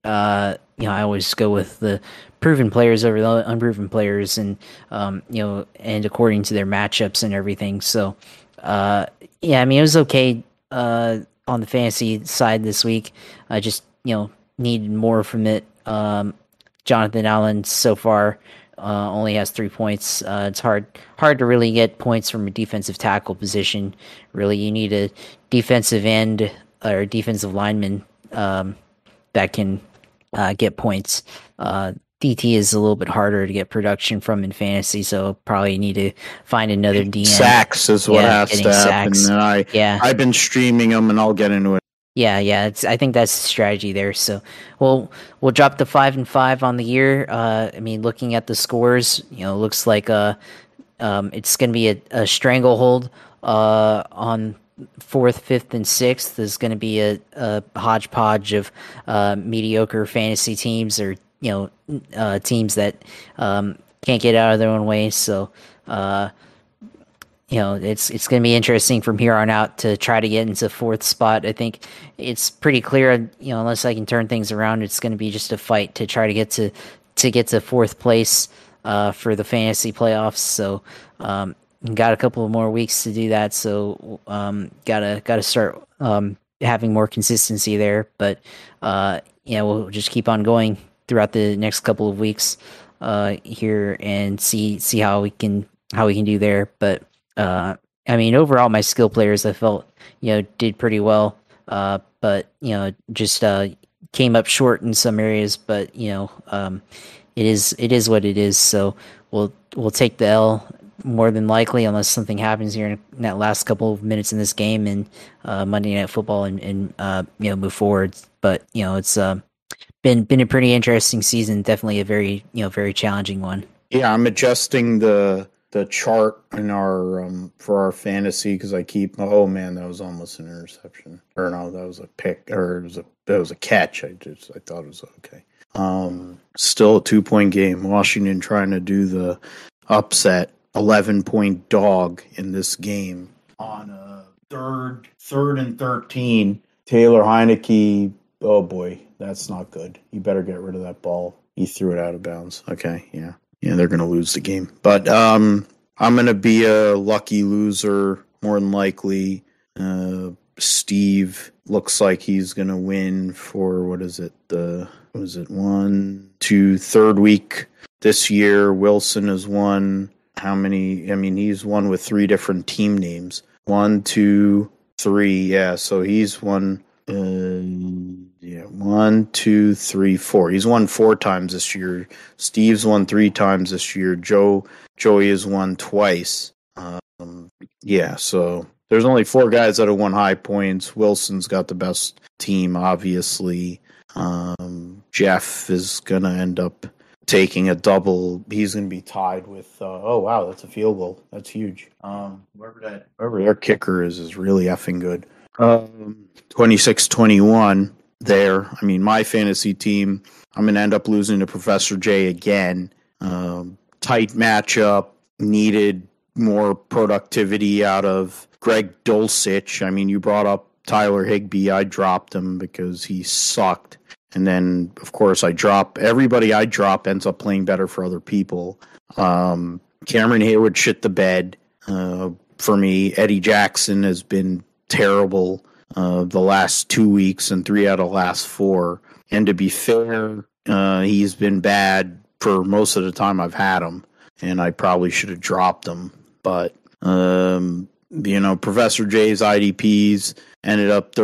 I always go with the proven players over the unproven players, and and according to their matchups and everything. So I mean, it was okay on the fantasy side this week. I just needed more from it. Jonathan Allen so far only has 3 points. It's hard to really get points from a defensive tackle position. Really, you need a defensive end or defensive lineman that can get points. DT is a little bit harder to get production from in fantasy, so probably need to find another DN. Sacks is what has to happen. And I've been streaming them, and I'll get into it. Yeah. I think that's the strategy there. So we'll drop to 5-5 on the year. I mean, looking at the scores, looks like it's going to be a stranglehold on 4th, 5th, and 6th. There's going to be a hodgepodge of mediocre fantasy teams or teams that can't get out of their own way. So it's going to be interesting from here on out to try to get into 4th spot. I think it's pretty clear, unless I can turn things around, it's going to be just a fight to try to get to 4th place for the fantasy playoffs. So got a couple of more weeks to do that. So gotta start having more consistency there. But we'll just keep on going throughout the next couple of weeks here and see how we can do there. But I mean, overall, my skill players I felt did pretty well, but just came up short in some areas. But it is what it is. So we'll take the L more than likely, unless something happens here in that last couple of minutes in this game and Monday Night Football and move forward. But it's been a pretty interesting season. Definitely a very very challenging one. Yeah, I'm adjusting the chart in our for our fantasy because I keep. Oh man, that was almost an interception. Or no, that was a pick. Or that was a catch. I thought it was okay. Still a 2-point game. Washington trying to do the upset 11-point dog in this game on a third and 13. Taylor Heineke. Oh boy, that's not good. You better get rid of that ball. He threw it out of bounds. Okay, yeah, they're going to lose the game. But I'm going to be a lucky loser more than likely. Steve looks like he's going to win for third week this year. Wilson has won. How many? I mean, he's won with 3 different team names. 1, 2, 3. Yeah, so he's won. 1, 2, 3, 4. He's won 4 times this year. Steve's won 3 times this year. Joey has won twice. So there's only 4 guys that have won high points. Wilson's got the best team, obviously. Jeff is going to end up taking a double. He's going to be tied with, oh, wow, that's a field goal. That's huge. Whoever their kicker is really effing good. 26-21 there. I mean, my fantasy team, I'm going to end up losing to Professor J again. Tight matchup, needed more productivity out of Greg Dulcich. I mean, you brought up Tyler Higbee. I dropped him because he sucked. And then, of course, everybody I drop ends up playing better for other people. Cameron Hayward shit the bed for me. Eddie Jackson has been terrible the last 2 weeks and 3 out of the last 4. And to be fair, he's been bad for most of the time I've had him. And I probably should have dropped him. But, Professor J's IDPs ended up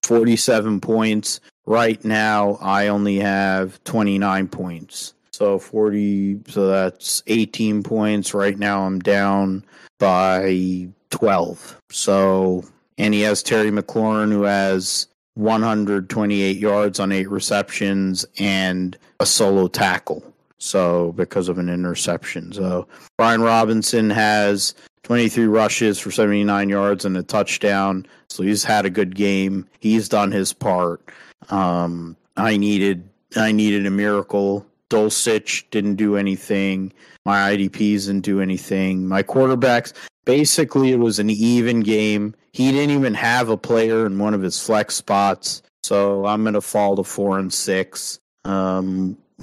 47 points. Right now, I only have 29 points. So that's 18 points. Right now, I'm down by 12. So, and he has Terry McLaurin, who has 128 yards on 8 receptions and a solo tackle. So, because of an interception. So, Brian Robinson has 23 rushes for 79 yards and a touchdown. So he's had a good game. He's done his part. I needed a miracle. Dulcich didn't do anything. My IDPs didn't do anything. My quarterbacks, basically it was an even game. He didn't even have a player in one of his flex spots. So I'm going to fall to 4-6.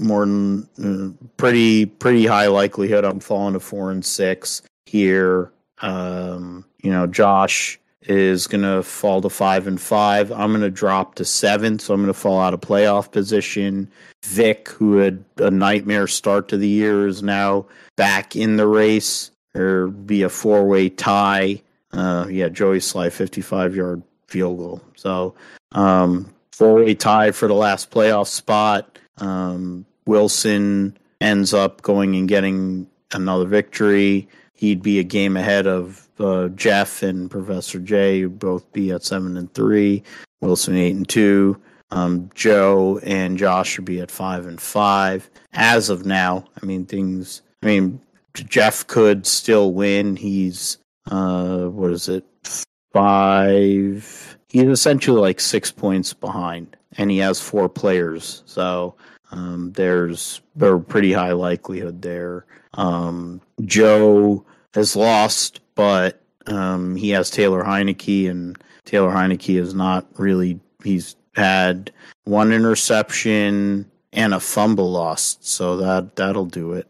More than pretty high likelihood I'm falling to 4-6 here. Josh is going to fall to 5-5. I'm going to drop to 7, so I'm going to fall out of playoff position. Vic, who had a nightmare start to the year, is now back in the race. There'll be a 4-way tie. Joey Sly, 55-yard field goal. So 4-way tie for the last playoff spot. Wilson ends up going and getting another victory. He'd be a game ahead of Jeff and Professor J, who both be at 7-3. Wilson 8-2. Joe and Josh should be at 5-5 as of now. Jeff could still win. He's 5. He's essentially like 6 points behind, and he has 4 players. So there's a pretty high likelihood there. Joe has lost, but he has Taylor Heineke, and Taylor Heineke is not really. He's had 1 interception and a fumble lost, so that'll do it.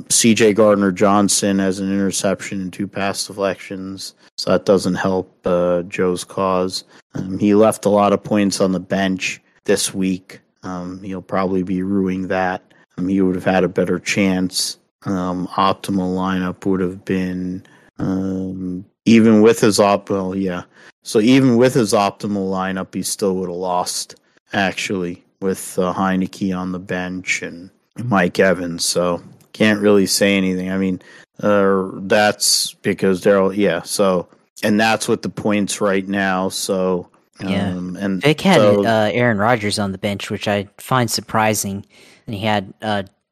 C.J. Gardner-Johnson has an interception and 2 pass deflections, so that doesn't help Joe's cause. He left a lot of points on the bench this week. He'll probably be ruining that. He would have had a better chance. Optimal lineup would have been even with his So even with his optimal lineup, he still would have lost, actually, with Heineke on the bench and Mike Evans. So can't really say anything. I mean, that's because and that's with the points right now. So and Vic had Aaron Rodgers on the bench, which I find surprising, and he had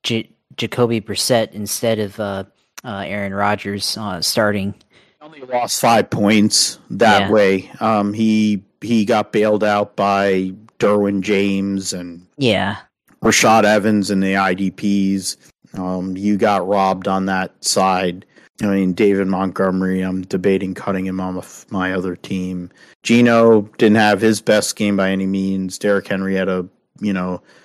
Jacoby Brissett instead of Aaron Rodgers starting. Only lost 5 points that way. He got bailed out by Derwin James and Rashad Evans and the IDPs. You got robbed on that side. I mean, David Montgomery, I'm debating cutting him on my other team. Gino didn't have his best game by any means. Derrick Henry had a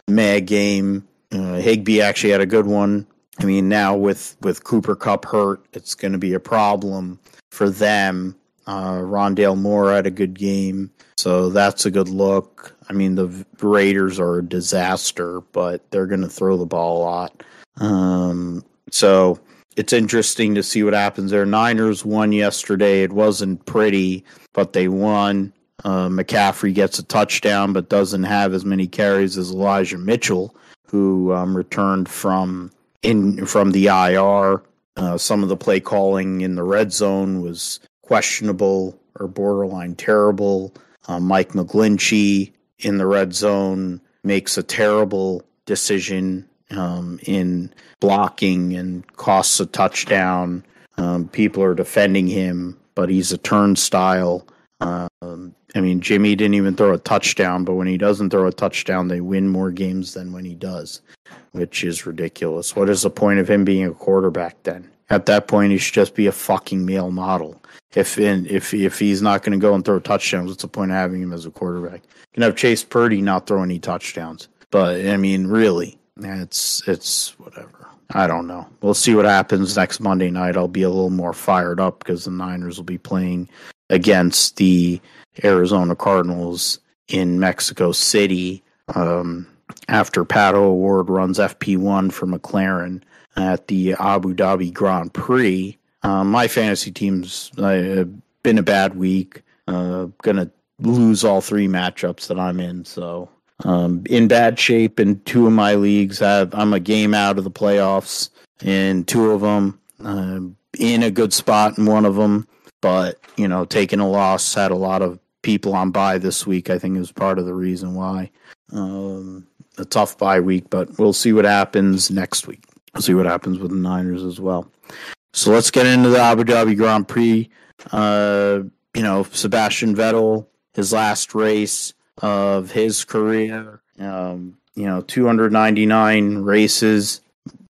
meh game. Higbee actually had a good one. I mean, now with Cooper Kupp hurt, it's going to be a problem for them. Rondale Moore had a good game, so that's a good look. I mean, the Raiders are a disaster, but they're going to throw the ball a lot. So it's interesting to see what happens there. Niners won yesterday. It wasn't pretty, but they won. McCaffrey gets a touchdown, but doesn't have as many carries as Elijah Mitchell, who returned from the IR. Some of the play calling in the red zone was questionable or borderline terrible. Mike McGlinchey in the red zone makes a terrible decision in blocking and costs a touchdown. People are defending him, but he's a turnstile. Jimmy didn't even throw a touchdown, but when he doesn't throw a touchdown, they win more games than when he does, which is ridiculous. What is the point of him being a quarterback then? At that point, he should just be a fucking male model. If he's not going to go and throw touchdowns, what's the point of having him as a quarterback? You can have Chase Purdy not throw any touchdowns. But, really, it's whatever. I don't know. We'll see what happens next Monday night. I'll be a little more fired up because the Niners will be playing against the Arizona Cardinals in Mexico City after Pato O'Ward runs FP1 for McLaren at the Abu Dhabi Grand Prix. My fantasy team's been a bad week. Gonna lose all 3 matchups that I'm in, so in bad shape in 2 of my leagues. I'm a game out of the playoffs in 2 of them. In a good spot in 1 of them, but taking a loss, had a lot of people on bye this week. I think is part of the reason why. A tough bye week, but we'll see what happens next week. We'll see what happens with the Niners as well. So let's get into the Abu Dhabi Grand Prix. Sebastian Vettel, his last race of his career. 299 races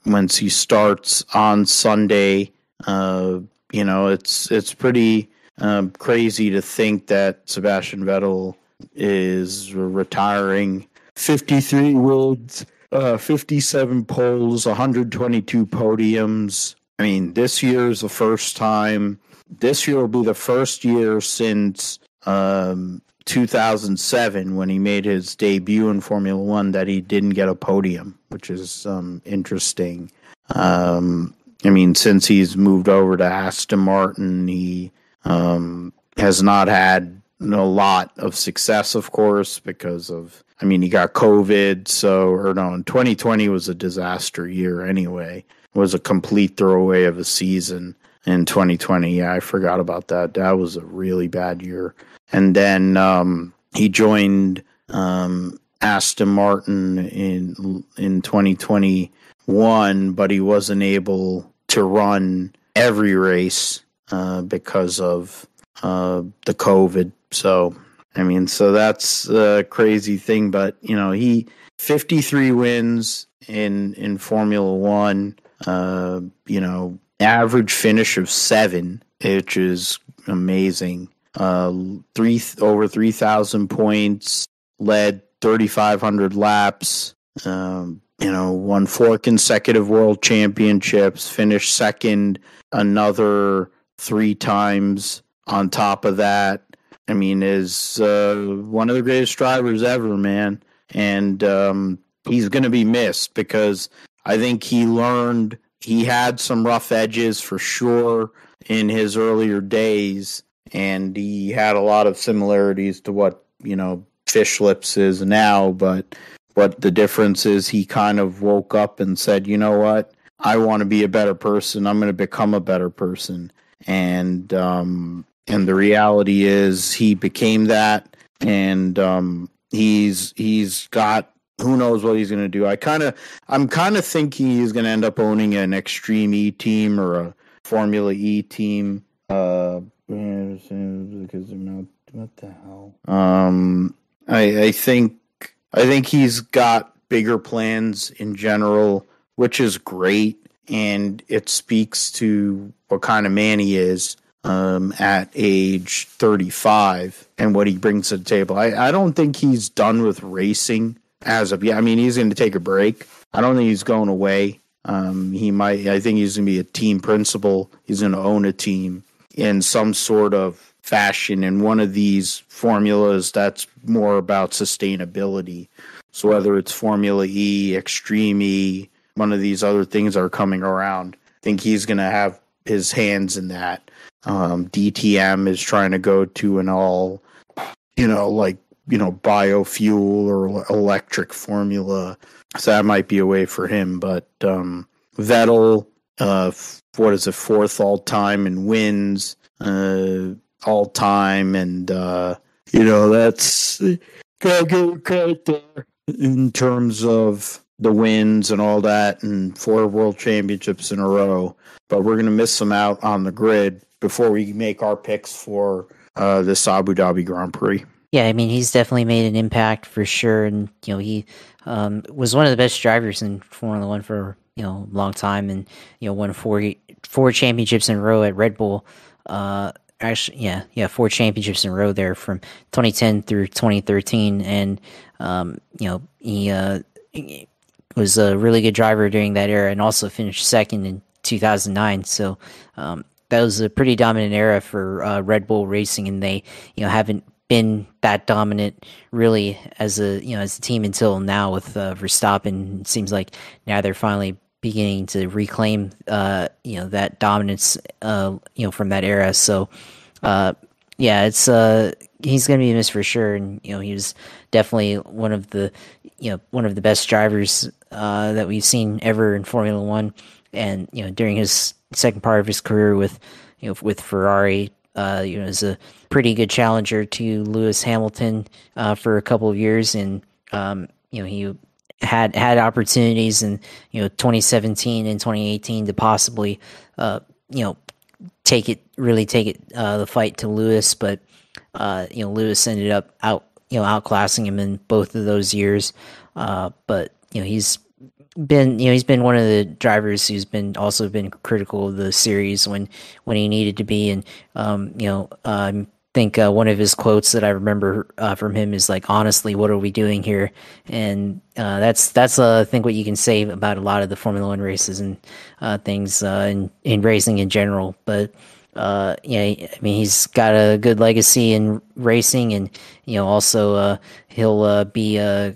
once he starts on Sunday. It's pretty crazy to think that Sebastian Vettel is retiring. 53 wins, 57 poles, 122 podiums. This year is the first time. This year will be the first year since 2007 when he made his debut in Formula One that he didn't get a podium, which is interesting. Since he's moved over to Aston Martin, he has not had a lot of success, of course, because of, he got COVID. And 2020 was a disaster year anyway. It was a complete throwaway of a season in 2020. Yeah, I forgot about that. That was a really bad year. And then he joined Aston Martin in 2021, but he wasn't able to run every race because of the COVID. So that's a crazy thing. But he 53 wins in Formula One. Average finish of 7, which is amazing. Over 3,000 points, led 3,500 laps. Won 4 consecutive world championships, finished second another 3 times on top of that. Is one of the greatest drivers ever, man. And he's going to be missed because I think he had some rough edges for sure in his earlier days, and he had a lot of similarities to what, Fish Lips is now, but what the difference is, he kind of woke up and said, you know what, I want to be a better person. I'm going to become a better person. And the reality is he became that, and he's got, who knows what he's going to do. I'm kind of thinking he's going to end up owning an Extreme E team or a Formula E team. Because what the hell? I think he's got bigger plans in general, which is great, and it speaks to what kind of man he is at age 35 and what he brings to the table. I don't think he's done with racing as of yet. He's going to take a break. I don't think he's going away. I think he's going to be a team principal. He's going to own a team in some sort of fashion in one of these formulas that's more about sustainability. So whether it's Formula E, Extreme E, one of these other things are coming around, I think he's going to have his hands in that. DTM is trying to go to an all, biofuel or electric formula. So that might be a way for him. But Vettel, 4th all time in wins, all time, and That's gotta give credit there in terms of the wins and all that, and 4 world championships in a row. But we're gonna miss them out on the grid before we make our picks for this Abu Dhabi Grand Prix. Yeah, I mean, he's definitely made an impact for sure, and he was one of the best drivers in Formula One for a long time, and won four championships in a row at Red Bull. Actually, yeah, 4 championships in a row there from 2010 through 2013, and he was a really good driver during that era, and also finished second in 2009. So that was a pretty dominant era for Red Bull Racing, and they haven't been that dominant really as a team until now with Verstappen. It seems like now they're finally beginning to reclaim that dominance from that era. So it's he's going to be missed for sure, and he was definitely one of the best drivers that we've seen ever in Formula One. And during his second part of his career with Ferrari, as a pretty good challenger to Lewis Hamilton for a couple of years, and he had opportunities in 2017 and 2018 to possibly take it the fight to Lewis, but Lewis ended up outclassing him in both of those years. But he's been one of the drivers who's also been critical of the series when he needed to be, and I think one of his quotes that I remember from him is like, "Honestly, what are we doing here?" And that's I think what you can say about a lot of the Formula One races and things in racing in general. But I mean, he's got a good legacy in racing, and also he'll be a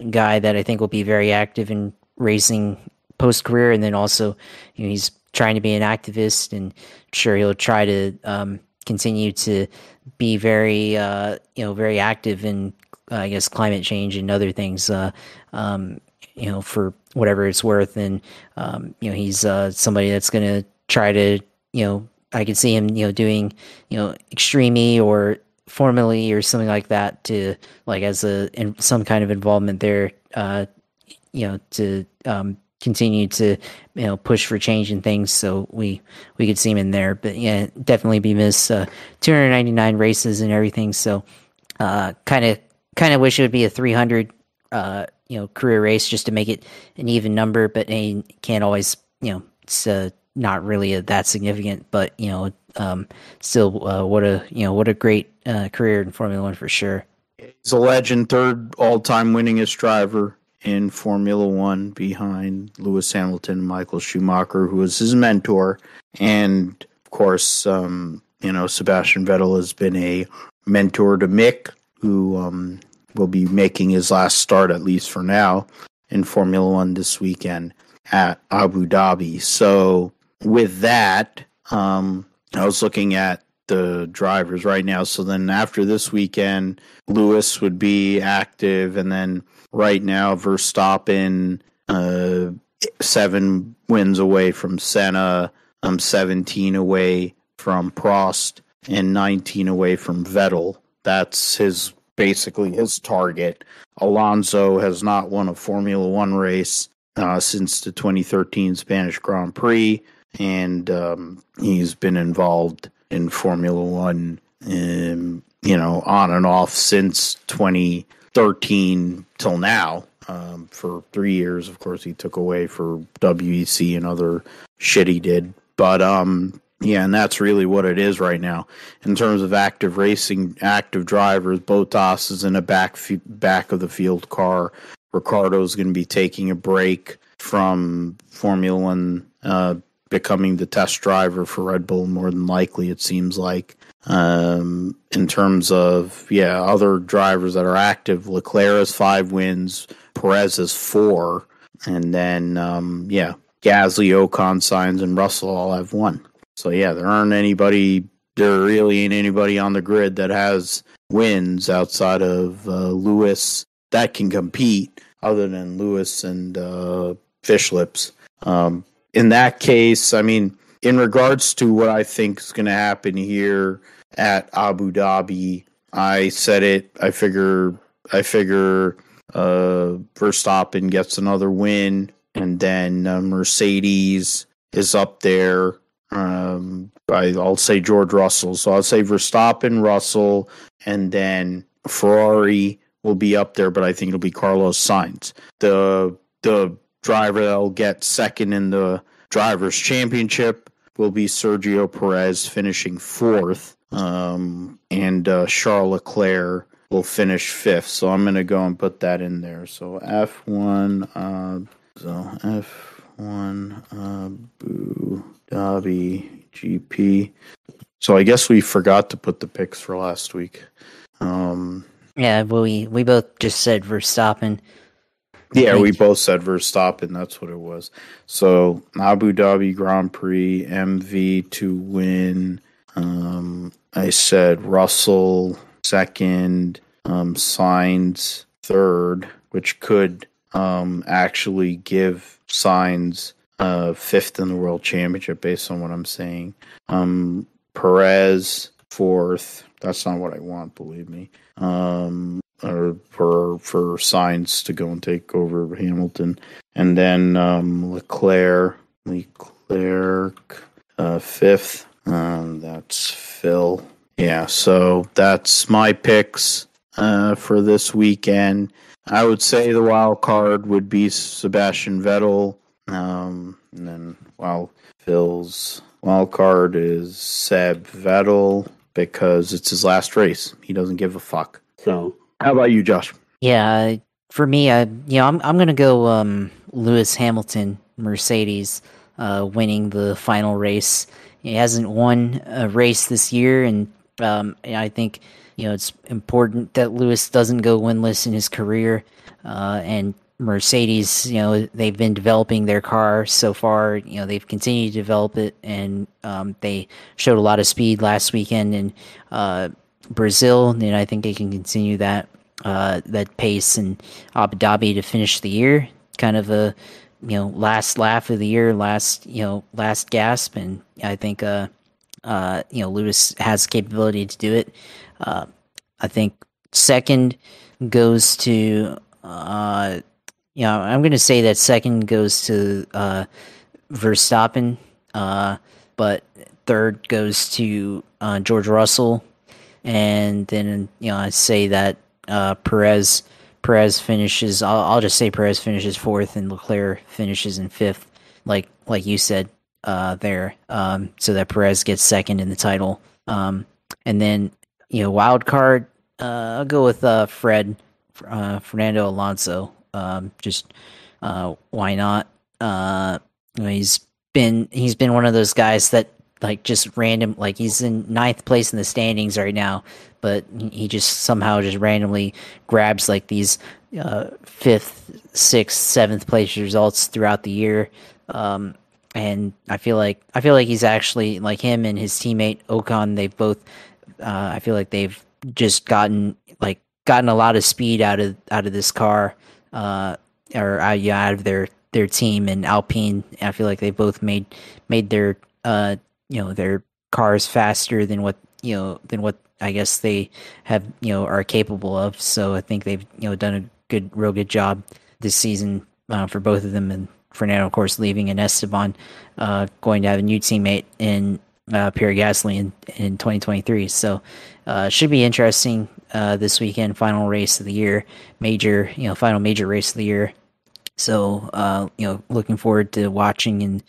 guy that I think will be very active in racing post career, and then also he's trying to be an activist, and sure he'll try to continue to be very very active in I guess climate change and other things for whatever it's worth. And he's somebody that's going to try to I could see him doing Extreme E or Formula E or something like that to like as some kind of involvement there to continue to push for change and things. So we could see him in there, but yeah, definitely be missed. 299 races and everything. So kind of wish it would be a 300 career race just to make it an even number, but can't always it's not really that significant. But still what a great career in Formula One for sure. He's a legend, 3rd all-time winningest driver in Formula One behind Lewis Hamilton and Michael Schumacher, who was his mentor. And of course, Sebastian Vettel has been a mentor to Mick, who will be making his last start, at least for now, in Formula One this weekend at Abu Dhabi. So with that, I was looking at the drivers right now. So then after this weekend, Lewis would be active, and then right now, Verstappen, 7 wins away from Senna, 17 away from Prost, and 19 away from Vettel. That's basically his target. Alonso has not won a Formula One race since the 2013 Spanish Grand Prix, and he's been involved in Formula One, on and off since 2013 till now. For 3 years, of course, he took away for WEC and other shit he did. But and that's really what it is right now in terms of active racing, active drivers. Bottas is in a back of the field car. Ricciardo's going to be taking a break from Formula One, becoming the test driver for Red Bull, more than likely, it seems like. In terms of, other drivers that are active, Leclerc has 5 wins, Perez has 4, and then, Gasly, Ocon, Sainz, and Russell all have 1. So, there really ain't anybody on the grid that has wins outside of Lewis that can compete, other than Lewis and Fishlips. In that case, I mean, in regards to what I think is going to happen here at Abu Dhabi, I said it. I figure Verstappen gets another win, and then Mercedes is up there. I'll say George Russell. So I'll say Verstappen, Russell, and then Ferrari will be up there, but I think it'll be Carlos Sainz. The driver that'll get second in the Drivers' Championship will be Sergio Perez, finishing fourth, and Charles Leclerc will finish fifth. So I'm going to go and put that in there. So F1, Abu Dhabi GP. So I guess we forgot to put the picks for last week. Yeah, but we both just said Verstappen. Yeah, we both said Verstappen. That's what it was. So Abu Dhabi Grand Prix, MV to win. I said Russell second, Sainz third, which could actually give Sainz fifth in the World Championship based on what I'm saying. Perez fourth. That's not what I want, believe me. Or for Sainz to go and take over Hamilton, and then Leclerc fifth. That's Phil. Yeah, so that's my picks for this weekend. I would say the wild card would be Sebastian Vettel, and then Phil's wild card is Seb Vettel because it's his last race. He doesn't give a fuck. So. How about you, Josh? Yeah, for me, I'm gonna go Lewis Hamilton, Mercedes, winning the final race. He hasn't won a race this year, and I think it's important that Lewis doesn't go winless in his career. And Mercedes, they've been developing their car so far. They've continued to develop it, and they showed a lot of speed last weekend in Brazil, and I think they can continue that pace in Abu Dhabi to finish the year. Kind of a last laugh of the year, last gasp, and I think Lewis has the capability to do it. I think second goes to I'm going to say that second goes to Verstappen, but third goes to George Russell. And then, I say that Perez finishes. I'll just say Perez finishes fourth, and Leclerc finishes in fifth, like you said there. So that Perez gets second in the title. And then wild card. I'll go with Fernando Alonso. Just why not? He's been one of those guys that. Just random, he's in ninth place in the standings right now, but he just somehow just randomly grabs these fifth, sixth, seventh place results throughout the year. And I feel like he's actually him and his teammate Ocon. They've both, I feel like they've just gotten a lot of speed out of this car, out of their team and Alpine. I feel like they both made their their cars faster than what I guess they have are capable of. So I think they've done a real good job this season for both of them. And Fernando, of course, leaving, and Esteban going to have a new teammate in Pierre Gasly in 2023. So should be interesting this weekend. Final race of the year, final major race of the year. So looking forward to watching, and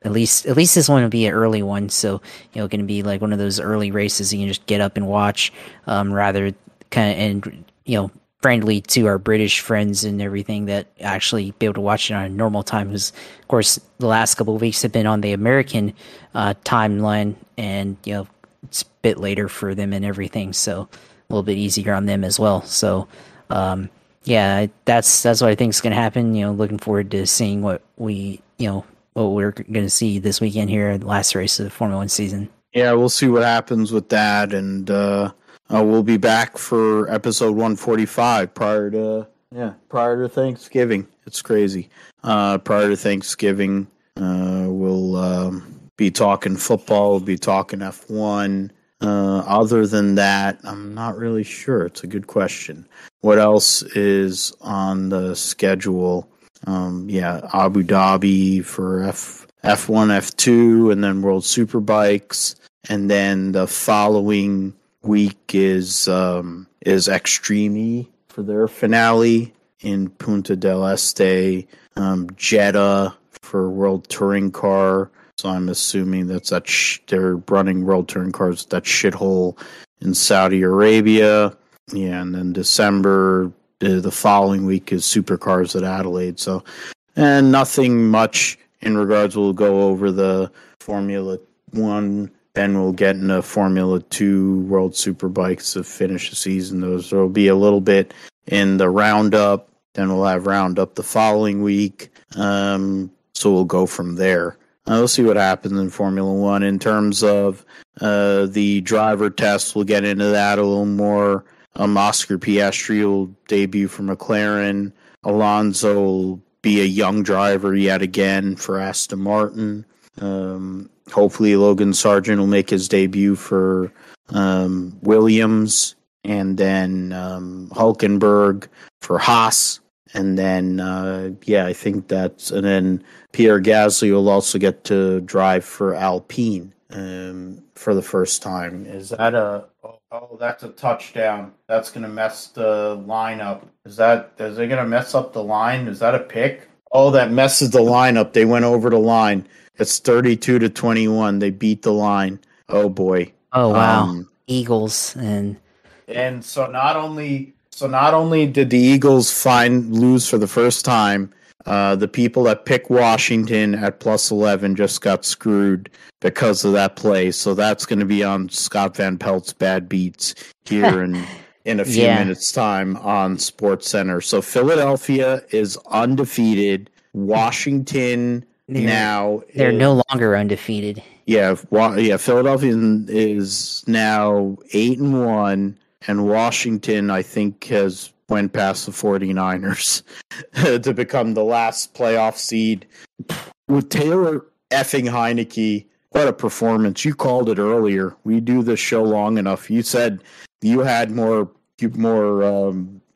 at least this one will be an early one. So going to be one of those early races you can just get up and watch, rather and friendly to our British friends and everything that actually be able to watch it on a normal time. Because of course the last couple of weeks have been on the American timeline, and it's a bit later for them and everything, so a little bit easier on them as well. So yeah, that's what I think is going to happen. Looking forward to seeing what we're going to see this weekend here at the last race of the Formula 1 season. Yeah, we'll see what happens with that, and we'll be back for episode 145 prior to Thanksgiving. It's crazy. Prior to Thanksgiving, we'll be talking football. We'll be talking F1. Other than that, I'm not really sure. It's a good question. What else is on the schedule? Abu Dhabi for F1, F2, and then World Superbikes, and then the following week is Extreme for their finale in Punta del Este, Jeddah for World Touring Car. So I'm assuming that's they're running World Touring Cars at that shithole in Saudi Arabia. Yeah, and then December, the following week is Supercars at Adelaide. So, and nothing much in regards. We'll go over the Formula 1, then we'll get into Formula 2 World Superbikes to finish the season. Those will be a little bit in the roundup. Then we'll have roundup the following week. So we'll go from there. We'll see what happens in Formula 1 in terms of the driver test. We'll get into that a little more. Oscar Piastri will debut for McLaren. Alonso will be a young driver yet again for Aston Martin. Hopefully Logan Sargent will make his debut for Williams. And then Hulkenberg for Haas. And then, I think that's... And then Pierre Gasly will also get to drive for Alpine for the first time. Is that that's a touchdown. That's going to mess the lineup. Is it going to mess up the line? Is that a pick? Oh, that messes the lineup. They went over the line. It's 32-21. They beat the line. Oh, boy. Oh, wow. Eagles. And so not only did the Eagles lose for the first time, the people that pick Washington at plus 11 just got screwed because of that play. So that's going to be on Scott Van Pelt's Bad Beats here in a few minutes' time on SportsCenter. So Philadelphia is undefeated. Washington they're no longer undefeated. Yeah, Philadelphia is now 8-1. And Washington, I think, has went past the 49ers to become the last playoff seed. With Taylor effing Heineke, what a performance. You called it earlier. We do this show long enough. You said you had more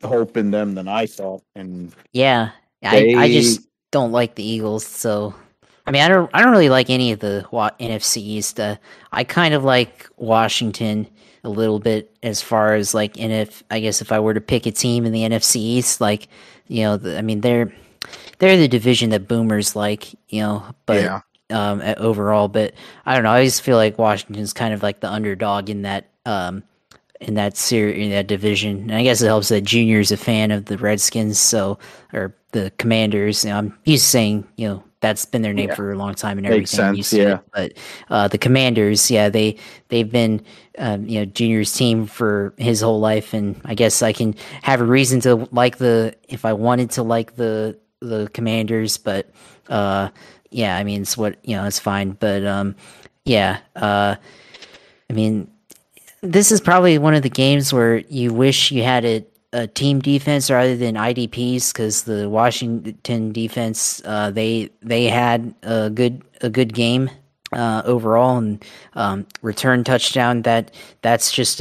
hope in them than I thought. And yeah, I just don't like the Eagles. So, I mean, I don't really like any of the NFC East. I kind of like Washington a little bit as far as like I guess if I were to pick a team in the NFC East, like, they're the division that boomers like, but overall, but I don't know. I always feel like Washington's kind of like the underdog in that division. And I guess it helps that Junior's a fan of the Redskins, or the Commanders. I'm used to saying, that's been their name for a long time and everything. Makes sense, But the Commanders, they've been Junior's team for his whole life, and I guess I can have a reason to like if I wanted to like the Commanders, but I mean, it's what it's fine. But I mean, this is probably one of the games where you wish you had a team defense rather than IDPs, because the Washington defense they had a good game overall, and return touchdown that's just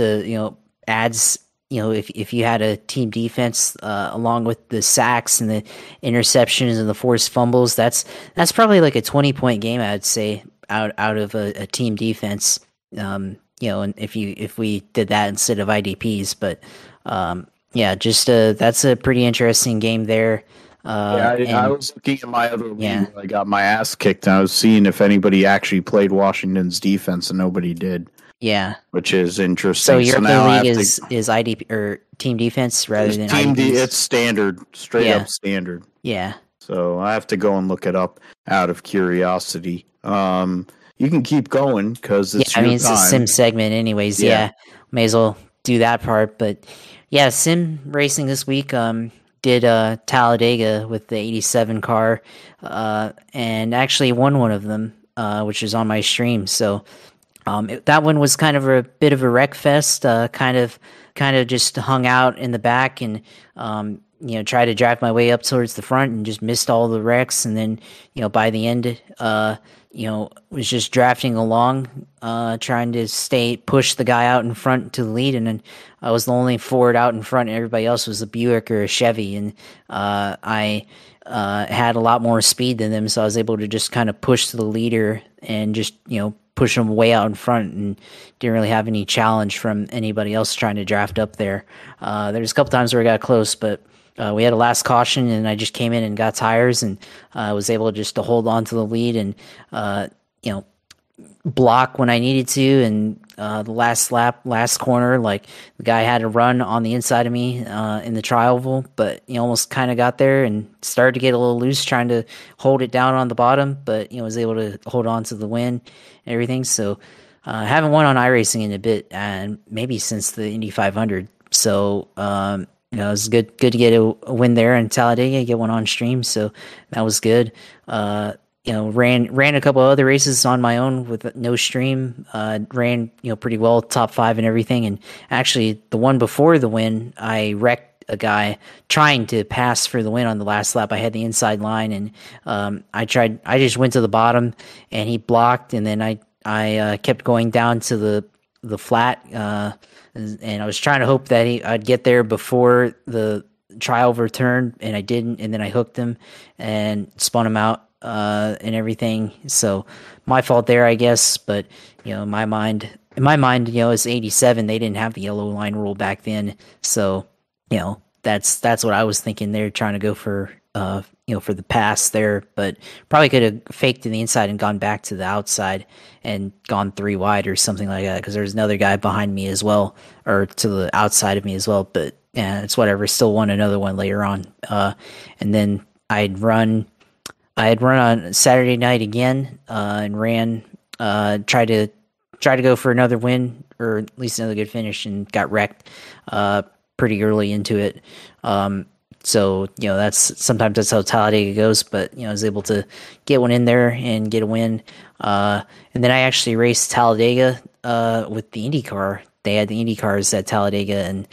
adds if you had a team defense along with the sacks and the interceptions and the forced fumbles, that's probably like a 20-point game, I'd say, out of a team defense. And if we did that instead of IDPs, but that's a pretty interesting game there. I was looking at my other league. I got my ass kicked, and I was seeing if anybody actually played Washington's defense, and nobody did. Yeah, which is interesting. So your league is IDP or team defense rather than team IDPs? It's standard, straight up standard. Yeah. So I have to go and look it up out of curiosity. You can keep going because it's your it's a sim segment, anyways. Yeah, may as well do that part. But yeah, sim racing this week. Did Talladega with the 87 car, and actually won one of them, which is on my stream. So that one was kind of a bit of a wreck fest. Kind of just hung out in the back, and tried to drive my way up towards the front and just missed all the wrecks. And then, by the end, was just drafting along, trying to push the guy out in front to the lead. And then I was the only Ford out in front, and everybody else was a Buick or a Chevy. And I had a lot more speed than them, so I was able to just kind of push to the leader and just, push them way out in front, and didn't really have any challenge from anybody else trying to draft up there. There's a couple times where I got close, but we had a last caution, and I just came in and got tires, and was able just to hold on to the lead and, block when I needed to. And the last lap, last corner, like the guy had a run on the inside of me in the tri-oval, but he almost kind of got there and started to get a little loose trying to hold it down on the bottom, but was able to hold on to the win and everything. So I haven't won on iRacing in a bit, and maybe since the Indy 500. So it was good to get a win there in Talladega, get one on stream. So that was good. Ran a couple other races on my own with no stream. Ran pretty well, top 5 and everything. And actually, the one before the win, I wrecked a guy trying to pass for the win on the last lap. I had the inside line, and I just went to the bottom, and he blocked, and then I kept going down to the flat, and I was trying to hope that I'd get there before the tri-over turn, and I didn't, and then I hooked him and spun him out. And everything. So my fault there, I guess. But in my mind, it's 87. They didn't have the yellow line rule back then. So that's what I was thinking. They're trying to go for for the pass there, but probably could have faked to the inside and gone back to the outside and gone 3 wide or something like that. Because there's another guy behind me as well, or to the outside of me as well. But yeah, it's whatever. Still won another one later on. And then I had run on Saturday night again, and ran, tried to go for another win, or at least another good finish, and got wrecked pretty early into it. So sometimes that's how Talladega goes, but I was able to get one in there and get a win. And then I actually raced Talladega with the IndyCar. They had the Indy cars at Talladega, and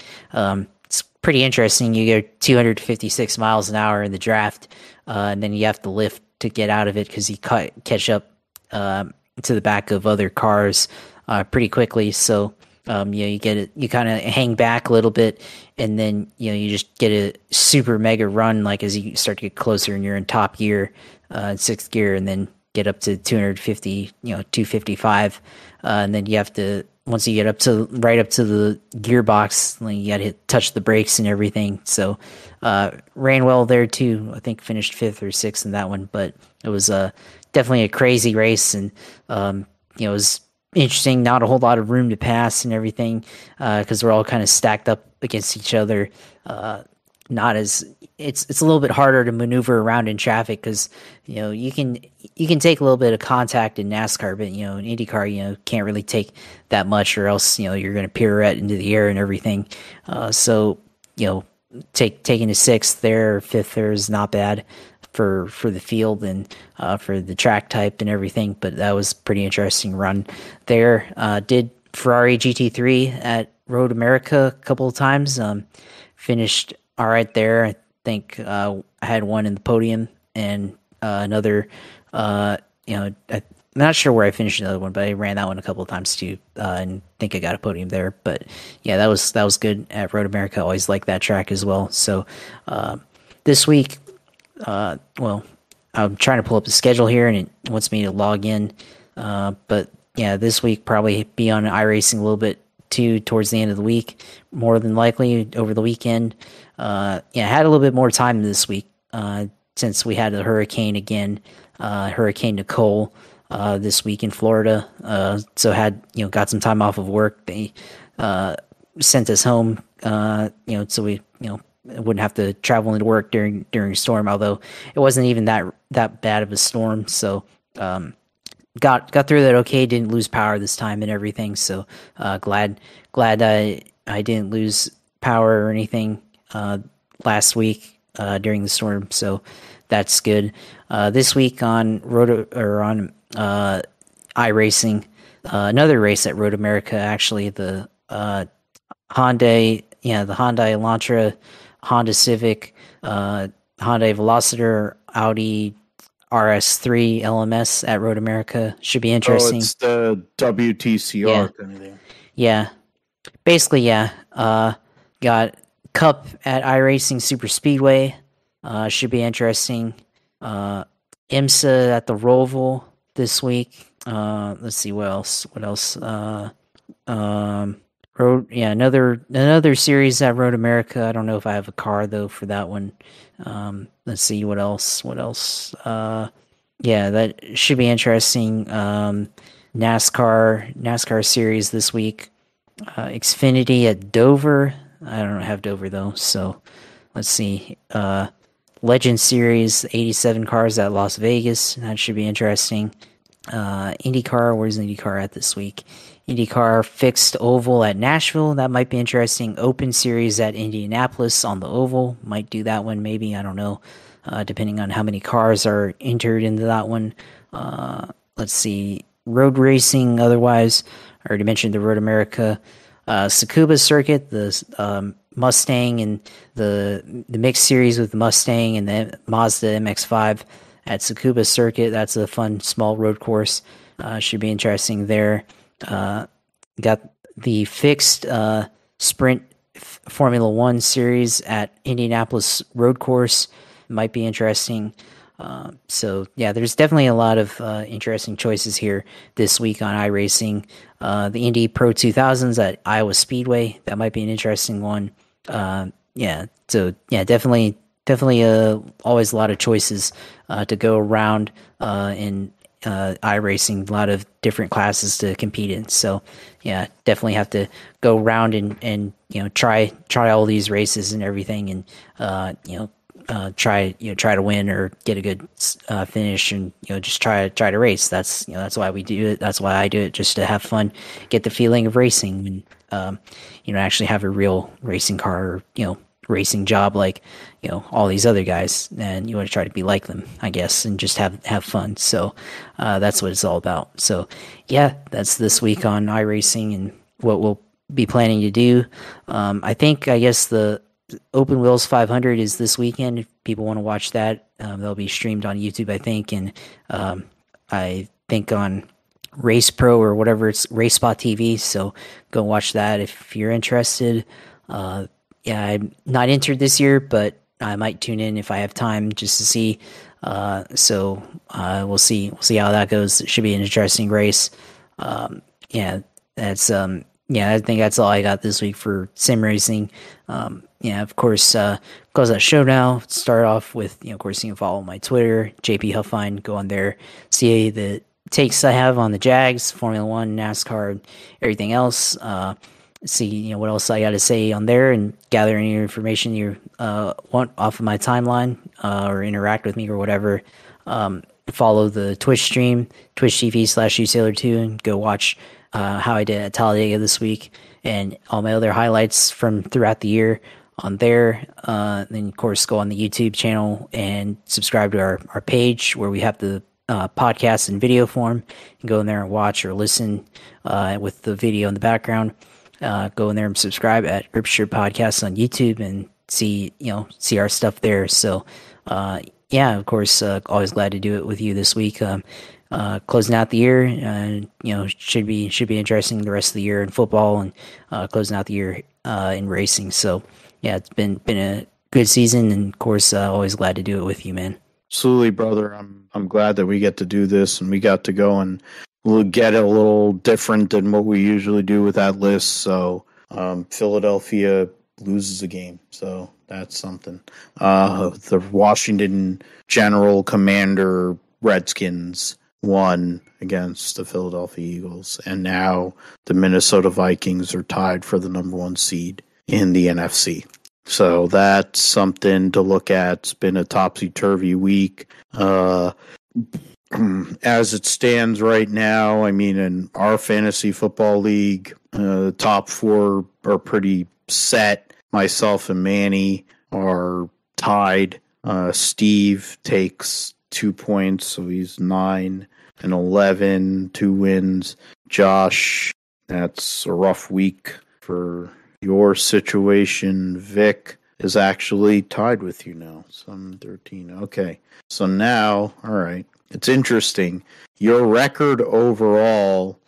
it's pretty interesting. You go 256 miles an hour in the draft, and then you have to lift to get out of it because you catch up to the back of other cars pretty quickly. So you get it, you kind of hang back a little bit, and then you just get a super mega run, like as you start to get closer and you're in top gear, 6th gear, and then get up to 250, 255, and then you have to, once you get right up to the gearbox, you got to touch the brakes and everything. So ran well there too. I think finished 5th or 6th in that one, but it was definitely a crazy race, and it was interesting. Not a whole lot of room to pass and everything because we're all kind of stacked up against each other. It's a little bit harder to maneuver around in traffic because you can take a little bit of contact in NASCAR, but in IndyCar can't really take that much, or else you're going to pirouette into the air and everything. So taking a 6th there, or 5th there is not bad for the field and for the track type and everything. But that was a pretty interesting run there. Did Ferrari GT3 at Road America a couple of times. Finished all right there. I think I had one in the podium, and another. I'm not sure where I finished another one, but I ran that one a couple of times too, and think I got a podium there. But yeah, that was good at Road America. Always like that track as well. So this week, well, I'm trying to pull up the schedule here, and it wants me to log in. But yeah, this week probably be on iRacing a little bit too towards the end of the week, more than likely over the weekend. I had a little bit more time this week since we had the hurricane again, Hurricane Nicole this week in Florida. So had got some time off of work. They sent us home, so we wouldn't have to travel into work during a storm. Although it wasn't even that bad of a storm, so got through that okay. Didn't lose power this time and everything. So glad I didn't lose power or anything last week during the storm. So that's good. This week on iRacing, another race at Road America. Actually, the Hyundai Elantra Honda Civic, Hyundai Velocidor, Audi RS3 LMS at Road America. Should be interesting. Oh, it's the WTCR kind of thing. Yeah. Basically, yeah. Got Cup at iRacing Super Speedway. Should be interesting. IMSA at the Roval this week. Let's see what else. Another series at Road America. I don't know if I have a car though for that one. Let's see what else. That should be interesting. NASCAR series this week. Xfinity at Dover. I don't have Dover though, so let's see. Legend Series 87 cars at Las Vegas. That should be interesting. IndyCar, where's IndyCar at this week? IndyCar fixed oval at Nashville. That might be interesting. Open Series at Indianapolis on the oval. Might do that one maybe. I don't know. Depending on how many cars are entered into that one. Let's see. Road racing otherwise. I already mentioned the Road America. Tsukuba circuit, the Mustang and the mixed series with the Mustang and the Mazda MX-5 at Tsukuba circuit. That's a fun small road course. Should be interesting there. Got the fixed sprint Formula One series at Indianapolis road course. Might be interesting. So yeah, there's definitely a lot of interesting choices here this week on iRacing. The Indy Pro 2000s at Iowa Speedway, that might be an interesting one. Definitely always a lot of choices to go around in iRacing, a lot of different classes to compete in. So yeah, definitely have to go around and try all these races and everything, and try to win or get a good finish, and just try to race. That's why we do it. That's why I do it, just to have fun, get the feeling of racing, and actually have a real racing car, or racing job like all these other guys, and you want to try to be like them, I guess, and just have fun. So that's what it's all about. So yeah, that's this week on iRacing and what we'll be planning to do. I guess the Open Wheels 500 is this weekend. If people want to watch that, they'll be streamed on YouTube, I think, and I think on Race Pro or whatever, it's Race Spot TV. So go watch that if you're interested. I'm not entered this year, but I might tune in if I have time just to see. We'll see how that goes. It should be an interesting race. I think that's all I got this week for sim racing. Of course, close that show now. Start off with, of course, you can follow my Twitter, JP Huffine. Go on there, see the takes I have on the Jags, Formula One, NASCAR, and everything else. See, what else I got to say on there, and gather any information you want off of my timeline, or interact with me or whatever. Follow the Twitch stream, twitch.tv/usailor2, and go watch how I did at Talladega this week, and all my other highlights from throughout the year on there. Then of course go on the YouTube channel and subscribe to our page where we have the podcast in video form, and go in there and watch or listen with the video in the background. Go in there and subscribe at Ripshire Podcasts on YouTube and see our stuff there. So of course, always glad to do it with you this week. Closing out the year, should be interesting the rest of the year in football, and closing out the year in racing. So yeah, it's been a good season, and of course, always glad to do it with you, man. Absolutely, brother. I'm glad that we get to do this, and we got to go and we'll get it a little different than what we usually do with that list. So Philadelphia loses a game, so that's something. The Washington General Commander Redskins won against the Philadelphia Eagles, and now the Minnesota Vikings are tied for the number one seed in the NFC. So that's something to look at. It's been a topsy-turvy week. As it stands right now, in our fantasy football league, the top four are pretty set. Myself and Manny are tied. Steve takes 2 points, so he's 9-11, 2 wins. Josh, that's a rough week for your situation. Vic is actually tied with you now. Some 13. Okay. So now, all right. It's interesting. Your record overall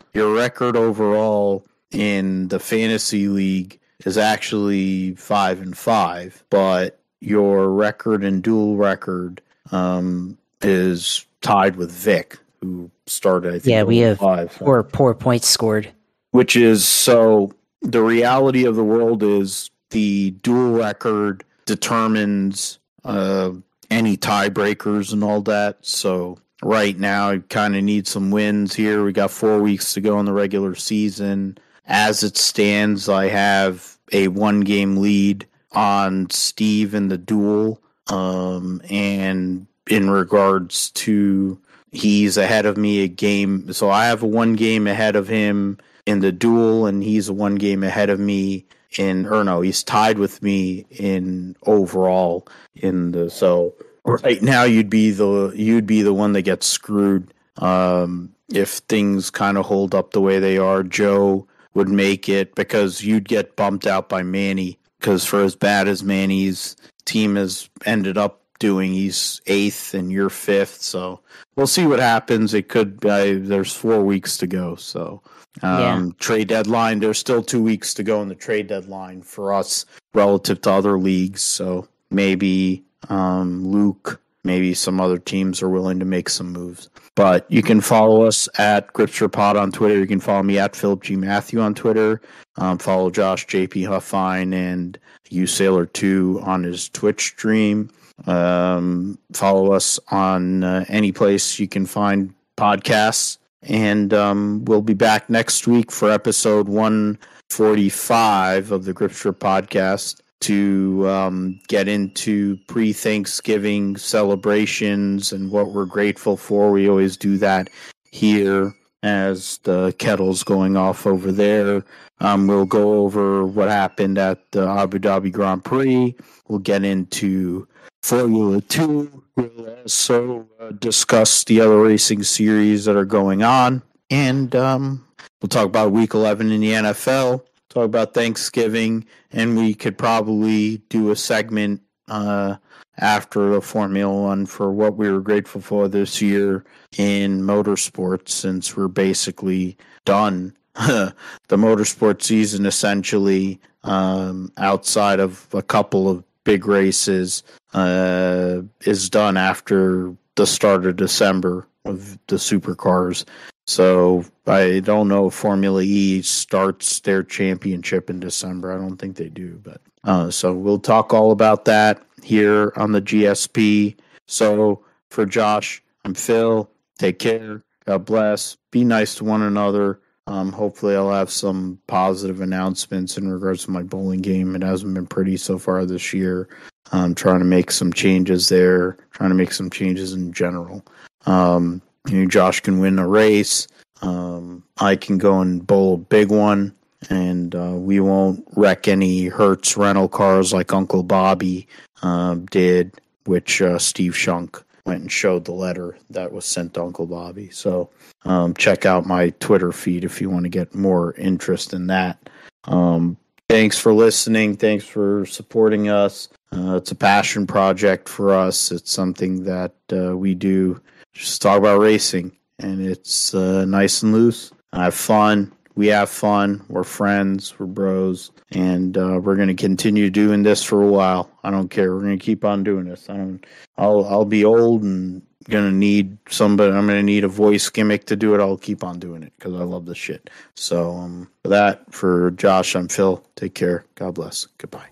in the fantasy league is actually 5-5, but your record and dual record is tied with Vic, who started, I think, we have 5. four points scored. Which is, so the reality of the world is the dual record determines any tiebreakers and all that. So right now, I kind of need some wins here. We got 4 weeks to go in the regular season. As it stands, I have a 1-game lead on Steve in the duel. And in regards to, he's ahead of me a game. So I have a 1 game ahead of him in the duel, and he's a 1 game ahead of me he's tied with me in overall in the, so right now you'd be the one that gets screwed. If things kind of hold up the way they are, Joe would make it, because you'd get bumped out by Manny, because for as bad as Manny's team has ended up doing, he's 8th and you're 5th. So we'll see what happens. It could be, there's 4 weeks to go. So trade deadline, there's still 2 weeks to go in the trade deadline for us relative to other leagues. So maybe Luke, maybe some other teams are willing to make some moves. But you can follow us at GripsterPod on Twitter. You can follow me at Philip G. Matthew on Twitter. Follow Josh JP Huffine and USailor2 on his Twitch stream. Follow us on any place you can find podcasts. And we'll be back next week for episode 145 of the Gripster podcast to get into pre-Thanksgiving celebrations and what we're grateful for. We always do that here as the kettle's going off over there. We'll go over what happened at the Abu Dhabi Grand Prix. We'll get into Formula 2. We'll also discuss the other racing series that are going on. And we'll talk about Week 11 in the NFL, talk about Thanksgiving, and we could probably do a segment after the Formula 1 for what we were grateful for this year in motorsports, since we're basically done. The motorsport season, essentially, outside of a couple of big races, is done after the start of December of the supercars. So I don't know if Formula E starts their championship in December. I don't think they do, but so we'll talk all about that here on the GSP. So for Josh, I'm Phil. Take care. God bless. Be nice to one another. Hopefully I'll have some positive announcements in regards to my bowling game. It hasn't been pretty so far this year. I'm trying to make some changes there, trying to make some changes in general. Josh can win a race. I can go and bowl a big one, and we won't wreck any Hertz rental cars like Uncle Bobby did, which Steve Shunk went and showed the letter that was sent to Uncle Bobby. So check out my Twitter feed if you want to get more interest in that. Thanks for listening. Thanks for supporting us. It's a passion project for us. It's something that we do. Just talk about racing, and it's nice and loose. I have fun. We have fun. We're friends. We're bros, and we're going to continue doing this for a while. I don't care. We're going to keep on doing this. I'll be old and going to need somebody. I'm going to need a voice gimmick to do it. I'll keep on doing it because I love this shit. So for Josh, I'm Phil. Take care. God bless. Goodbye.